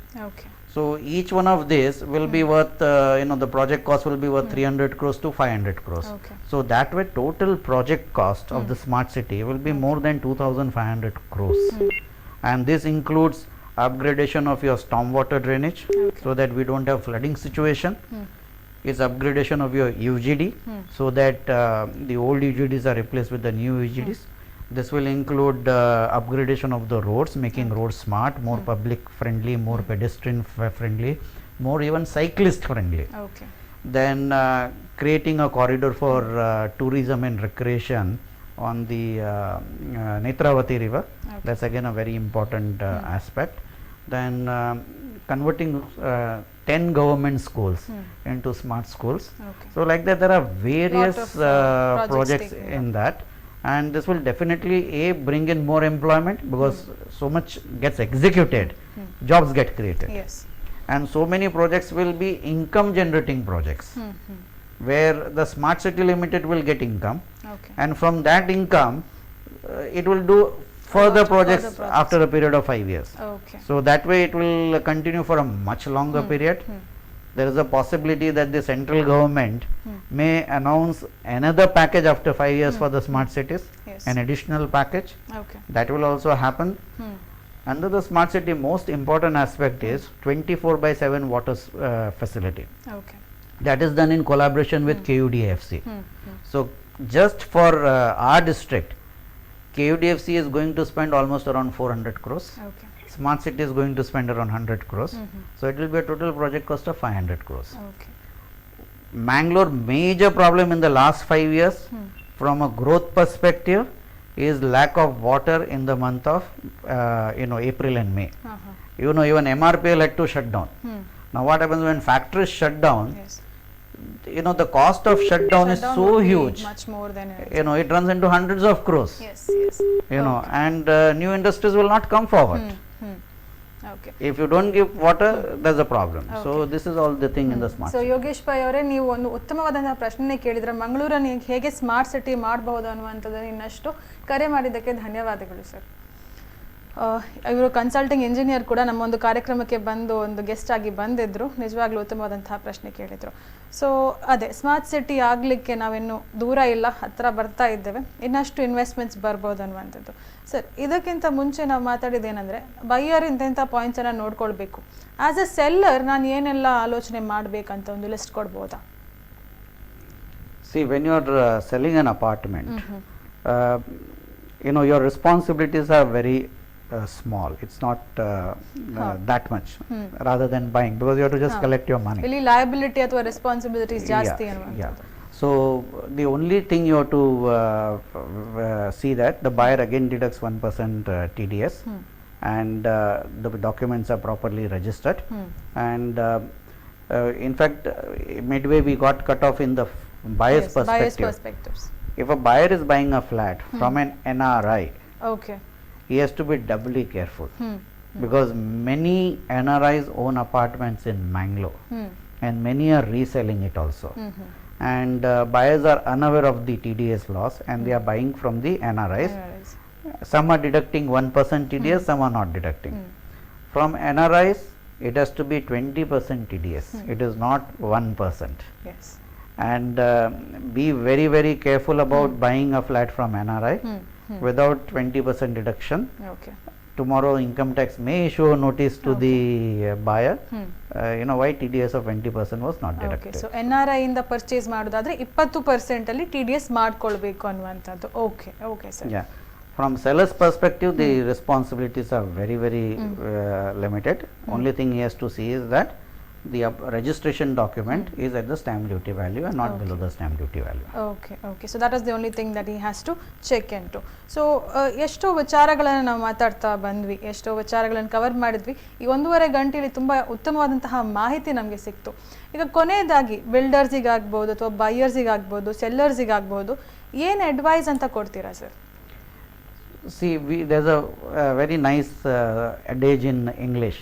So each one of these will be worth, the project cost will be worth 300 crores to 500 crores. So that way total project cost of the smart city will be more than 2,500 crores. And this includes upgradation of your stormwater drainage, so that we don't have flooding situation. It's upgradation of your UGD, so that the old UGDs are replaced with the new UGDs. This will include upgradation of the roads, making roads smart, more public friendly, more pedestrian friendly, more even cyclist friendly. Then creating a corridor for tourism and recreation on the Netravati river. That's again a very important aspect. Then converting 10 government schools into smart schools. So like that there are various projects in that. and this will definitely bring in more employment, because so much gets executed, jobs get created. Yes. And so many projects will be income generating projects, where the smart city limited will get income, Okay. and from that income it will do further projects after a period of 5 years. Okay. So that way it will continue for a much longer period. There is a possibility that the central government may announce another package after 5 years for the smart cities, Yes. an additional package. Okay. That will also happen. Under the smart city, most important aspect is 24/7 water facility. Okay. That is done in collaboration with KUDFC. So just for our district, KUDFC is going to spend almost around 400 crores. Okay. Smart city is going to spend around 100 crores. So it will be a total project cost of 500 crores. Okay. Mangalore major problem in the last 5 years from a growth perspective is lack of water in the month of April and May. Even MRPL had to shut down. Now what happens when factories shut down? Yes. The cost of shutdown is Shutdown so would be huge. much more than It runs into hundreds of crores. Yes. Yes. And new industries will not come forward. Okay. If you don't give water, there's a problem. So this is all the thing in the smart so city. Yogesh Pai ಅವರೇ, ನೀವು ಒಂದು ಉತ್ತಮವಾದಂತಹ ಪ್ರಶ್ನೆ ಕೇಳಿದ್ರೆ, ಮಂಗಳೂರನ್ನು ಹೇಗೆ smart city ಮಾಡಬಹುದು ಅನ್ನುವಂಥದ್ದನ್ನು ಇನ್ನಷ್ಟು ಕರೆ ಮಾಡಿದ್ದಕ್ಕೆ ಧನ್ಯವಾದಗಳು ಸರ್. ಇವರು ಕನ್ಸಲ್ಟಿಂಗ್ ಇಂಜಿನಿಯರ್ ಕೂಡ ನಮ್ಮ ಒಂದು ಕಾರ್ಯಕ್ರಮಕ್ಕೆ ಬಂದು ಒಂದು ಗೆಸ್ಟ್ ಆಗಿ ಬಂದಿದ್ರು. ನಿಜವಾಗ್ಲೂ ಉತ್ತಮವಾದಂತಹ ಪ್ರಶ್ನೆ ಕೇಳಿದ್ರು. ಸೊ ಅದೇ ಸ್ಮಾರ್ಟ್ ಸಿಟಿ ಆಗಲಿಕ್ಕೆ ನಾವಿನ್ನು ದೂರ ಇಲ್ಲ, ಹತ್ತಿರ ಬರ್ತಾ ಇದ್ದೇವೆ. ಇನ್ನಷ್ಟು ಇನ್ವೆಸ್ಟ್ಮೆಂಟ್ಸ್ ಬರ್ಬೋದು ಅನ್ನುವಂಥದ್ದು. ಸರ್, ಇದಕ್ಕಿಂತ ಮುಂಚೆ ನಾವು ಮಾತಾಡಿದ್ದೇನೆಂದರೆ, ಬೈಯರ್ ಇಂಥ ಪಾಯಿಂಟ್ಸನ್ನು ನೋಡ್ಕೊಳ್ಬೇಕು. ಆಸ್ ಎ ಸೆಲ್ಲರ್ ನಾನು ಏನೆಲ್ಲ ಆಲೋಚನೆ ಮಾಡಬೇಕಂತ ಒಂದು ಲಿಸ್ಟ್ ಕೊಡ್ಬೋದಾ? See, when you are selling an apartment, your responsibilities are very small. It's not that much rather than buying, because you have to just collect your money. ಇಲ್ಲಿ liability ಅಥವಾ responsibilities ಜಾಸ್ತಿ ಅನ್ನುವಂಥದ್ದು. So the only thing you have to see that the buyer again deducts 1% TDS, and the documents are properly registered, and in fact midway we got cut off in the buyer's perspective. Perspectives. If a buyer is buying a flat from an NRI, Okay. he has to be doubly careful, because many NRIs own apartments in Mangalore, and many are reselling it also, and buyers are unaware of the TDS laws, and they are buying from the NRIs. Some are deducting 1% TDS, some are not deducting. From NRIs it has to be 20% TDS. It is not 1%. Yes. And be very, very careful about buying a flat from NRI without 20% deduction. Okay. Tomorrow income tax may issue a notice to the buyer, why TDS of 20% was not deducted. So NRI ಇಂದ purchase ಮಾಡೋದಾದ್ರೆ 20% ಅಲ್ಲಿ TDS ಮಾಡ್ಕೊಳ್ಬೇಕು ಅನ್ನುವಂಥದ್ದು. Okay sir. Yeah. From seller's perspective, the responsibilities are very, very limited. Only thing he has to see is that the registration document is at the stamp duty value and not below the stamp duty value. Okay. So that is the only thing that he has to check into. So ಎಷ್ಟೋ ವಿಚಾರಗಳನ್ನು ನಾವು ಮಾತಾಡ್ತಾ ಬಂದ್ವಿ, ಎಷ್ಟೋ ವಿಚಾರಗಳನ್ನು cover ಮಾಡಿದ್ವಿ. ಈ 1.5 ಗಂಟೆಯಲ್ಲಿ ತುಂಬ ಉತ್ತಮವಾದಂತಹ ಮಾಹಿತಿ ನಮಗೆ ಸಿಕ್ತು. ಈಗ ಕೊನೆಯದಾಗಿ ಬಿಲ್ಡರ್ಸಿಗಾಗ್ಬೋದು ಅಥವಾ ಬೈಯರ್ಸಿಗಾಗ್ಬೋದು ಸೆಲ್ಲರ್ಸಿಗಾಗ್ಬೋದು ಏನು ಅಡ್ವೈಸ್ ಅಂತ ಕೊಡ್ತೀರಾ sir? See, there's a very nice adage in English,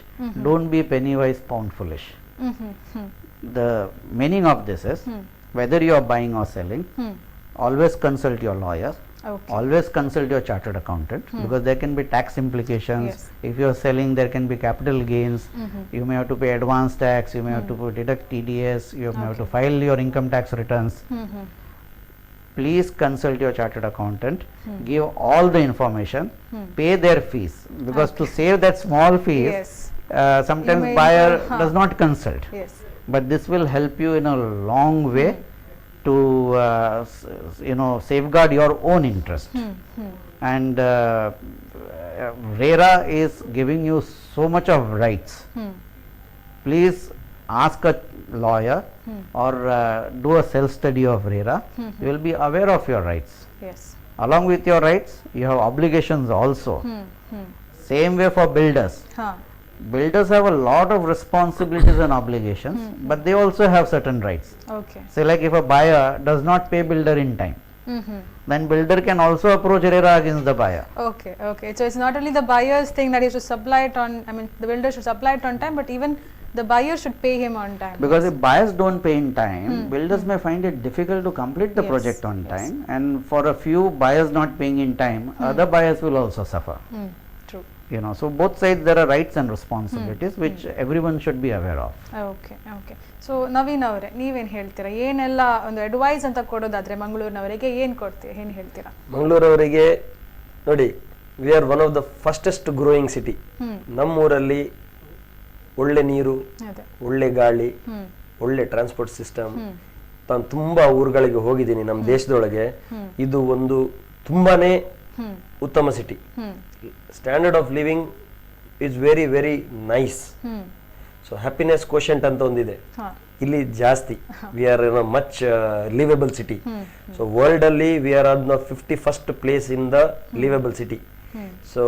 don't be penny wise pound foolish. The meaning of this is, whether you are buying or selling, always consult your lawyer, always consult your chartered accountant, because there can be tax implications. Yes. If you are selling, there can be capital gains. You may have to pay advance tax, you may have to deduct TDS, you may have to file your income tax returns. Please consult your chartered accountant, give all the information, pay their fees, because to save that small fees, Yes. Sometimes may buyer incur, does not consult. Yes. But this will help you in a long way to safeguard your own interest. And RERA is giving you so much of rights. Please ask a lawyer or do a self study of RERA. You will be aware of your rights. Yes. Along with your rights, you have obligations also. Same way for builders. Builders have a lot of responsibilities and obligations, but they also have certain rights. Okay. Say, like if a buyer does not pay builder in time, Then builder can also approach RERA against the buyer. Okay, okay. So it's not only the buyer's thing that he should supply it on, I mean, the builder should supply it on time, but even the buyer should pay him on time. Because if buyers don't pay in time, builders may find it difficult to complete the Yes, project on yes. time, and for a few buyers not paying in time, other buyers will also suffer. True. You know, so both sides there are rights and responsibilities which everyone should be aware of. Okay okay. So Naveen ಅವರೇ, ನೀವೇನು ಹೇಳ್ತೀರಾ? ಏನೆಲ್ಲ ಒಂದು advice ಅಂತ ಕೊಡೋದಾದ್ರೆ ಮಂಗಳೂರಿನವರಿಗೆ ಏನು ಕೊಡ್ತೀರಾ, ಏನು ಹೇಳ್ತೀರಾ? ಮಂಗಳೂರವರಿಗೆ ನೋಡಿ, we are one of the fastest growing city. ನಮ್ಮೂರಲ್ಲಿ ಒಳ್ಳೆ ನೀರು, ಒಳ್ಳೆ ಗಾಳಿ, ಒಳ್ಳೆ ಟ್ರಾನ್ಸ್ಪೋರ್ಟ್ ಸಿಸ್ಟಮ್. ನಾನು ತುಂಬಾ ಊರುಗಳಿಗೆ ಹೋಗಿದ್ದೀನಿ ನಮ್ಮ ದೇಶದೊಳಗೆ. ಇದು ಒಂದು ತುಂಬಾನೇ ಉತ್ತಮ city. Standard of living is very very nice. So happiness quotient ಅಂತ ಒಂದಿದೆ ಇಲ್ಲಿ ಜಾಸ್ತಿ. We are much liveable city. So world ಅಲ್ಲಿ we are on the 51st place in the liveable city. So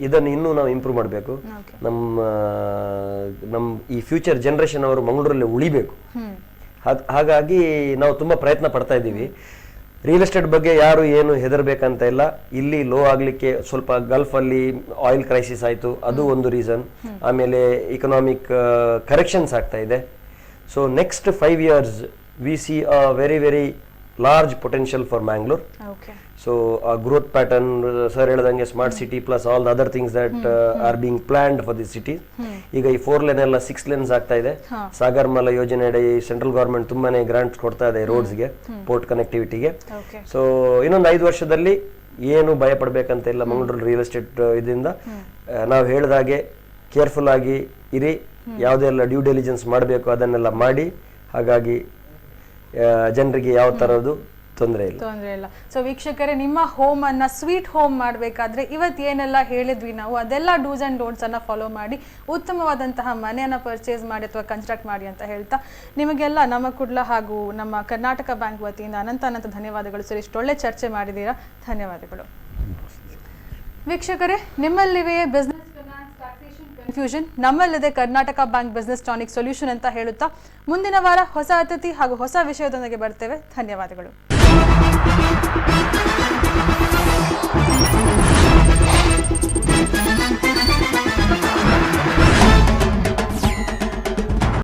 ಇದನ್ನು ಇನ್ನೂ ನಾವು ಇಂಪ್ರೂವ್ ಮಾಡಬೇಕು. ನಮ್ಮ ಈ ಫ್ಯೂಚರ್ ಜನರೇಷನ್ ಅವರು ಮಂಗಳೂರಲ್ಲಿ ಉಳಿಬೇಕು. ಹಾಗಾಗಿ ನಾವು ತುಂಬಾ ಪ್ರಯತ್ನ ಪಡ್ತಾ ಇದ್ದೀವಿ. ರಿಯಲ್ ಎಸ್ಟೇಟ್ ಬಗ್ಗೆ ಯಾರು ಏನು ಹೆದರ್ಬೇಕಂತ ಇಲ್ಲ. ಇಲ್ಲಿ ಲೋ ಆಗ್ಲಿಕ್ಕೆ ಸ್ವಲ್ಪ ಗಲ್ಫ್ ಅಲ್ಲಿ ಆಯಿಲ್ ಕ್ರೈಸಿಸ್ ಆಯ್ತು, ಅದು ಒಂದು ರೀಸನ್. ಆಮೇಲೆ ಇಕನಾಮಿಕ್ ಕರೆಕ್ಷನ್ಸ್ ಆಗ್ತಾ ಇದೆ. So next 5 years we see a very very large potential for Mangalore. So ಆ ಗ್ರೋತ್ ಪ್ಯಾಟರ್ನ್ ಸರ್ ಹೇಳ್ದಂಗೆ smart city plus all the other things that are being planned for this city. ಈಗ ಈ 4 lane ಎಲ್ಲ 6 lanes ಆಗ್ತಾ ಇದೆ. ಸಾಗರ್ಮಾಲಾ ಯೋಜನೆ ಅಡಿ central government ತುಂಬಾನೇ ಗ್ರಾಂಟ್ಸ್ ಕೊಡ್ತಾ ಇದೆ ರೋಡ್ಸ್ಗೆ, ಪೋರ್ಟ್ ಕನೆಕ್ಟಿವಿಟಿಗೆ. ಸೊ ಇನ್ನೊಂದು 5 ವರ್ಷದಲ್ಲಿ ಏನು ಭಯ ಪಡ್ಬೇಕಂತ ಇಲ್ಲ ಮಂಗಳೂರು ರಿಯಲ್ ಎಸ್ಟೇಟ್ ಇದರಿಂದ. ನಾವು ಹೇಳಿದಾಗೆ ಕೇರ್ಫುಲ್ ಆಗಿ ಇರಿ, ಯಾವುದೆಲ್ಲ ಡ್ಯೂ ಡಿಲಿಜೆನ್ಸ್ ಮಾಡಬೇಕು ಅದನ್ನೆಲ್ಲ ಮಾಡಿ. ಹಾಗಾಗಿ ಜನರಿಗೆ ಯಾವ ತರದ್ದು ತೊಂದರೆ ಇಲ್ಲ. ಸೊ ವೀಕ್ಷಕರೇ, ನಿಮ್ಮ ಹೋಮ್ ಅನ್ನ ಸ್ವೀಟ್ ಹೋಮ್ ಮಾಡಬೇಕಾದ್ರೆ ಇವತ್ತು ಏನೆಲ್ಲ ಹೇಳಿದ್ವಿ ನಾವು, ಅದೆಲ್ಲ ಡೂಸ್ ಅಂಡ್ ಡೋಂಟ್ಸ್ ಅನ್ನ ಫಾಲೋ ಮಾಡಿ ಉತ್ತಮವಾದಂತಹ ಮನೆಯನ್ನ ಪರ್ಚೇಸ್ ಮಾಡಿ ಅಥವಾ ಕನ್ಸ್ಟ್ರಕ್ಟ್ ಮಾಡಿ ಅಂತ ಹೇಳ್ತಾ, ನಿಮಗೆಲ್ಲ ನಮ್ಮ ಕುಡ್ಲ ಹಾಗೂ ನಮ್ಮ ಕರ್ನಾಟಕ ಬ್ಯಾಂಕ್ ವತಿಯಿಂದ ಅನಂತ ಧನ್ಯವಾದಗಳು ಸರ್. ಇಷ್ಟು ಒಳ್ಳೆ ಚರ್ಚೆ ಮಾಡಿದ್ದೀರಾ, ಧನ್ಯವಾದಗಳು. ವೀಕ್ಷಕರೇ, ನಿಮ್ಮಲ್ಲಿವೆ ಬಿಸ್ನೆಸ್ ಕನ್ಫ್ಯೂಷನ್, ನಮ್ಮಲ್ಲಿದೆ Karnataka bank business tonic solution ಅಂತ ಹೇಳುತ್ತಾ ಮುಂದಿನ ವಾರ ಹೊಸ ಅತಿಥಿ ಹಾಗೂ ಹೊಸ ವಿಷಯದೊಂದಿಗೆ ಬರ್ತೇವೆ. ಧನ್ಯವಾದಗಳು.